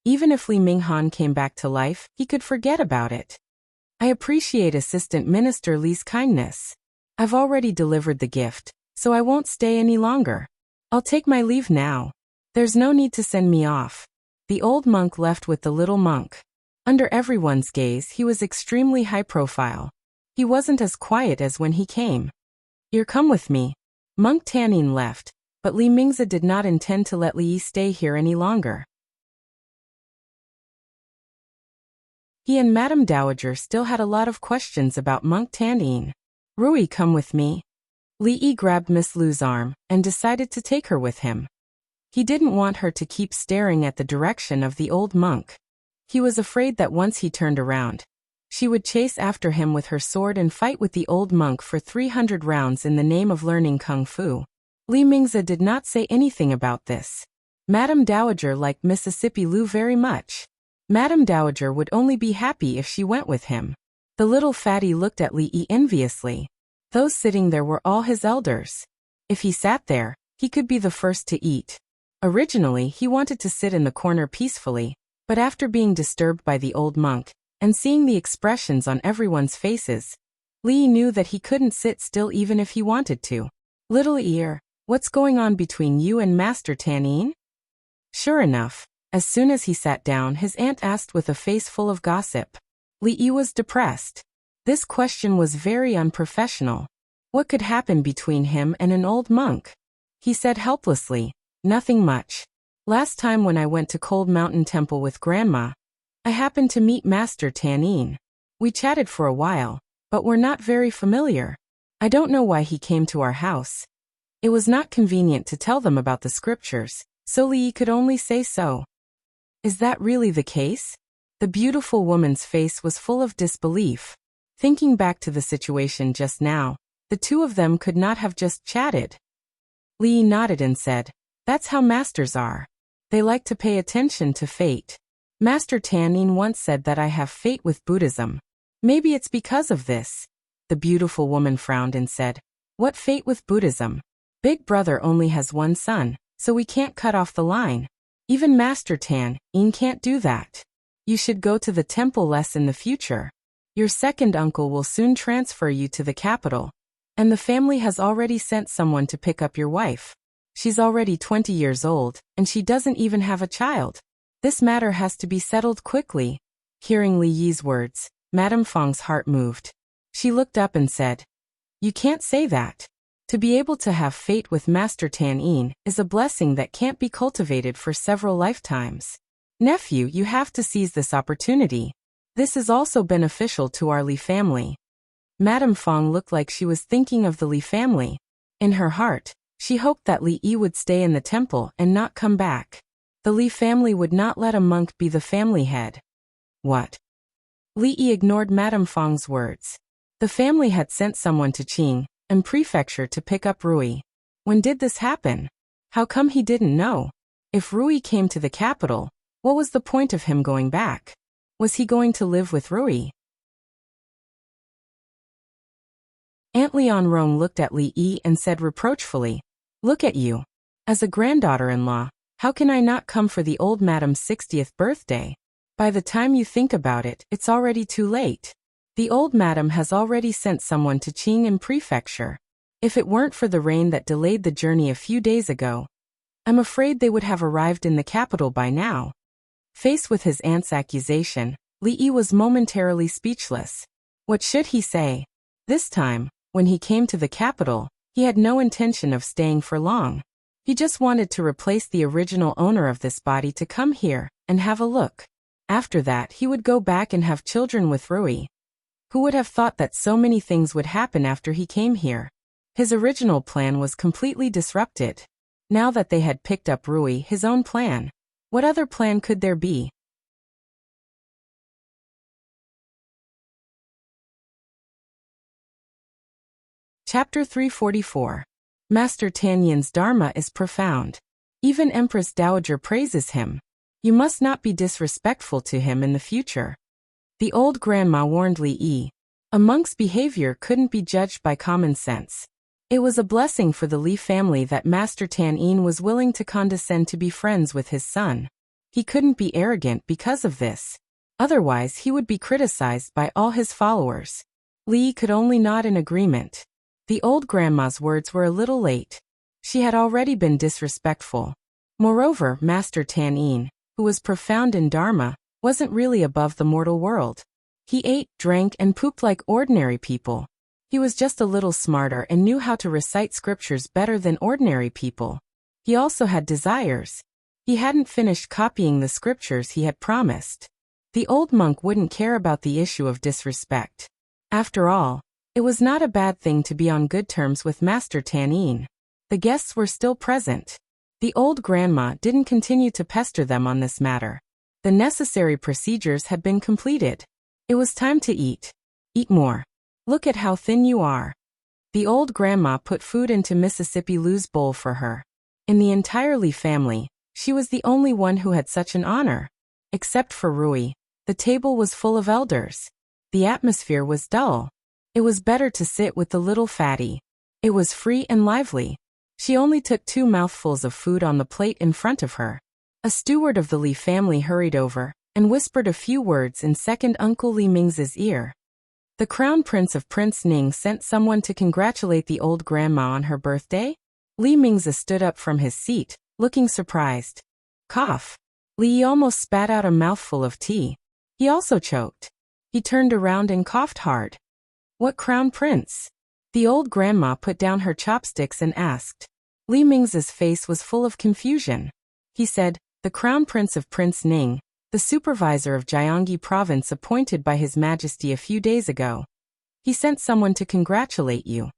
Even if Li Minghan came back to life, he could forget about it. I appreciate Assistant Minister Li's kindness. I've already delivered the gift, so I won't stay any longer. I'll take my leave now. There's no need to send me off. The old monk left with the little monk. Under everyone's gaze, he was extremely high profile. He wasn't as quiet as when he came. "You come with me." Monk Tanin left, but Li Mingzi did not intend to let Li stay here any longer. He and Madame Dowager still had a lot of questions about Monk Tanin. "Rui, come with me." Li grabbed Miss Lu's arm and decided to take her with him. He didn't want her to keep staring at the direction of the old monk. He was afraid that once he turned around, she would chase after him with her sword and fight with the old monk for 300 rounds in the name of learning kung fu. Li Mingzi did not say anything about this. Madame Dowager liked Mississippi Lu very much. Madame Dowager would only be happy if she went with him. The little fatty looked at Li enviously. Those sitting there were all his elders. If he sat there, he could be the first to eat. Originally, he wanted to sit in the corner peacefully, but after being disturbed by the old monk, and seeing the expressions on everyone's faces, Li knew that he couldn't sit still even if he wanted to. "Little ear, what's going on between you and Master Tanin?" Sure enough, as soon as he sat down, his aunt asked with a face full of gossip. Li was depressed. This question was very unprofessional. What could happen between him and an old monk? He said helplessly, "Nothing much. Last time when I went to Cold Mountain Temple with Grandma, I happened to meet Master Tanin. We chatted for a while, but we're not very familiar. I don't know why he came to our house. It was not convenient to tell them about the scriptures, so Li could only say so." "Is that really the case?" The beautiful woman's face was full of disbelief. Thinking back to the situation just now, the two of them could not have just chatted. Li nodded and said, "That's how masters are. They like to pay attention to fate. Master Tanin once said that I have fate with Buddhism. Maybe it's because of this." The beautiful woman frowned and said, "What fate with Buddhism? Big brother only has one son, so we can't cut off the line. Even Master Tanin can't do that. You should go to the temple less in the future. Your second uncle will soon transfer you to the capital, and the family has already sent someone to pick up your wife. She's already 20 years old, and she doesn't even have a child. This matter has to be settled quickly." Hearing Li Yi's words, Madame Fong's heart moved. She looked up and said, "You can't say that. To be able to have fate with Master Tanin is a blessing that can't be cultivated for several lifetimes. Nephew, you have to seize this opportunity. This is also beneficial to our Li family. Madame Fong looked like she was thinking of the Li family. In her heart, she hoped that Li Yi would stay in the temple and not come back. The Li family would not let a monk be the family head. What? Li Yi ignored Madame Fong's words. The family had sent someone to Qing and Prefecture to pick up Rui. When did this happen? How come he didn't know? If Rui came to the capital, what was the point of him going back? Was he going to live with Rui? Aunt Lian Rong looked at Li Yi and said reproachfully, "Look at you. As a granddaughter-in-law, how can I not come for the old madam's 60th birthday? By the time you think about it, it's already too late. The old madam has already sent someone to Qing and Prefecture. If it weren't for the rain that delayed the journey a few days ago, I'm afraid they would have arrived in the capital by now." Faced with his aunt's accusation, Li Yi was momentarily speechless. What should he say? This time, when he came to the capital, he had no intention of staying for long. He just wanted to replace the original owner of this body to come here and have a look. After that, he would go back and have children with Rui. Who would have thought that so many things would happen after he came here? His original plan was completely disrupted. Now that they had picked up Rui, his own plan. What other plan could there be? Chapter 344. Master Tan Yin's Dharma is profound. Even Empress Dowager praises him. You must not be disrespectful to him in the future. The old grandma warned Li Yi. A monk's behavior couldn't be judged by common sense. It was a blessing for the Li family that Master Tan Yin was willing to condescend to be friends with his son. He couldn't be arrogant because of this. Otherwise he would be criticized by all his followers. Li could only nod in agreement. The old grandma's words were a little late. She had already been disrespectful. Moreover, Master Tan Yin, who was profound in Dharma, wasn't really above the mortal world. He ate, drank, and pooped like ordinary people. He was just a little smarter and knew how to recite scriptures better than ordinary people. He also had desires. He hadn't finished copying the scriptures he had promised. The old monk wouldn't care about the issue of disrespect. After all, it was not a bad thing to be on good terms with Master Tan Yin. The guests were still present. The old grandma didn't continue to pester them on this matter. The necessary procedures had been completed. It was time to eat. Eat more. Look at how thin you are. The old grandma put food into Mississippi Lou's bowl for her. In the entire Li family, she was the only one who had such an honor. Except for Rui, the table was full of elders. The atmosphere was dull. It was better to sit with the little fatty. It was free and lively. She only took 2 mouthfuls of food on the plate in front of her. A steward of the Li family hurried over and whispered a few words in second Uncle Li Ming's ear. The Crown Prince of Prince Ning sent someone to congratulate the old grandma on her birthday? Li Mingzi stood up from his seat, looking surprised. Cough. Li almost spat out a mouthful of tea. He also choked. He turned around and coughed hard. What Crown Prince? The old grandma put down her chopsticks and asked. Li Mingzi's face was full of confusion. He said, the Crown Prince of Prince Ning, the supervisor of Jiangyi province appointed by His Majesty a few days ago. He sent someone to congratulate you.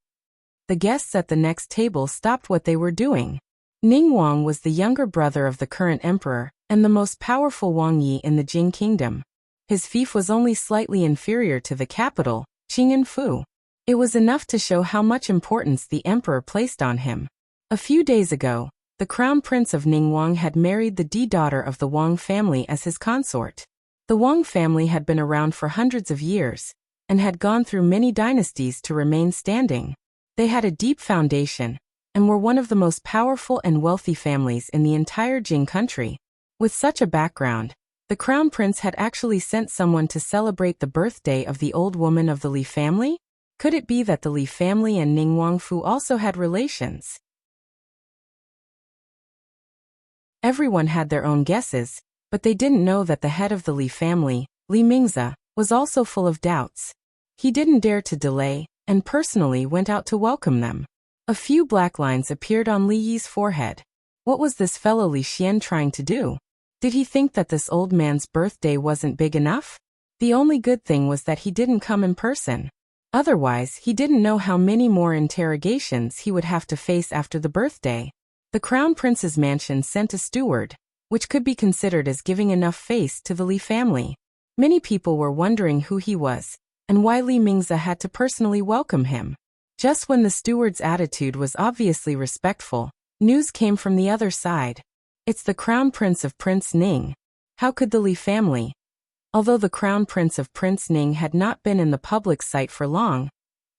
The guests at the next table stopped what they were doing. Ning Wang was the younger brother of the current emperor and the most powerful Wang Yi in the Jing kingdom. His fief was only slightly inferior to the capital, Qing'an-fu. It was enough to show how much importance the emperor placed on him. A few days ago, the crown prince of Ningguang had married the daughter of the Wang family as his consort. The Wang family had been around for hundreds of years and had gone through many dynasties to remain standing. They had a deep foundation and were one of the most powerful and wealthy families in the entire Jing country. With such a background, the crown prince had actually sent someone to celebrate the birthday of the old woman of the Li family? Could it be that the Li family and Ningguang Fu also had relations? Everyone had their own guesses, but they didn't know that the head of the Li family, Li Mingzi, was also full of doubts. He didn't dare to delay, and personally went out to welcome them. A few black lines appeared on Li Yi's forehead. What was this fellow Li Xian trying to do? Did he think that this old man's birthday wasn't big enough? The only good thing was that he didn't come in person. Otherwise, he didn't know how many more interrogations he would have to face after the birthday. The Crown Prince's mansion sent a steward, which could be considered as giving enough face to the Li family. Many people were wondering who he was, and why Li Mingzi had to personally welcome him. Just when the steward's attitude was obviously respectful, news came from the other side. It's the Crown Prince of Prince Ning. How could the Li family? Although the Crown Prince of Prince Ning had not been in the public sight for long,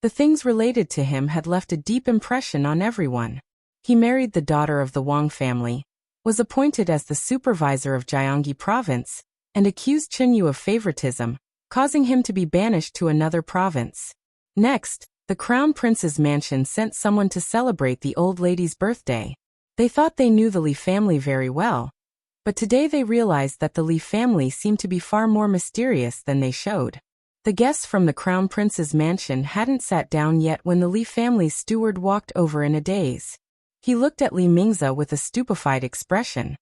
the things related to him had left a deep impression on everyone. He married the daughter of the Wang family, was appointed as the supervisor of Jiangyi province, and accused Qinyu of favoritism, causing him to be banished to another province. Next, the Crown Prince's mansion sent someone to celebrate the old lady's birthday. They thought they knew the Li family very well, but today they realized that the Li family seemed to be far more mysterious than they showed. The guests from the Crown Prince's mansion hadn't sat down yet when the Li family's steward walked over in a daze. He looked at Li Mingzi with a stupefied expression.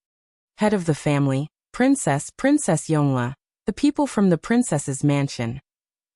Head of the family, Princess Yongle, the people from the princess's mansion.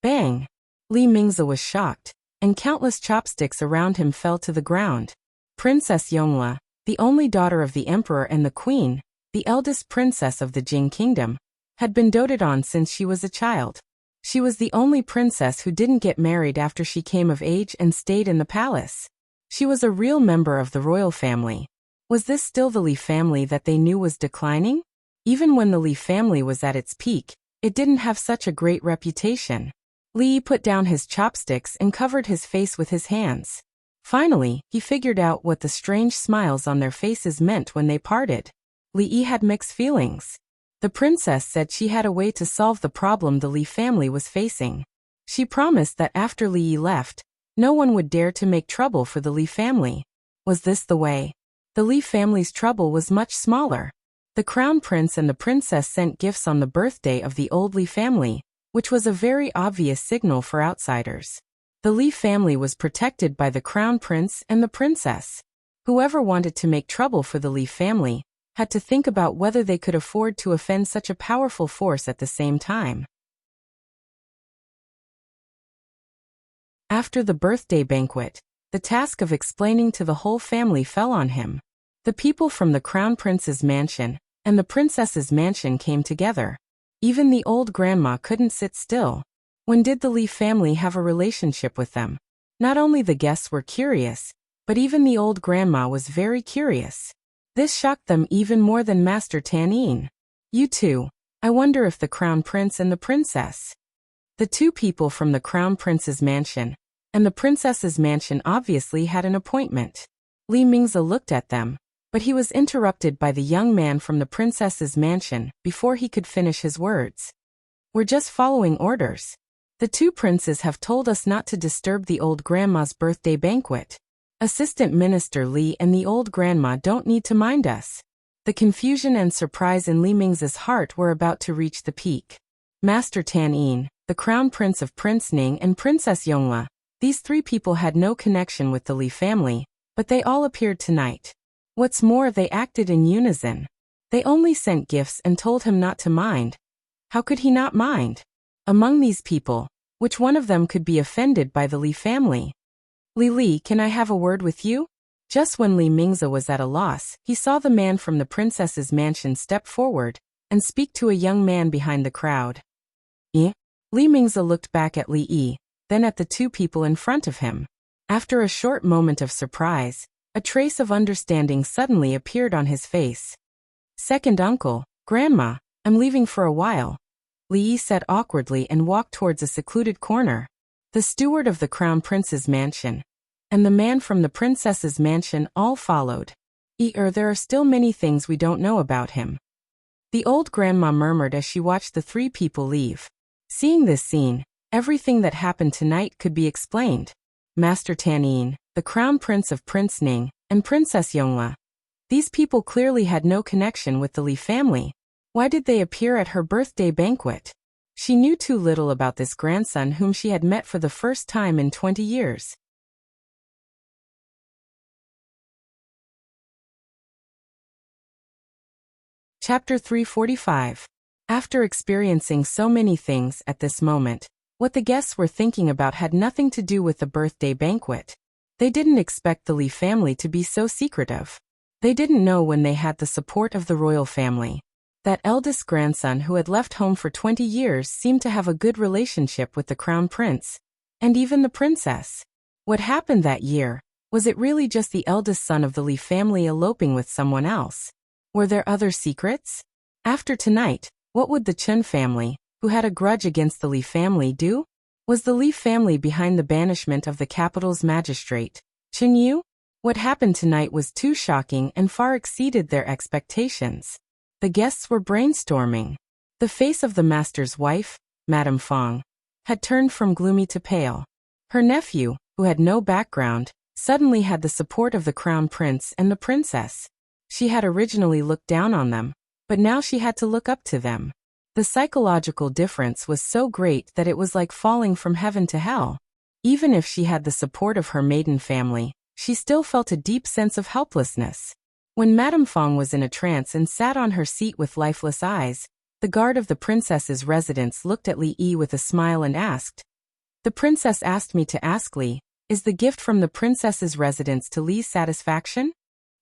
Bang! Li Mingzi was shocked, and countless chopsticks around him fell to the ground. Princess Yongle, the only daughter of the emperor and the queen, the eldest princess of the Jing kingdom, had been doted on since she was a child. She was the only princess who didn't get married after she came of age and stayed in the palace. She was a real member of the royal family. Was this still the Li family that they knew was declining? Even when the Li family was at its peak, it didn't have such a great reputation. Li put down his chopsticks and covered his face with his hands. Finally, he figured out what the strange smiles on their faces meant when they parted. Li had mixed feelings. The princess said she had a way to solve the problem the Li family was facing. She promised that after Li left, no one would dare to make trouble for the Li family. Was this the way? The Li family's trouble was much smaller. The crown prince and the princess sent gifts on the birthday of the old Li family, which was a very obvious signal for outsiders. The Li family was protected by the crown prince and the princess. Whoever wanted to make trouble for the Li family had to think about whether they could afford to offend such a powerful force at the same time. After the birthday banquet, the task of explaining to the whole family fell on him. The people from the crown prince's mansion and the princess's mansion came together. Even the old grandma couldn't sit still. When did the Li family have a relationship with them? Not only the guests were curious, but even the old grandma was very curious. This shocked them even more than Master Tan. You too. I wonder if the crown prince and the princess. The two people from the crown prince's mansion and the princess's mansion obviously had an appointment. Li Mingzi looked at them, but he was interrupted by the young man from the princess's mansion before he could finish his words. We're just following orders. The two princes have told us not to disturb the old grandma's birthday banquet. Assistant Minister Li and the old grandma don't need to mind us. The confusion and surprise in Li Mingzi's heart were about to reach the peak. Master Tan, the crown prince of Prince Ning and Princess Yongle, these three people had no connection with the Li family, but they all appeared tonight. What's more, they acted in unison. They only sent gifts and told him not to mind. How could he not mind? Among these people, which one of them could be offended by the Li family? Li, can I have a word with you? Just when Li Mingzi was at a loss, he saw the man from the princess's mansion step forward and speak to a young man behind the crowd. Li Mingzi looked back at Li, then at the two people in front of him. After a short moment of surprise, a trace of understanding suddenly appeared on his face. Second uncle, grandma, I'm leaving for a while, Li said awkwardly and walked towards a secluded corner. The steward of the crown prince's mansion and the man from the princess's mansion all followed. There are still many things we don't know about him, the old grandma murmured as she watched the three people leave. Seeing this scene, everything that happened tonight could be explained. Master Tan, the crown prince of Prince Ning, and Princess Yongle. These people clearly had no connection with the Li family. Why did they appear at her birthday banquet? She knew too little about this grandson whom she had met for the first time in 20 years. Chapter 345. After experiencing so many things at this moment, what the guests were thinking about had nothing to do with the birthday banquet. They didn't expect the Li family to be so secretive. They didn't know when they had the support of the royal family. That eldest grandson who had left home for 20 years seemed to have a good relationship with the crown prince, and even the princess. What happened that year? Was it really just the eldest son of the Li family eloping with someone else? Were there other secrets? After tonight, what would the Chen family, who had a grudge against the Li family, do? Was the Li family behind the banishment of the capital's magistrate, Qing Yu? What happened tonight was too shocking and far exceeded their expectations. The guests were brainstorming. The face of the master's wife, Madame Fong, had turned from gloomy to pale. Her nephew, who had no background, suddenly had the support of the crown prince and the princess. She had originally looked down on them, but now she had to look up to them. The psychological difference was so great that it was like falling from heaven to hell. Even if she had the support of her maiden family, she still felt a deep sense of helplessness. When Madame Fong was in a trance and sat on her seat with lifeless eyes, the guard of the princess's residence looked at Li Yi with a smile and asked, "The princess asked me to ask Li, is the gift from the princess's residence to Li's satisfaction?"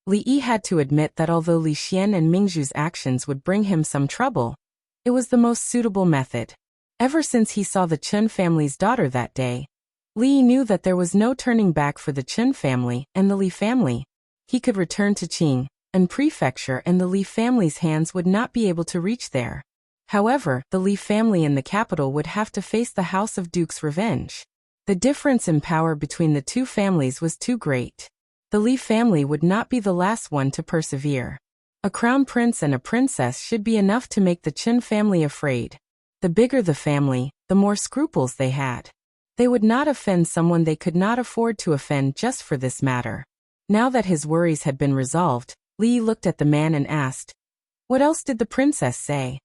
Li Yi had to admit that although Li Xian and Mingzhu's actions would bring him some trouble, it was the most suitable method. Ever since he saw the Chen family's daughter that day, Li knew that there was no turning back for the Chen family and the Li family. He could return to Qing and prefecture and the Li family's hands would not be able to reach there. However, the Li family in the capital would have to face the House of Duke's revenge. The difference in power between the two families was too great. The Li family would not be the last one to persevere. A crown prince and a princess should be enough to make the Qin family afraid. The bigger the family, the more scruples they had. They would not offend someone they could not afford to offend just for this matter. Now that his worries had been resolved, Li looked at the man and asked, "What else did the princess say?"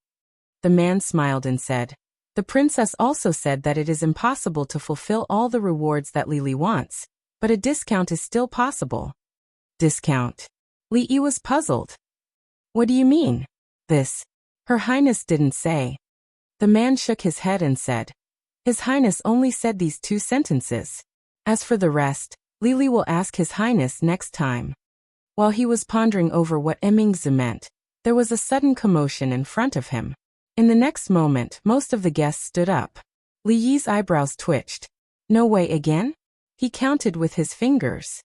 The man smiled and said, "The princess also said that it is impossible to fulfill all the rewards that Li wants, but a discount is still possible." Discount? Li was puzzled. "What do you mean?" "This. Her Highness didn't say." The man shook his head and said, "His Highness only said these 2 sentences. As for the rest, Li will ask His Highness next time." While he was pondering over what Mingzhu meant, there was a sudden commotion in front of him. In the next moment, most of the guests stood up. Li Yi's eyebrows twitched. "No way again?" He counted with his fingers.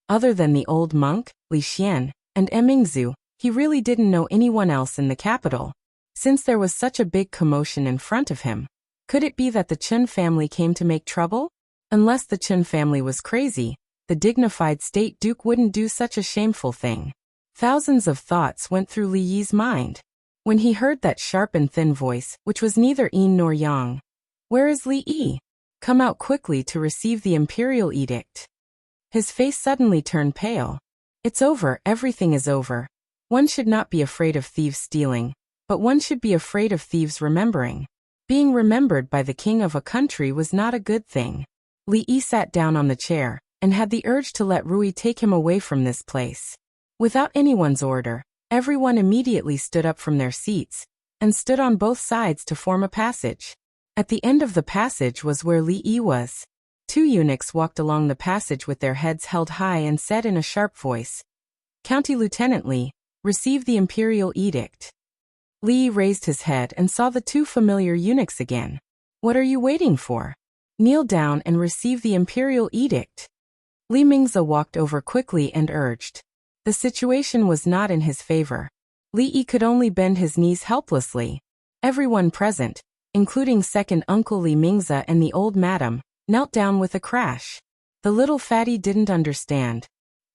Other than the old monk, Li Xian, and Mingzhu, he really didn't know anyone else in the capital. Since there was such a big commotion in front of him, could it be that the Chen family came to make trouble? Unless the Chen family was crazy, the dignified state duke wouldn't do such a shameful thing. Thousands of thoughts went through Li Yi's mind. When he heard that sharp and thin voice, which was neither yin nor yang, "Where is Li Yi? Come out quickly to receive the imperial edict." His face suddenly turned pale. "It's over, everything is over. One should not be afraid of thieves stealing, but one should be afraid of thieves remembering. Being remembered by the king of a country was not a good thing." Li Yi sat down on the chair, and had the urge to let Rui take him away from this place. Without anyone's order, everyone immediately stood up from their seats, and stood on both sides to form a passage. At the end of the passage was where Li Yi was. 2 eunuchs walked along the passage with their heads held high and said in a sharp voice, "County Lieutenant Li, receive the imperial edict." Li raised his head and saw the 2 familiar eunuchs again. "What are you waiting for? Kneel down and receive the imperial edict." Li Mingzhe walked over quickly and urged. The situation was not in his favor. Li Yi could only bend his knees helplessly. Everyone present, including second uncle Li Mingzhe and the old madam, knelt down with a crash. The little fatty didn't understand.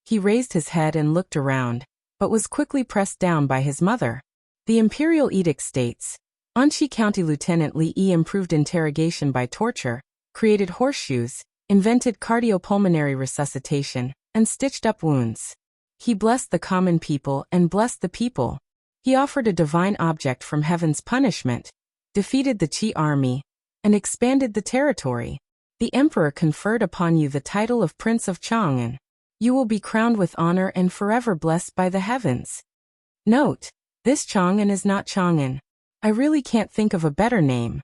He raised his head and looked around, but was quickly pressed down by his mother. The imperial edict states, Anxi County Lieutenant Li Yi improved interrogation by torture, created horseshoes, invented cardiopulmonary resuscitation, and stitched up wounds. He blessed the common people and blessed the people. He offered a divine object from heaven's punishment, defeated the Qi army, and expanded the territory. The emperor conferred upon you the title of Prince of Chang'an. You will be crowned with honor and forever blessed by the heavens. Note: this Chang'an is not Chang'an. I really can't think of a better name.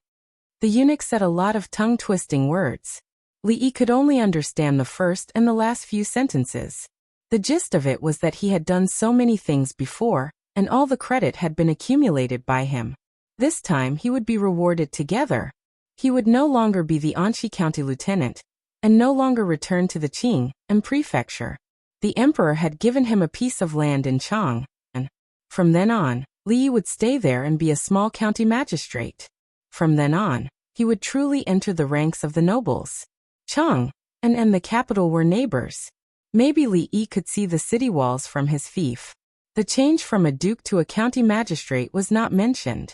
The eunuch said a lot of tongue-twisting words. Li Yi could only understand the first and the last few sentences. The gist of it was that he had done so many things before, and all the credit had been accumulated by him. This time he would be rewarded together. He would no longer be the Anxi County lieutenant, and no longer return to the Qing and prefecture. The emperor had given him a piece of land in Chang, and from then on, Li Yi would stay there and be a small county magistrate. From then on, he would truly enter the ranks of the nobles. Chang and the capital were neighbors. Maybe Li Yi could see the city walls from his fief. The change from a duke to a county magistrate was not mentioned.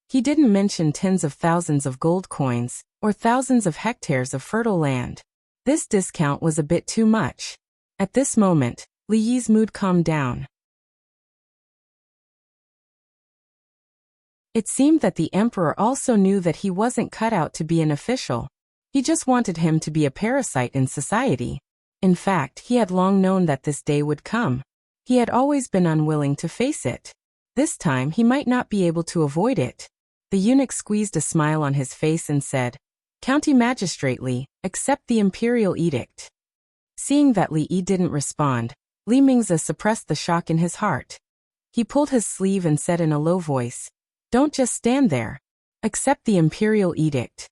He didn't mention tens of thousands of gold coins, or thousands of hectares of fertile land. This discount was a bit too much. At this moment, Li Yi's mood calmed down. It seemed that the emperor also knew that he wasn't cut out to be an official. He just wanted him to be a parasite in society. In fact, he had long known that this day would come. He had always been unwilling to face it. This time he might not be able to avoid it. The eunuch squeezed a smile on his face and said, "County Magistrate Li, accept the imperial edict." Seeing that Li Yi didn't respond, Li Mingzi suppressed the shock in his heart. He pulled his sleeve and said in a low voice, "Don't just stand there. Accept the imperial edict."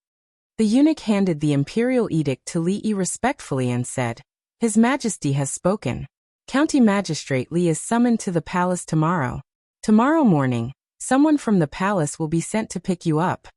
The eunuch handed the imperial edict to Li Yi respectfully and said, "His Majesty has spoken. County Magistrate Li is summoned to the palace tomorrow. Tomorrow morning, someone from the palace will be sent to pick you up."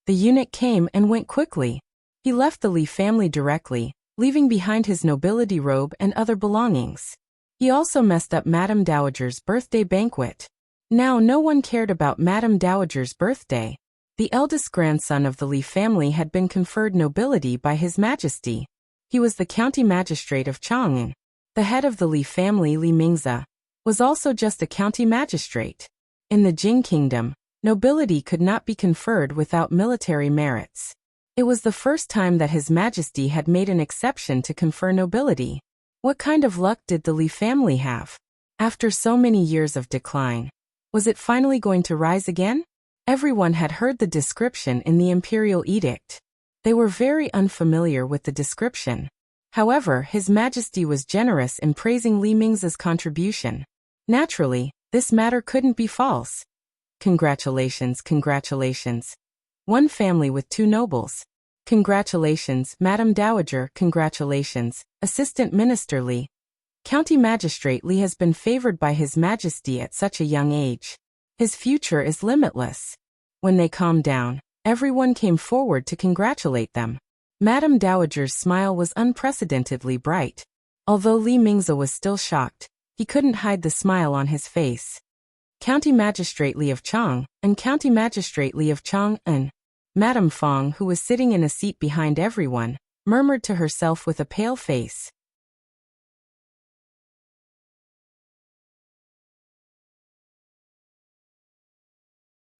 The eunuch came and went quickly. He left the Li family directly, leaving behind his nobility robe and other belongings. He also messed up Madame Dowager's birthday banquet. Now no one cared about Madame Dowager's birthday. The eldest grandson of the Li family had been conferred nobility by His Majesty. He was the county magistrate of Chang'an. The head of the Li family, Li Mingzi, was also just a county magistrate. In the Jing kingdom, nobility could not be conferred without military merits. It was the first time that His Majesty had made an exception to confer nobility. What kind of luck did the Li family have? After so many years of decline, was it finally going to rise again? Everyone had heard the description in the imperial edict. They were very unfamiliar with the description. However, His Majesty was generous in praising Li Mingzi's contribution. Naturally, this matter couldn't be false. Congratulations, congratulations. One family with two nobles. Congratulations, Madame Dowager, congratulations, Assistant Minister Li. County Magistrate Li has been favored by His Majesty at such a young age. His future is limitless. When they calmed down, everyone came forward to congratulate them. Madame Dowager's smile was unprecedentedly bright. Although Li Mingzi was still shocked, he couldn't hide the smile on his face. County Magistrate Li of Chang and County Magistrate Li of Chang'an. Madame Fong, who was sitting in a seat behind everyone, murmured to herself with a pale face.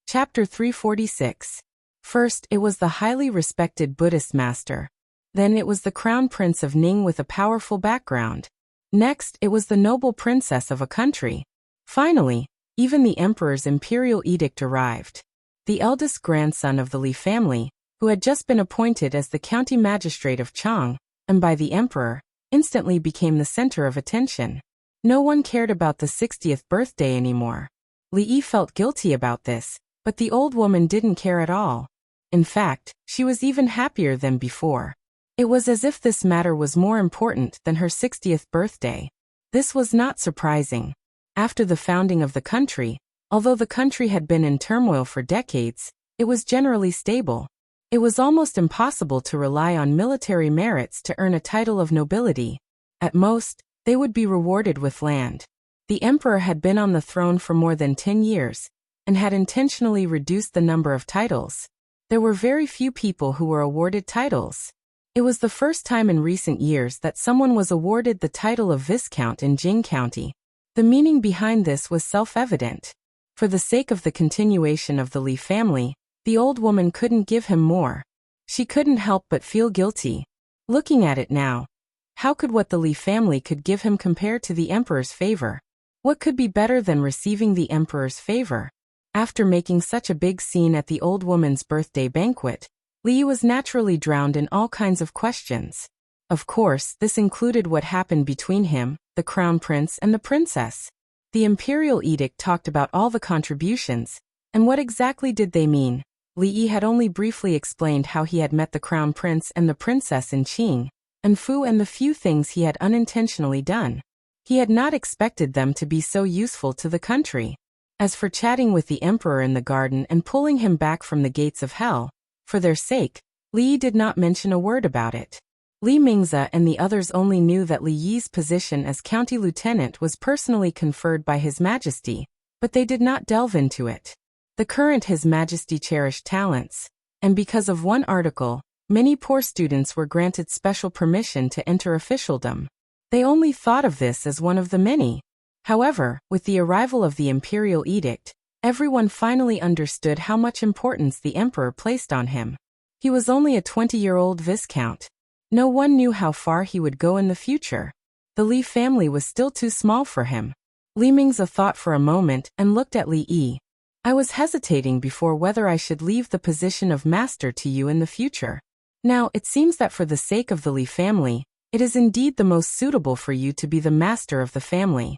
Chapter 346. First, it was the highly respected Buddhist master. Then it was the crown prince of Ning with a powerful background. Next, it was the noble princess of a country. Finally, even the emperor's imperial edict arrived. The eldest grandson of the Li family, who had just been appointed as the county magistrate of Chang, and by the emperor, instantly became the center of attention. No one cared about the 60th birthday anymore. Li Yi felt guilty about this, but the old woman didn't care at all. In fact, she was even happier than before. It was as if this matter was more important than her 60th birthday. This was not surprising. After the founding of the country, although the country had been in turmoil for decades, it was generally stable. It was almost impossible to rely on military merits to earn a title of nobility. At most, they would be rewarded with land. The emperor had been on the throne for more than 10 years, and had intentionally reduced the number of titles. There were very few people who were awarded titles. It was the first time in recent years that someone was awarded the title of Viscount in Jing County. The meaning behind this was self-evident. For the sake of the continuation of the Li family, the old woman couldn't give him more. She couldn't help but feel guilty. Looking at it now, How could what the Li family could give him compare to the emperor's favor? What could be better than receiving the emperor's favor? After making such a big scene at the old woman's birthday banquet, Li was naturally drowned in all kinds of questions. Of course, this included what happened between him, the crown prince, and the princess. The imperial edict talked about all the contributions, and what exactly did they mean? Li had only briefly explained how he had met the crown prince and the princess in Qing, and Fu, and the few things he had unintentionally done. He had not expected them to be so useful to the country. As for chatting with the emperor in the garden and pulling him back from the gates of hell, for their sake, Li did not mention a word about it. Li Mingze and the others only knew that Li Yi's position as county lieutenant was personally conferred by His Majesty, but they did not delve into it. The current His Majesty cherished talents, and because of one article, many poor students were granted special permission to enter officialdom. They only thought of this as one of the many. However, with the arrival of the imperial edict, everyone finally understood how much importance the emperor placed on him. He was only a 20-year-old viscount. No one knew how far he would go in the future. The Li family was still too small for him. Li Mingze thought for a moment and looked at Li Yi. I was hesitating before whether I should leave the position of master to you in the future. Now, it seems that for the sake of the Li family, it is indeed the most suitable for you to be the master of the family.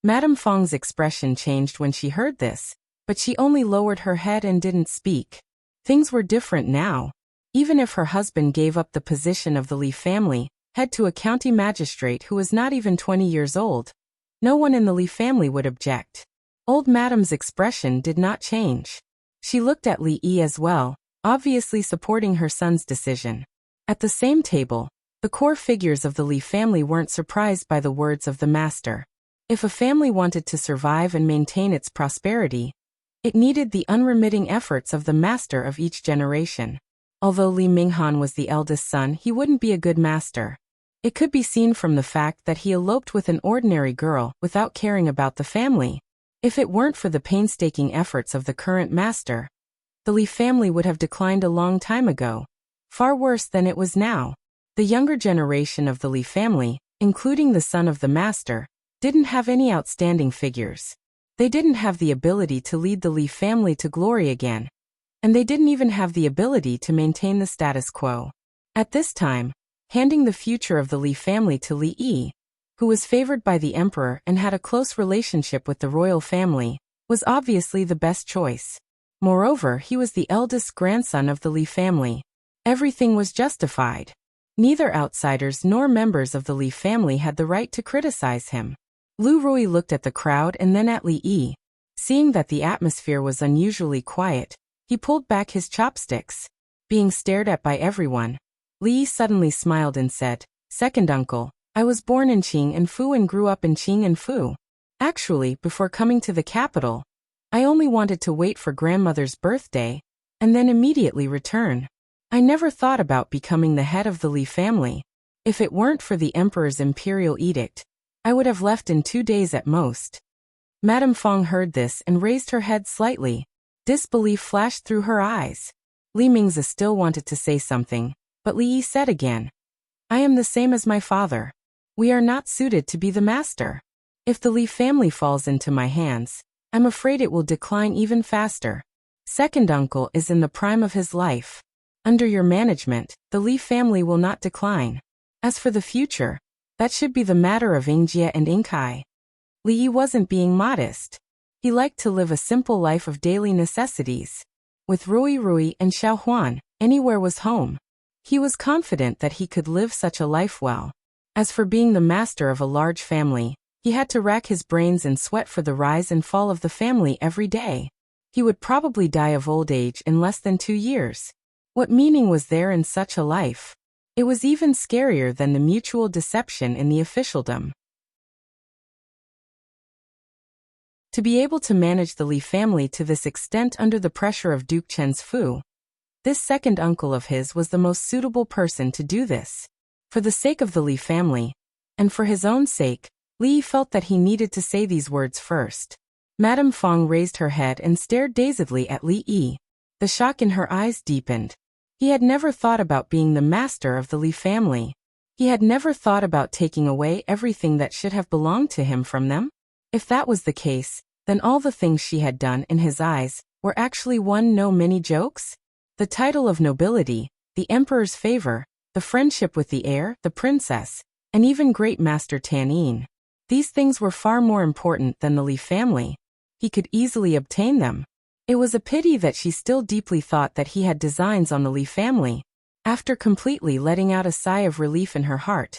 Madame Feng's expression changed when she heard this, but she only lowered her head and didn't speak. Things were different now. Even if her husband gave up the position of the Li family, head to a county magistrate who was not even 20 years old, no one in the Li family would object. Old Madame's expression did not change. She looked at Li Yi as well, obviously supporting her son's decision. At the same table, the core figures of the Li family weren't surprised by the words of the master. If a family wanted to survive and maintain its prosperity, it needed the unremitting efforts of the master of each generation. Although Li Minghan was the eldest son, he wouldn't be a good master. It could be seen from the fact that he eloped with an ordinary girl without caring about the family. If it weren't for the painstaking efforts of the current master, the Li family would have declined a long time ago, far worse than it was now. The younger generation of the Li family, including the son of the master, didn't have any outstanding figures. They didn't have the ability to lead the Li family to glory again, and they didn't even have the ability to maintain the status quo. At this time, handing the future of the Li family to Li Yi, who was favored by the emperor and had a close relationship with the royal family, was obviously the best choice. Moreover, he was the eldest grandson of the Li family. Everything was justified. Neither outsiders nor members of the Li family had the right to criticize him. Lu Rui looked at the crowd and then at Li Yi. Seeing that the atmosphere was unusually quiet, he pulled back his chopsticks. Being stared at by everyone, Li Yi suddenly smiled and said, "Second uncle, I was born in Qing and Fu and grew up in Qing and Fu. Actually, before coming to the capital, I only wanted to wait for grandmother's birthday, and then immediately return. I never thought about becoming the head of the Li family. If it weren't for the emperor's imperial edict, I would have left in 2 days at most." Madame Feng heard this and raised her head slightly. Disbelief flashed through her eyes. Li Mingze still wanted to say something, but Li Yi said again, "I am the same as my father. We are not suited to be the master. If the Li family falls into my hands, I'm afraid it will decline even faster. Second uncle is in the prime of his life. Under your management, the Li family will not decline. As for the future, that should be the matter of Yingjie and Yingkai." Li Yi wasn't being modest. He liked to live a simple life of daily necessities. With Rui and Xiao Huan, anywhere was home. He was confident that he could live such a life well. As for being the master of a large family, he had to rack his brains and sweat for the rise and fall of the family every day. He would probably die of old age in less than 2 years. What meaning was there in such a life? It was even scarier than the mutual deception in the officialdom. To be able to manage the Li family to this extent under the pressure of Duke Chen's Fu, this second uncle of his was the most suitable person to do this. For the sake of the Li family, and for his own sake, Li felt that he needed to say these words first. Madame Feng raised her head and stared dazedly at Li Yi. The shock in her eyes deepened. He had never thought about being the master of the Li family. He had never thought about taking away everything that should have belonged to him from them. If that was the case, then all the things she had done in his eyes were actually many jokes? The title of nobility, the emperor's favor, the friendship with the heir, the princess, and even great master Tanin. These things were far more important than the Li family. He could easily obtain them. It was a pity that she still deeply thought that he had designs on the Li family. After completely letting out a sigh of relief in her heart,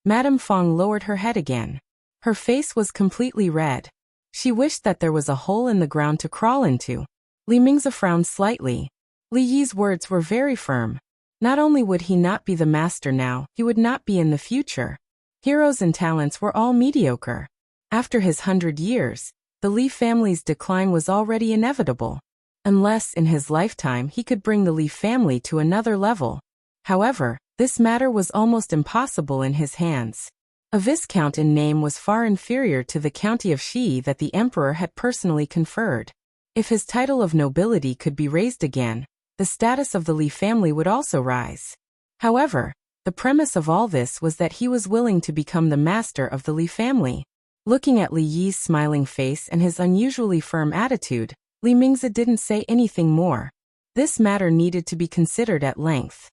Madame Fong lowered her head again. Her face was completely red. She wished that there was a hole in the ground to crawl into. Li Mingzi frowned slightly. Li Yi's words were very firm. Not only would he not be the master now, he would not be in the future. Heroes and talents were all mediocre. After his 100 years, the Li family's decline was already inevitable. Unless in his lifetime he could bring the Li family to another level. However, this matter was almost impossible in his hands. A viscount in name was far inferior to the county of Shi that the emperor had personally conferred. If his title of nobility could be raised again, the status of the Li family would also rise. However, the premise of all this was that he was willing to become the master of the Li family. Looking at Li Yi's smiling face and his unusually firm attitude, Li Mingzi didn't say anything more. This matter needed to be considered at length.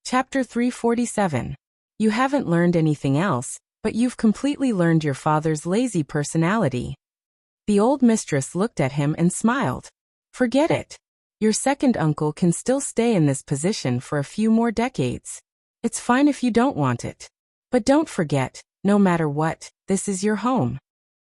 Chapter 347. You haven't learned anything else, but you've completely learned your father's lazy personality. The old mistress looked at him and smiled. Forget it. Your second uncle can still stay in this position for a few more decades. It's fine if you don't want it. But don't forget, no matter what, this is your home.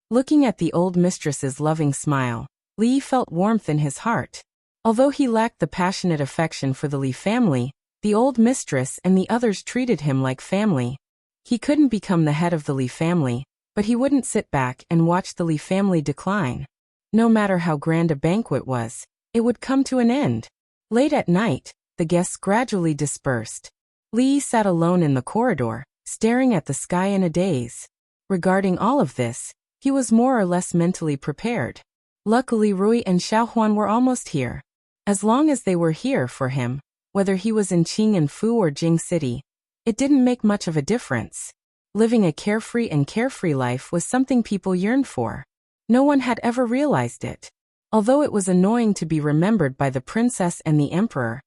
Looking at the old mistress's loving smile, Li felt warmth in his heart. Although he lacked the passionate affection for the Li family, the old mistress and the others treated him like family. He couldn't become the head of the Li family, but he wouldn't sit back and watch the Li family decline. No matter how grand a banquet was, it would come to an end. Late at night, the guests gradually dispersed. Li sat alone in the corridor, staring at the sky in a daze. Regarding all of this, he was more or less mentally prepared. Luckily Rui and Xiaohuan were almost here. As long as they were here for him, whether he was in Qing'anfu or Jing City, it didn't make much of a difference. Living a carefree life was something people yearned for. No one had ever realized it. Although it was annoying to be remembered by the princess and the emperor,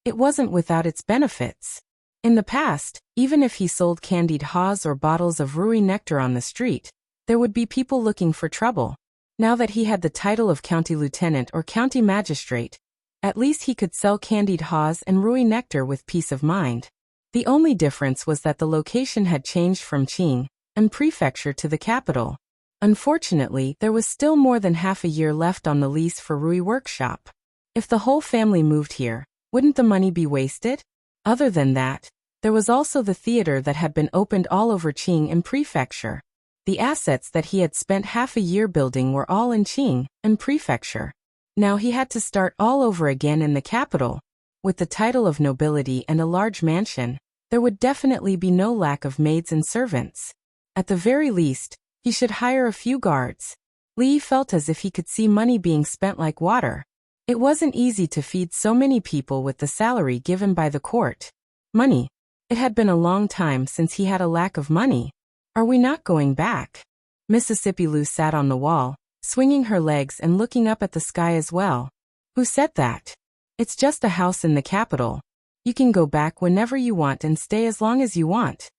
it wasn't without its benefits. In the past, even if he sold candied haws or bottles of Rui nectar on the street, there would be people looking for trouble. Now that he had the title of county lieutenant or county magistrate, at least he could sell candied haws and Rui nectar with peace of mind. The only difference was that the location had changed from Qing and prefecture to the capital. Unfortunately, there was still more than half a year left on the lease for Rui Workshop. If the whole family moved here, wouldn't the money be wasted? Other than that, there was also the theater that had been opened all over Qing and prefecture. The assets that he had spent half a year building were all in Qing and prefecture. Now he had to start all over again in the capital. With the title of nobility and a large mansion, there would definitely be no lack of maids and servants. At the very least, he should hire a few guards. Li felt as if he could see money being spent like water. It wasn't easy to feed so many people with the salary given by the court. Money. It had been a long time since he had a lack of money. Are we not going back? Mississippi Lu sat on the wall, swinging her legs and looking up at the sky as well. Who said that? It's just a house in the capital. You can go back whenever you want and stay as long as you want.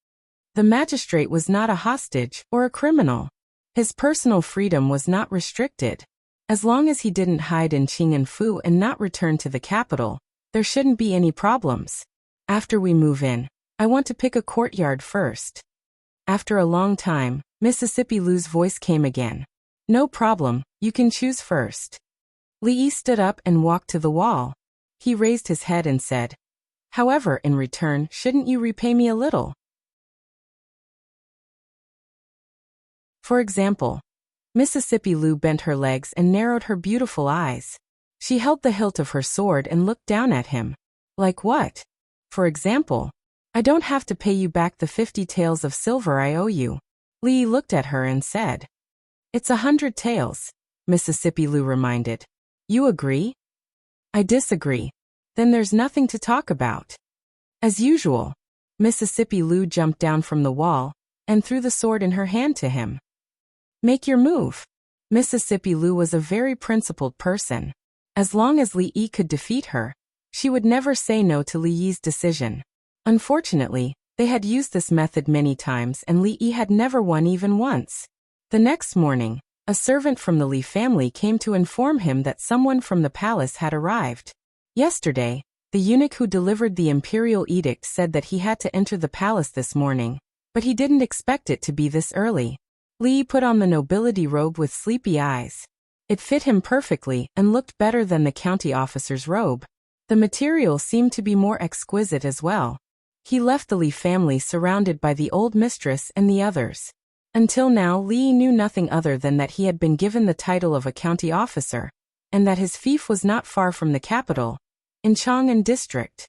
The magistrate was not a hostage or a criminal. His personal freedom was not restricted. As long as he didn't hide in Qing'anfu and not return to the capital, there shouldn't be any problems. After we move in, I want to pick a courtyard first. After a long time, Mississippi Lu's voice came again. No problem, you can choose first. Li stood up and walked to the wall. He raised his head and said, however, in return, shouldn't you repay me a little? For example, Mississippi Lu bent her legs and narrowed her beautiful eyes. She held the hilt of her sword and looked down at him. Like what? For example, I don't have to pay you back the 50 taels of silver I owe you. Li looked at her and said, It's 100 taels, Mississippi Lou reminded. You agree? I disagree. Then there's nothing to talk about. As usual, Mississippi Lou jumped down from the wall and threw the sword in her hand to him. Make your move. Mississippi Lou was a very principled person. As long as Li Yi could defeat her, she would never say no to Li Yi's decision. Unfortunately, they had used this method many times and Li Yi had never won even once. The next morning, a servant from the Li family came to inform him that someone from the palace had arrived. Yesterday, the eunuch who delivered the imperial edict said that he had to enter the palace this morning, but he didn't expect it to be this early. Li Yi put on the nobility robe with sleepy eyes. It fit him perfectly and looked better than the county officer's robe. The material seemed to be more exquisite as well. He left the Li family surrounded by the old mistress and the others. Until now, Li Yi knew nothing other than that he had been given the title of a county officer, and that his fief was not far from the capital, in Chang'an district.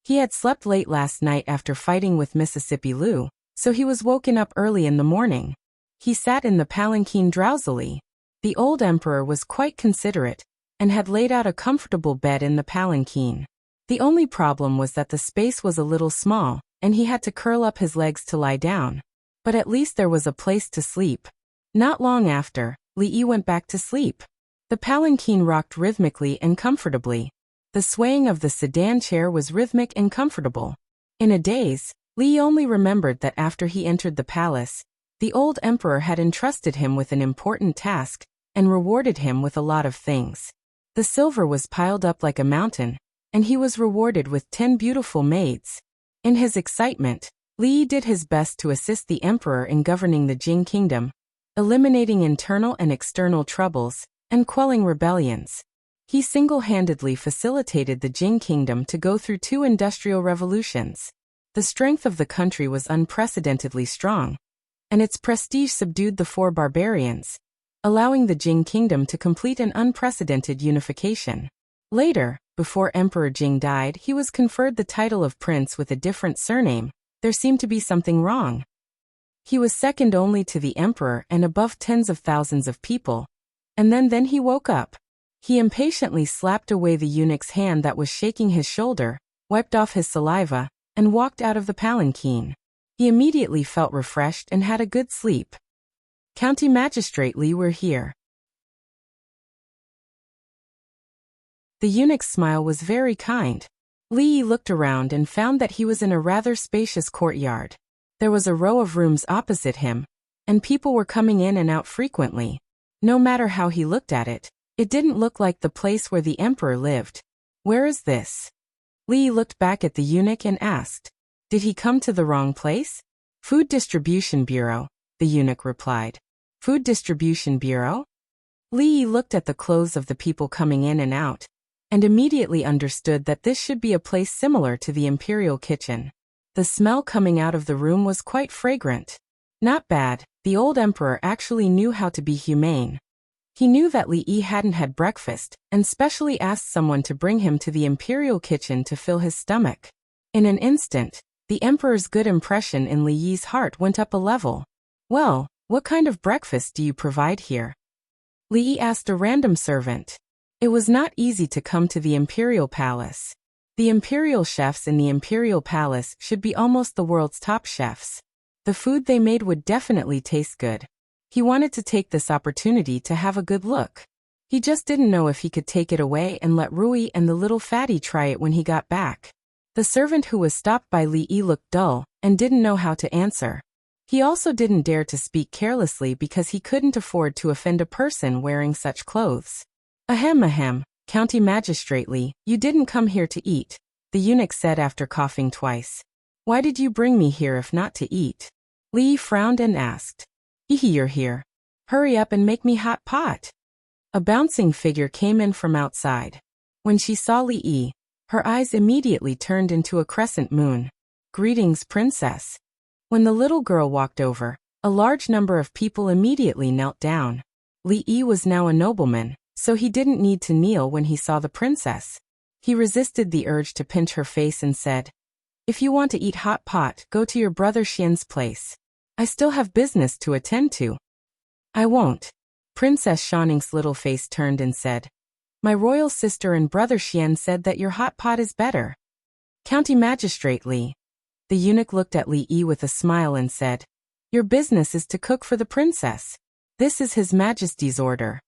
He had slept late last night after fighting with Mississippi Lou, so he was woken up early in the morning. He sat in the palanquin drowsily. The old emperor was quite considerate, and had laid out a comfortable bed in the palanquin. The only problem was that the space was a little small, and he had to curl up his legs to lie down. But at least there was a place to sleep. Not long after, Li Yi went back to sleep. The palanquin rocked rhythmically and comfortably. The swaying of the sedan chair was rhythmic and comfortable. In a daze, Li Yi only remembered that after he entered the palace, the old emperor had entrusted him with an important task and rewarded him with a lot of things. The silver was piled up like a mountain, and he was rewarded with 10 beautiful maids. In his excitement, Li Yi did his best to assist the emperor in governing the Jing kingdom, eliminating internal and external troubles, and quelling rebellions. He single-handedly facilitated the Jing kingdom to go through 2 industrial revolutions. The strength of the country was unprecedentedly strong, and its prestige subdued the 4 barbarians, allowing the Jing kingdom to complete an unprecedented unification. Later, before Emperor Jing died, he was conferred the title of prince with a different surname. There seemed to be something wrong. He was second only to the emperor and above tens of thousands of people. And then he woke up. He impatiently slapped away the eunuch's hand that was shaking his shoulder, wiped off his saliva, and walked out of the palanquin. He immediately felt refreshed and had a good sleep. County Magistrate Li, we're here. The eunuch's smile was very kind. Li Yi looked around and found that he was in a rather spacious courtyard. There was a row of rooms opposite him, and people were coming in and out frequently. No matter how he looked at it, it didn't look like the place where the emperor lived. Where is this? Li Yi looked back at the eunuch and asked, did he come to the wrong place? Food Distribution Bureau, the eunuch replied. Food Distribution Bureau? Li Yi looked at the clothes of the people coming in and out, and immediately understood that this should be a place similar to the imperial kitchen. The smell coming out of the room was quite fragrant. Not bad, the old emperor actually knew how to be humane. He knew that Li Yi hadn't had breakfast, and specially asked someone to bring him to the imperial kitchen to fill his stomach. In an instant, the emperor's good impression in Li Yi's heart went up a level. Well, what kind of breakfast do you provide here? Li Yi asked a random servant. It was not easy to come to the imperial palace. The imperial chefs in the imperial palace should be almost the world's top chefs. The food they made would definitely taste good. He wanted to take this opportunity to have a good look. He just didn't know if he could take it away and let Rui and the little fatty try it when he got back. The servant who was stopped by Li Yi looked dull and didn't know how to answer. He also didn't dare to speak carelessly because he couldn't afford to offend a person wearing such clothes. Ahem, County Magistrate Li, you didn't come here to eat, the eunuch said after coughing twice. Why did you bring me here if not to eat? Li Yi frowned and asked. You're here. Hurry up and make me hot pot. A bouncing figure came in from outside. When she saw Li Yi, her eyes immediately turned into a crescent moon. Greetings, princess. When the little girl walked over, a large number of people immediately knelt down. Li Yi was now a nobleman, so he didn't need to kneel when he saw the princess. He resisted the urge to pinch her face and said, if you want to eat hot pot, go to your brother Xian's place. I still have business to attend to. I won't. Princess Shanning's little face turned and said, "My royal sister and brother Xian said that your hot pot is better." County Magistrate Li. The eunuch looked at Li Yi with a smile and said, "Your business is to cook for the princess. This is His Majesty's order."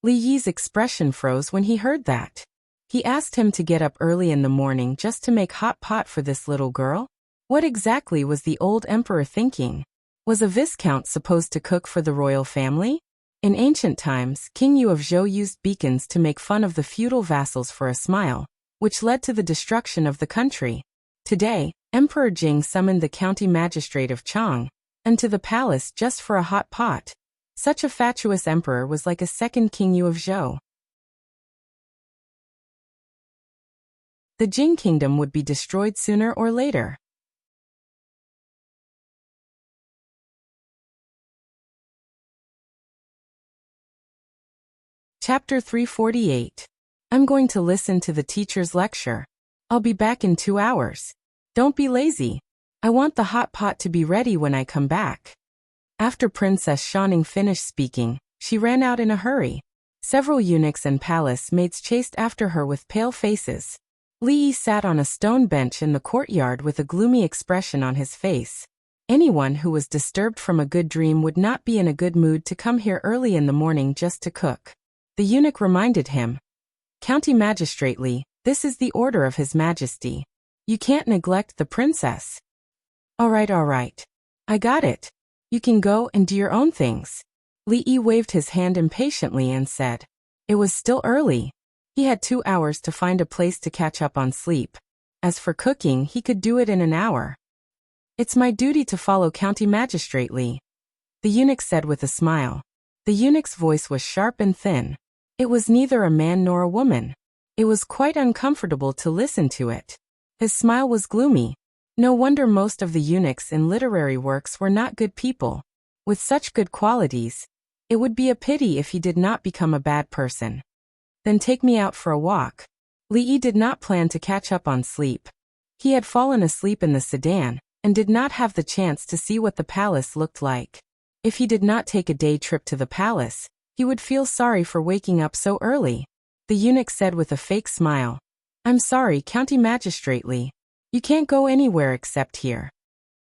Li Yi's expression froze when he heard that. He asked him to get up early in the morning just to make hot pot for this little girl? What exactly was the old emperor thinking? Was a viscount supposed to cook for the royal family? In ancient times, King Yu of Zhou used beacons to make fun of the feudal vassals for a smile, which led to the destruction of the country. Today, Emperor Jing summoned the county magistrate of Chang and to the palace just for a hot pot. Such a fatuous emperor was like a second King Yu of Zhou. The Jing kingdom would be destroyed sooner or later. Chapter 348. I'm going to listen to the teacher's lecture. I'll be back in 2 hours. Don't be lazy. I want the hot pot to be ready when I come back. After Princess Shanning finished speaking, she ran out in a hurry. Several eunuchs and palace maids chased after her with pale faces. Li Yi sat on a stone bench in the courtyard with a gloomy expression on his face. Anyone who was disturbed from a good dream would not be in a good mood to come here early in the morning just to cook. The eunuch reminded him, "County Magistrate Li, this is the order of His Majesty. You can't neglect the princess." All right. I got it. You can go and do your own things." Li Yi waved his hand impatiently and said. It was still early. He had 2 hours to find a place to catch up on sleep. As for cooking, he could do it in an hour. "It's my duty to follow County Magistrate Li," the eunuch said with a smile. The eunuch's voice was sharp and thin. It was neither a man nor a woman. It was quite uncomfortable to listen to it. His smile was gloomy. No wonder most of the eunuchs in literary works were not good people. With such good qualities, it would be a pity if he did not become a bad person. "Then take me out for a walk." Li Yi did not plan to catch up on sleep. He had fallen asleep in the sedan and did not have the chance to see what the palace looked like. If he did not take a day trip to the palace, he would feel sorry for waking up so early. The eunuch said with a fake smile, "I'm sorry, County Magistrate Li. You can't go anywhere except here."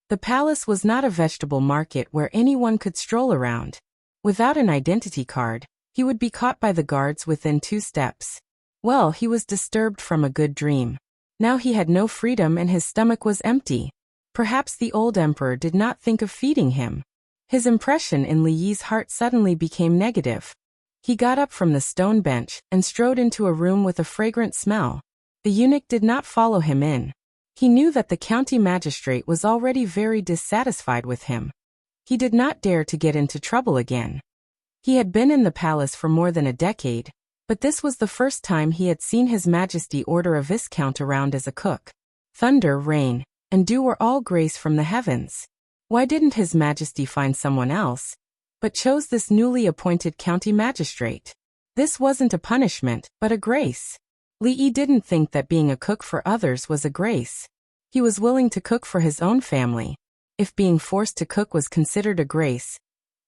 The palace was not a vegetable market where anyone could stroll around. Without an identity card, he would be caught by the guards within 2 steps. Well, he was disturbed from a good dream. Now he had no freedom and his stomach was empty. Perhaps the old emperor did not think of feeding him. His impression in Li Yi's heart suddenly became negative. He got up from the stone bench and strode into a room with a fragrant smell. The eunuch did not follow him in. He knew that the county magistrate was already very dissatisfied with him. He did not dare to get into trouble again. He had been in the palace for more than a decade, but this was the first time he had seen His Majesty order a viscount around as a cook. Thunder, rain, and dew were all grace from the heavens. Why didn't His Majesty find someone else, but chose this newly appointed county magistrate? This wasn't a punishment, but a grace. Li Yi didn't think that being a cook for others was a grace. He was willing to cook for his own family. If being forced to cook was considered a grace,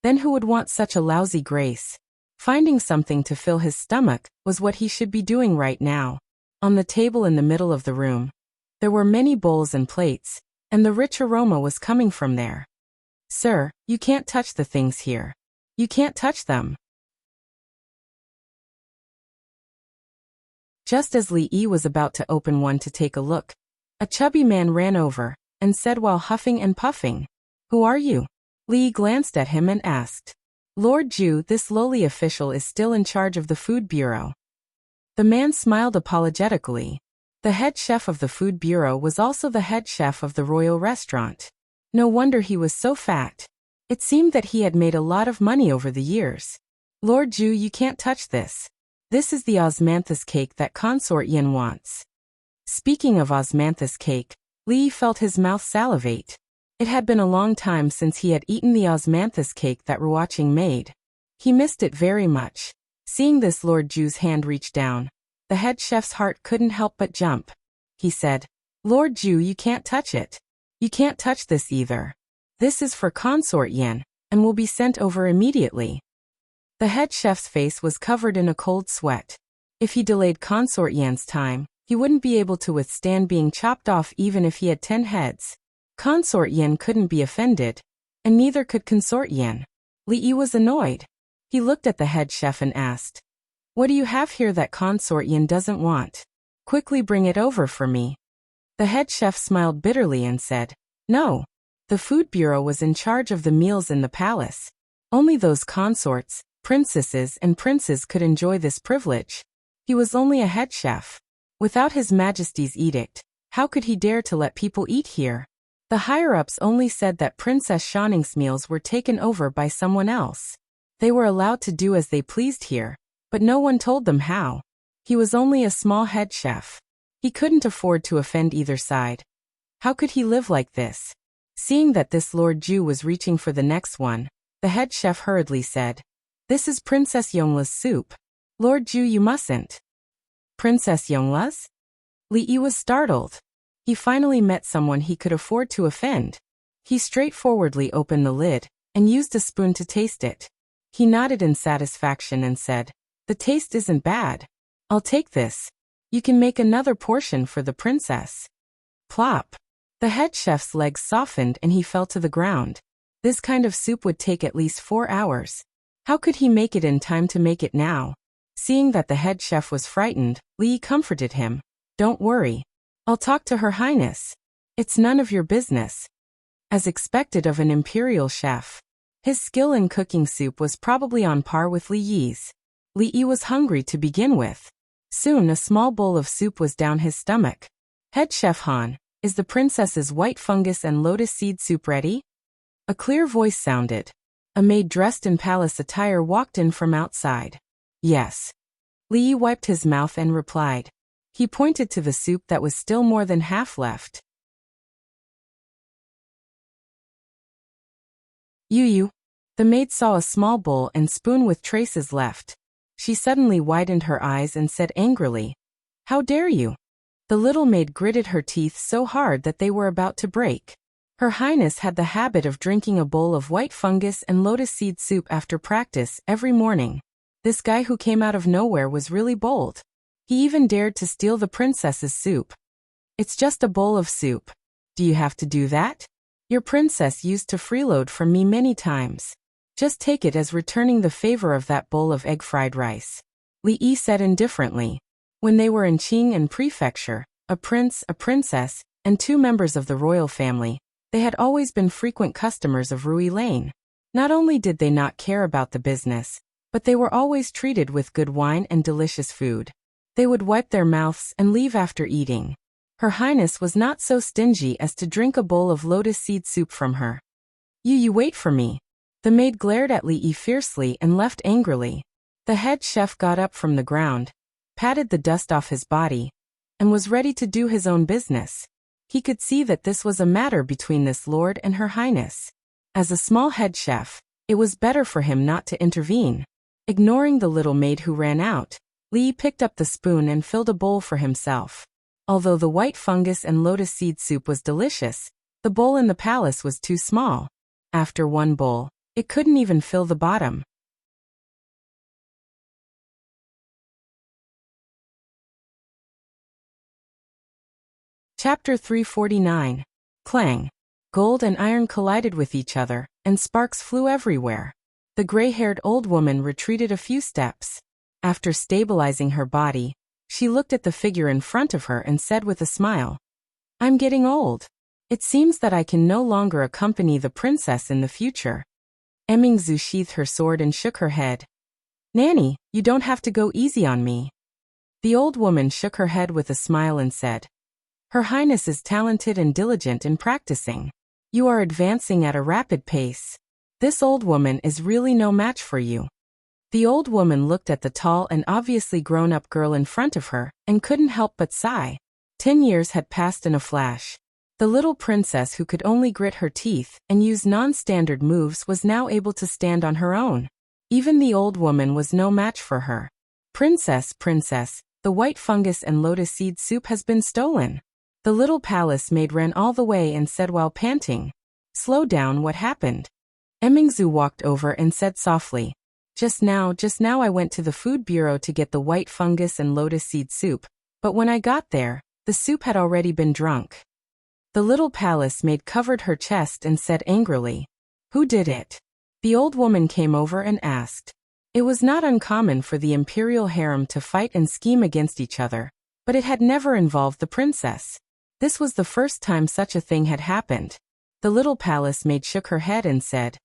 then who would want such a lousy grace? Finding something to fill his stomach was what he should be doing right now. On the table in the middle of the room, there were many bowls and plates, and the rich aroma was coming from there. "Sir, you can't touch the things here. You can't touch them." Just as Li Yi was about to open one to take a look, a chubby man ran over and said while huffing and puffing, "Who are you?" Li Yi glanced at him and asked. "Lord Ju, this lowly official is still in charge of the food bureau." The man smiled apologetically. The head chef of the food bureau was also the head chef of the royal restaurant. No wonder he was so fat. It seemed that he had made a lot of money over the years. "Lord Ju, you can't touch this. This is the osmanthus cake that Consort Yin wants." Speaking of osmanthus cake, Li Yi felt his mouth salivate. It had been a long time since he had eaten the osmanthus cake that Ruoqing made. He missed it very much. Seeing this, Lord Ju's hand reached down. The head chef's heart couldn't help but jump. He said, "Lord Ju, you can't touch it. You can't touch this either. This is for Consort Yin, and will be sent over immediately." The head chef's face was covered in a cold sweat. If he delayed Consort Yan's time, he wouldn't be able to withstand being chopped off even if he had 10 heads. Consort Yan couldn't be offended, and neither could Consort Yan. Li Yi was annoyed. He looked at the head chef and asked, "What do you have here that Consort Yan doesn't want? Quickly bring it over for me." The head chef smiled bitterly and said, "No. The food bureau was in charge of the meals in the palace. Only those consorts, princesses and princes could enjoy this privilege. He was only a head chef. Without His Majesty's edict, how could he dare to let people eat here?" The higher-ups only said that Princess Shanning's meals were taken over by someone else. They were allowed to do as they pleased here, but no one told them how. He was only a small head chef. He couldn't afford to offend either side. How could he live like this? Seeing that this Lord Ju was reaching for the next one, the head chef hurriedly said, "This is Princess Yongla's soup. Lord Ju, you mustn't." Princess Yongla's? Li Yi was startled. He finally met someone he could afford to offend. He straightforwardly opened the lid and used a spoon to taste it. He nodded in satisfaction and said, "The taste isn't bad. I'll take this. You can make another portion for the princess." Plop. The head chef's legs softened and he fell to the ground. This kind of soup would take at least 4 hours. How could he make it in time to make it now? Seeing that the head chef was frightened, Li Yi comforted him. "Don't worry. I'll talk to Her Highness. It's none of your business." As expected of an imperial chef, his skill in cooking soup was probably on par with Li Yi's. Li Yi was hungry to begin with. Soon a small bowl of soup was down his stomach. "Head Chef Han, is the princess's white fungus and lotus seed soup ready?" A clear voice sounded. A maid dressed in palace attire walked in from outside. "Yes." Li Yi wiped his mouth and replied. He pointed to the soup that was still more than half left. "You." The maid saw a small bowl and spoon with traces left. She suddenly widened her eyes and said angrily, "How dare you?" The little maid gritted her teeth so hard that they were about to break. Her Highness had the habit of drinking a bowl of white fungus and lotus seed soup after practice every morning. This guy who came out of nowhere was really bold. He even dared to steal the princess's soup. "It's just a bowl of soup. Do you have to do that? Your princess used to freeload from me many times. Just take it as returning the favor of that bowl of egg fried rice." Li Yi said indifferently. When they were in Qing and Prefecture, a prince, a princess, and 2 members of the royal family, they had always been frequent customers of Rui Lane. Not only did they not care about the business, but they were always treated with good wine and delicious food. They would wipe their mouths and leave after eating. Her Highness was not so stingy as to drink a bowl of lotus seed soup from her. You wait for me." The maid glared at Li Yi fiercely and left angrily. The head chef got up from the ground, patted the dust off his body, and was ready to do his own business. He could see that this was a matter between this lord and Her Highness. As a small head chef, it was better for him not to intervene. Ignoring the little maid who ran out, Li Yi picked up the spoon and filled a bowl for himself. Although the white fungus and lotus seed soup was delicious, the bowl in the palace was too small. After one bowl, it couldn't even fill the bottom. Chapter 349. Clang. Gold and iron collided with each other, and sparks flew everywhere. The gray-haired old woman retreated a few steps. After stabilizing her body, she looked at the figure in front of her and said with a smile, "I'm getting old. It seems that I can no longer accompany the princess in the future." Emingzu sheathed her sword and shook her head. "Nanny, you don't have to go easy on me." The old woman shook her head with a smile and said, "Her Highness is talented and diligent in practicing. You are advancing at a rapid pace. This old woman is really no match for you." The old woman looked at the tall and obviously grown-up girl in front of her and couldn't help but sigh. 10 years had passed in a flash. The little princess who could only grit her teeth and use non-standard moves was now able to stand on her own. Even the old woman was no match for her. Princess, the white fungus and lotus seed soup has been stolen." The little palace maid ran all the way and said while panting, "Slow down, what happened?" Emingzu walked over and said softly, Just now I went to the food bureau to get the white fungus and lotus seed soup, but when I got there, the soup had already been drunk. The little palace maid covered her chest and said angrily, "Who did it?" The old woman came over and asked. It was not uncommon for the imperial harem to fight and scheme against each other, but it had never involved the princess. This was the first time such a thing had happened. The little palace maid shook her head and said,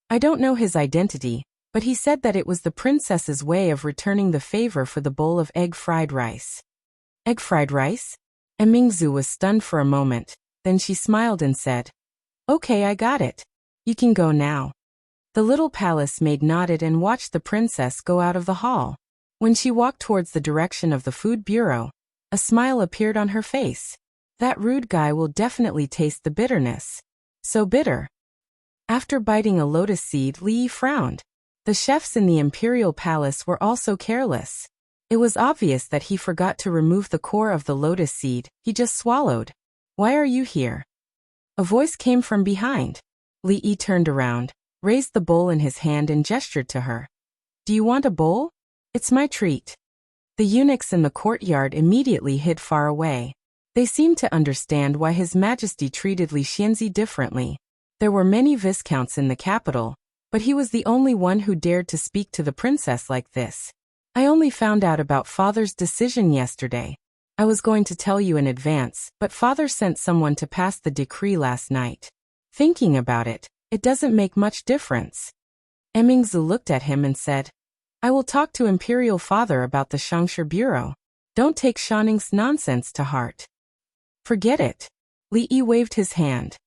"I don't know his identity, but he said that it was the princess's way of returning the favor for the bowl of egg fried rice." Egg fried rice? Emingzu was stunned for a moment, then she smiled and said, "Okay, I got it. You can go now." The little palace maid nodded and watched the princess go out of the hall. When she walked towards the direction of the food bureau, a smile appeared on her face. That rude guy will definitely taste the bitterness. So bitter. After biting a lotus seed, Li Yi frowned. The chefs in the imperial palace were also careless. It was obvious that he forgot to remove the core of the lotus seed he just swallowed. "Why are you here?" A voice came from behind. Li Yi turned around, raised the bowl in his hand and gestured to her. "Do you want a bowl? It's my treat." The eunuchs in the courtyard immediately hid far away. They seemed to understand why His Majesty treated Li Xianzi differently. There were many viscounts in the capital, but he was the only one who dared to speak to the princess like this. "I only found out about Father's decision yesterday. I was going to tell you in advance, but Father sent someone to pass the decree last night. Thinking about it, it doesn't make much difference." Emingzu looked at him and said, "I will talk to Imperial Father about the Shangshi Bureau. Don't take Shanning's nonsense to heart." "Forget it." Li Yi waved his hand.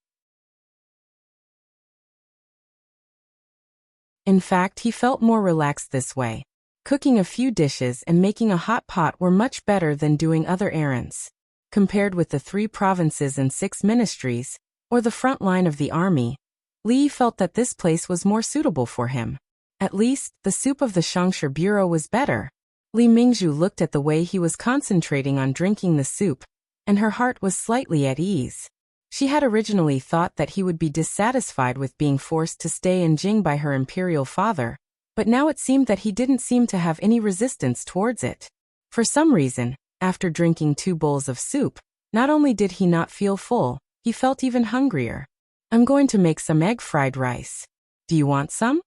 In fact, he felt more relaxed this way. Cooking a few dishes and making a hot pot were much better than doing other errands. Compared with the 3 provinces and 6 ministries, or the front line of the army, Li Yi felt that this place was more suitable for him. At least, the soup of the Shangshi Bureau was better. Li Mingzhu looked at the way he was concentrating on drinking the soup, and her heart was slightly at ease. She had originally thought that he would be dissatisfied with being forced to stay in Jing by her imperial father, but now it seemed that he didn't seem to have any resistance towards it. For some reason, after drinking 2 bowls of soup, not only did he not feel full, he felt even hungrier. "I'm going to make some egg fried rice. Do you want some?"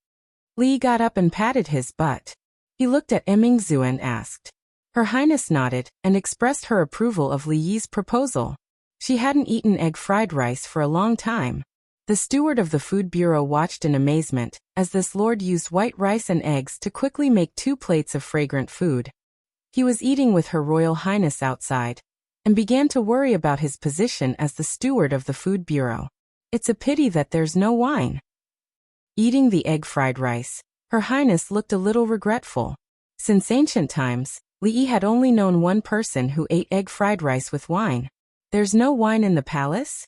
Li got up and patted his butt. He looked at Emingzu and asked. Her Highness nodded and expressed her approval of Li Yi's proposal. She hadn't eaten egg fried rice for a long time. The steward of the food bureau watched in amazement as this lord used white rice and eggs to quickly make 2 plates of fragrant food. He was eating with Her Royal Highness outside and began to worry about his position as the steward of the food bureau. It's a pity that there's no wine. Eating the egg fried rice, Her Highness looked a little regretful. Since ancient times, Li Yi had only known one person who ate egg fried rice with wine. "There's no wine in the palace?"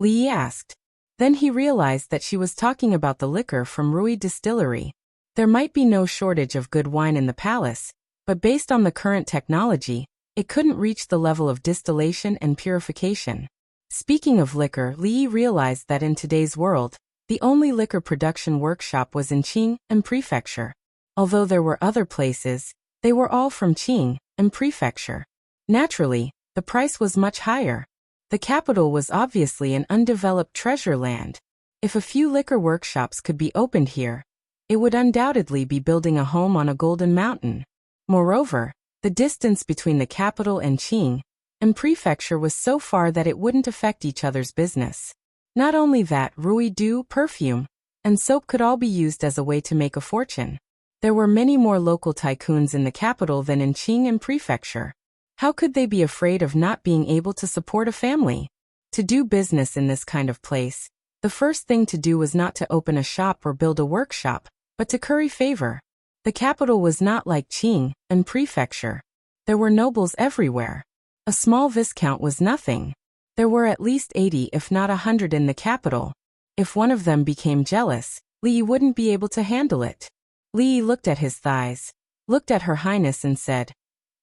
Li Yi asked. Then he realized that she was talking about the liquor from Rui Distillery. There might be no shortage of good wine in the palace, but based on the current technology, it couldn't reach the level of distillation and purification. Speaking of liquor, Li Yi realized that in today's world, the only liquor production workshop was in Qing and Prefecture. Although there were other places, they were all from Qing and Prefecture. Naturally, the price was much higher. The capital was obviously an undeveloped treasure land. If a few liquor workshops could be opened here, it would undoubtedly be building a home on a golden mountain. Moreover, the distance between the capital and Qing and Prefecture was so far that it wouldn't affect each other's business. Not only that, Rui Du, perfume, and soap could all be used as a way to make a fortune. There were many more local tycoons in the capital than in Qing and Prefecture. How could they be afraid of not being able to support a family? To do business in this kind of place, the first thing to do was not to open a shop or build a workshop, but to curry favor. The capital was not like Qing and Prefecture. There were nobles everywhere. A small viscount was nothing. There were at least 80 if not 100 in the capital. If one of them became jealous, Li Yi wouldn't be able to handle it. Li Yi looked at his thighs, looked at Her Highness and said,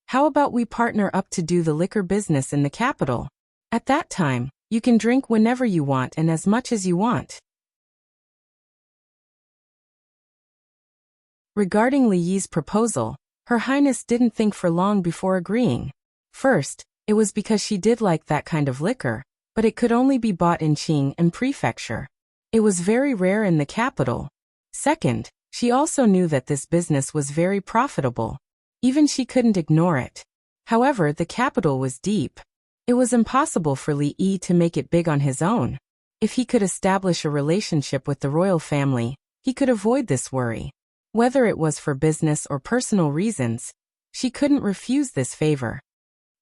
"How about we partner up to do the liquor business in the capital? At that time, you can drink whenever you want and as much as you want." Regarding Li Yi's proposal, Her Highness didn't think for long before agreeing. First, it was because she did like that kind of liquor, but it could only be bought in Qing and Prefecture. It was very rare in the capital. Second, she also knew that this business was very profitable. Even she couldn't ignore it. However, the capital was deep. It was impossible for Li Yi to make it big on his own. If he could establish a relationship with the royal family, he could avoid this worry. Whether it was for business or personal reasons, she couldn't refuse this favor.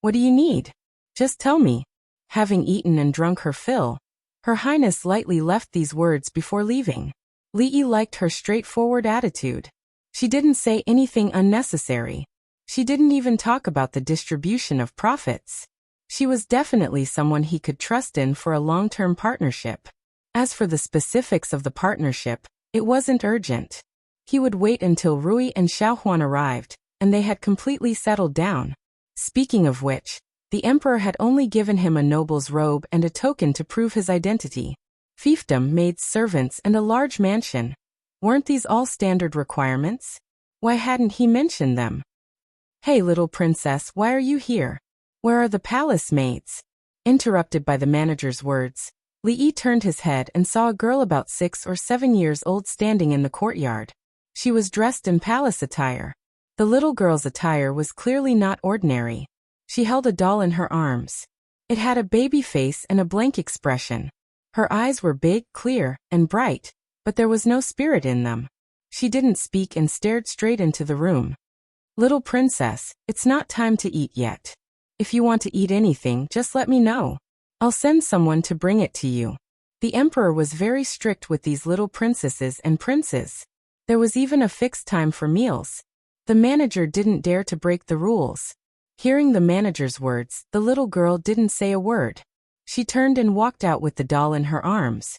What do you need? Just tell me. Having eaten and drunk her fill, Her Highness lightly left these words before leaving. Li Yi liked her straightforward attitude. She didn't say anything unnecessary. She didn't even talk about the distribution of profits. She was definitely someone he could trust in for a long-term partnership. As for the specifics of the partnership, it wasn't urgent. He would wait until Rui and Xiaohuan arrived, and they had completely settled down. Speaking of which, the emperor had only given him a noble's robe and a token to prove his identity. Fiefdom, maids, servants, and a large mansion. Weren't these all standard requirements? Why hadn't he mentioned them? Hey, little princess, why are you here? Where are the palace maids? Interrupted by the manager's words, Li Yi turned his head and saw a girl about 6 or 7 years old standing in the courtyard. She was dressed in palace attire. The little girl's attire was clearly not ordinary. She held a doll in her arms. It had a baby face and a blank expression. Her eyes were big, clear, and bright, but there was no spirit in them. She didn't speak and stared straight into the room. Little princess, it's not time to eat yet. If you want to eat anything, just let me know. I'll send someone to bring it to you. The emperor was very strict with these little princesses and princes. There was even a fixed time for meals. The manager didn't dare to break the rules. Hearing the manager's words, the little girl didn't say a word. She turned and walked out with the doll in her arms.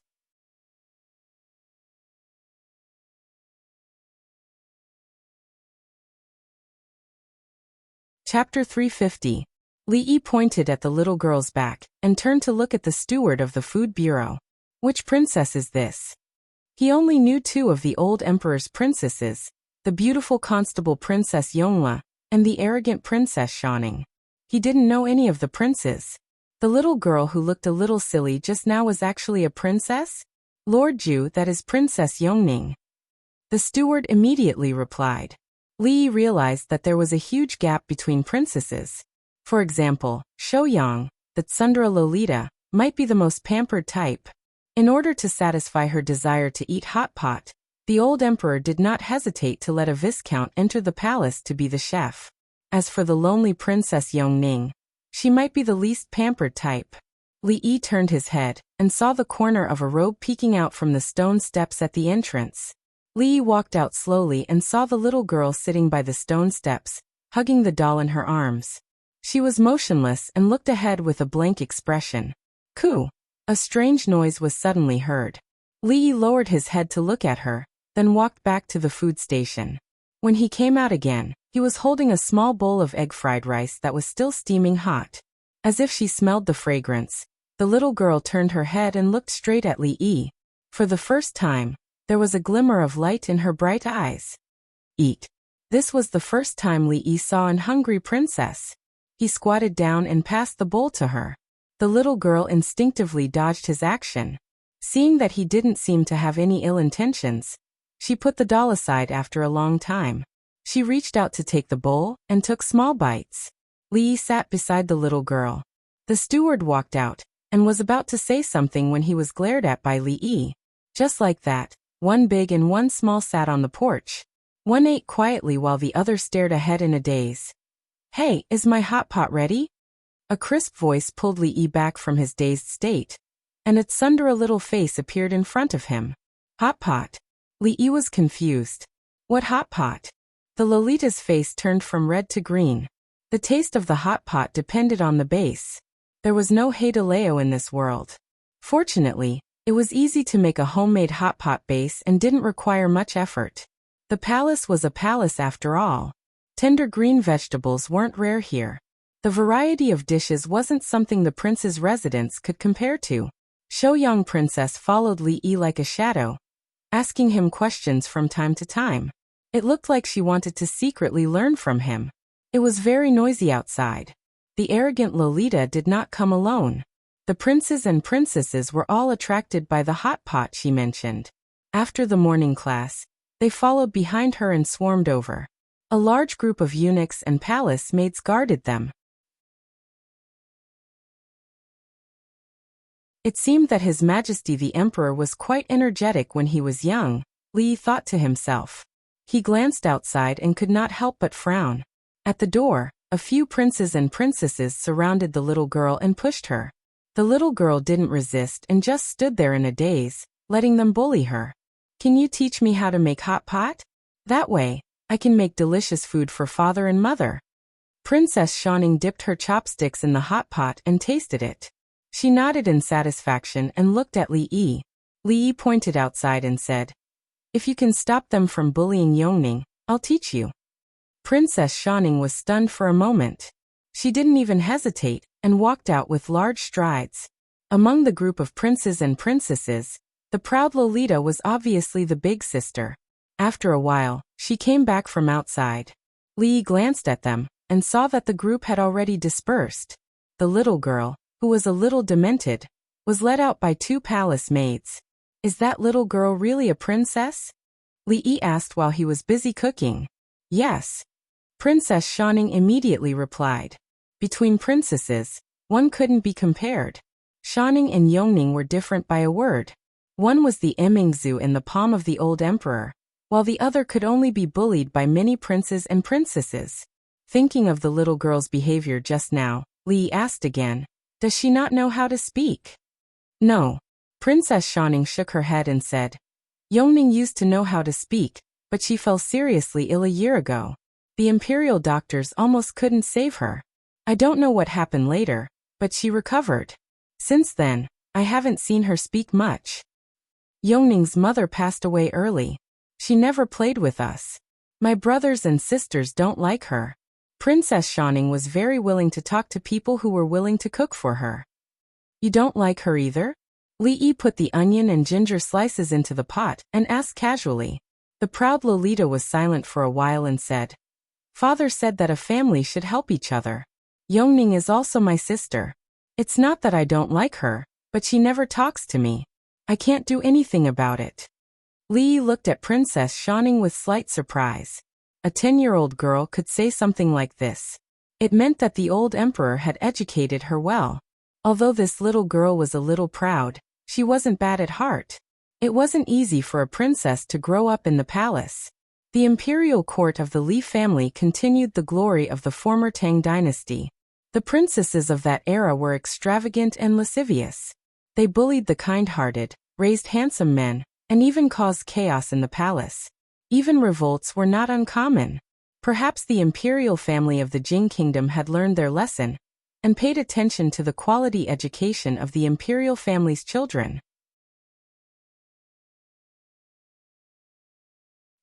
Chapter 350. Li Yi pointed at the little girl's back and turned to look at the steward of the food bureau. Which princess is this? He only knew 2 of the old emperor's princesses, the beautiful constable Princess Yongle and the arrogant Princess Shaning. He didn't know any of the princes. The little girl who looked a little silly just now was actually a princess? Lord Ju, that is Princess Yongning. The steward immediately replied. Li Yi realized that there was a huge gap between princesses. For example, Shouyang, the Tsundra Lolita, might be the most pampered type. In order to satisfy her desire to eat hot pot, the old emperor did not hesitate to let a viscount enter the palace to be the chef. As for the lonely Princess Yongning, she might be the least pampered type. Li Yi turned his head and saw the corner of a robe peeking out from the stone steps at the entrance. Li Yi walked out slowly and saw the little girl sitting by the stone steps, hugging the doll in her arms. She was motionless and looked ahead with a blank expression. Coo! A strange noise was suddenly heard. Li Yi lowered his head to look at her, then walked back to the food station. When he came out again, he was holding a small bowl of egg fried rice that was still steaming hot. As if she smelled the fragrance, the little girl turned her head and looked straight at Li Yi. For the first time, there was a glimmer of light in her bright eyes. Eat. This was the first time Li Yi saw an hungry princess. He squatted down and passed the bowl to her. The little girl instinctively dodged his action. Seeing that he didn't seem to have any ill intentions, she put the doll aside after a long time. She reached out to take the bowl and took small bites. Li Yi sat beside the little girl. The steward walked out and was about to say something when he was glared at by Li Yi. Just like that, one big and one small sat on the porch. One ate quietly while the other stared ahead in a daze. Hey, is my hot pot ready? A crisp voice pulled Li Yi back from his dazed state, and its Tsundra little face appeared in front of him. Hot pot. Li Yi was confused. What hot pot? The Lolita's face turned from red to green. The taste of the hot pot depended on the base. There was no Haidaleo in this world. Fortunately, it was easy to make a homemade hot pot base and didn't require much effort. The palace was a palace after all. Tender green vegetables weren't rare here. The variety of dishes wasn't something the prince's residence could compare to. Shouyang Princess followed Li Yi like a shadow, asking him questions from time to time. It looked like she wanted to secretly learn from him. It was very noisy outside. The arrogant Lolita did not come alone. The princes and princesses were all attracted by the hot pot she mentioned. After the morning class, they followed behind her and swarmed over. A large group of eunuchs and palace maids guarded them. It seemed that His Majesty the Emperor was quite energetic when he was young, Li thought to himself. He glanced outside and could not help but frown. At the door, a few princes and princesses surrounded the little girl and pushed her. The little girl didn't resist and just stood there in a daze, letting them bully her. Can you teach me how to make hot pot? That way, I can make delicious food for father and mother. Princess Shining dipped her chopsticks in the hot pot and tasted it. She nodded in satisfaction and looked at Li Yi. Li Yi pointed outside and said, "If you can stop them from bullying Yongning, I'll teach you." Princess Shining was stunned for a moment. She didn't even hesitate and walked out with large strides. Among the group of princes and princesses, the proud Lolita was obviously the big sister. After a while, she came back from outside. Li Yi glanced at them and saw that the group had already dispersed. The little girl, who was a little demented, was led out by two palace maids. "Is that little girl really a princess?" Li Yi asked while he was busy cooking. "Yes." Princess Shining immediately replied. Between princesses, one couldn't be compared. Shining and Yongning were different by a word. One was the Emingzu in the palm of the old emperor, while the other could only be bullied by many princes and princesses. Thinking of the little girl's behavior just now, Li asked again, "Does she not know how to speak?" "No." Princess Shining shook her head and said, "Yongning used to know how to speak, but she fell seriously ill a year ago. The imperial doctors almost couldn't save her. I don't know what happened later, but she recovered. Since then, I haven't seen her speak much. Yongning's mother passed away early. She never played with us. My brothers and sisters don't like her." Princess Shining was very willing to talk to people who were willing to cook for her. "You don't like her either?" Li Yi put the onion and ginger slices into the pot and asked casually. The proud Lolita was silent for a while and said, "Father said that a family should help each other. Yongning is also my sister. It's not that I don't like her, but she never talks to me. I can't do anything about it." Li Yi looked at Princess Shining with slight surprise. A 10-year-old girl could say something like this. It meant that the old emperor had educated her well. Although this little girl was a little proud, she wasn't bad at heart. It wasn't easy for a princess to grow up in the palace. The imperial court of the Li family continued the glory of the former Tang dynasty. The princesses of that era were extravagant and lascivious. They bullied the kind-hearted, raised handsome men, and even caused chaos in the palace. Even revolts were not uncommon. Perhaps the imperial family of the Jing kingdom had learned their lesson and paid attention to the quality education of the imperial family's children.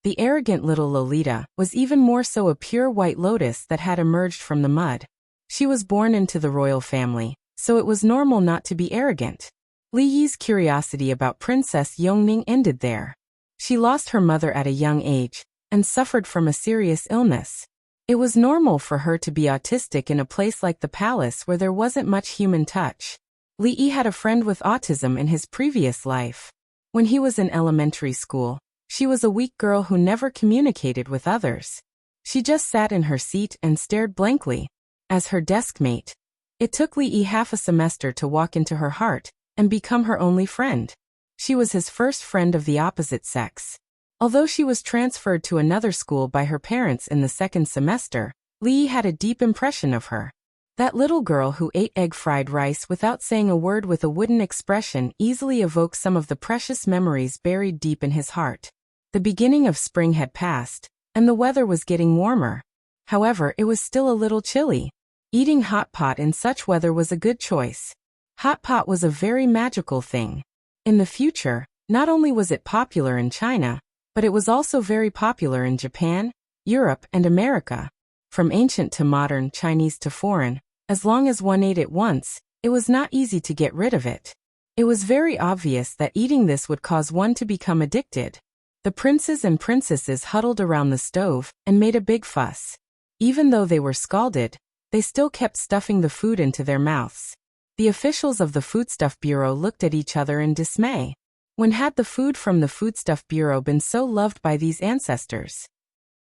The arrogant little Lolita was even more so a pure white lotus that had emerged from the mud. She was born into the royal family, so it was normal not to be arrogant. Li Yi's curiosity about Princess Yongning ended there. She lost her mother at a young age and suffered from a serious illness. It was normal for her to be autistic in a place like the palace where there wasn't much human touch. Li Yi had a friend with autism in his previous life. When he was in elementary school, she was a weak girl who never communicated with others. She just sat in her seat and stared blankly. As her deskmate, it took Li Yi half a semester to walk into her heart and become her only friend. She was his first friend of the opposite sex. Although she was transferred to another school by her parents in the second semester, Li Yi had a deep impression of her. That little girl who ate egg fried rice without saying a word with a wooden expression easily evoked some of the precious memories buried deep in his heart. The beginning of spring had passed, and the weather was getting warmer. However, it was still a little chilly. Eating hot pot in such weather was a good choice. Hot pot was a very magical thing. In the future, not only was it popular in China, but it was also very popular in Japan, Europe, and America. From ancient to modern, Chinese to foreign, as long as one ate it once, it was not easy to get rid of it. It was very obvious that eating this would cause one to become addicted. The princes and princesses huddled around the stove and made a big fuss. Even though they were scalded, they still kept stuffing the food into their mouths. The officials of the Foodstuff Bureau looked at each other in dismay. When had the food from the Foodstuff Bureau been so loved by these ancestors?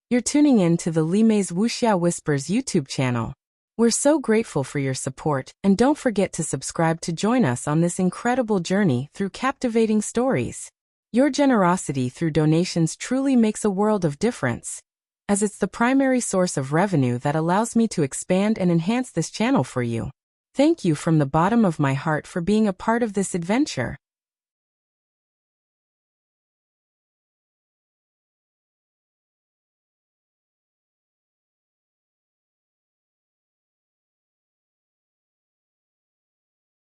You're tuning in to the Lime's Wuxia Whispers YouTube channel. We're so grateful for your support, and don't forget to subscribe to join us on this incredible journey through captivating stories. Your generosity through donations truly makes a world of difference, as it's the primary source of revenue that allows me to expand and enhance this channel for you. Thank you from the bottom of my heart for being a part of this adventure.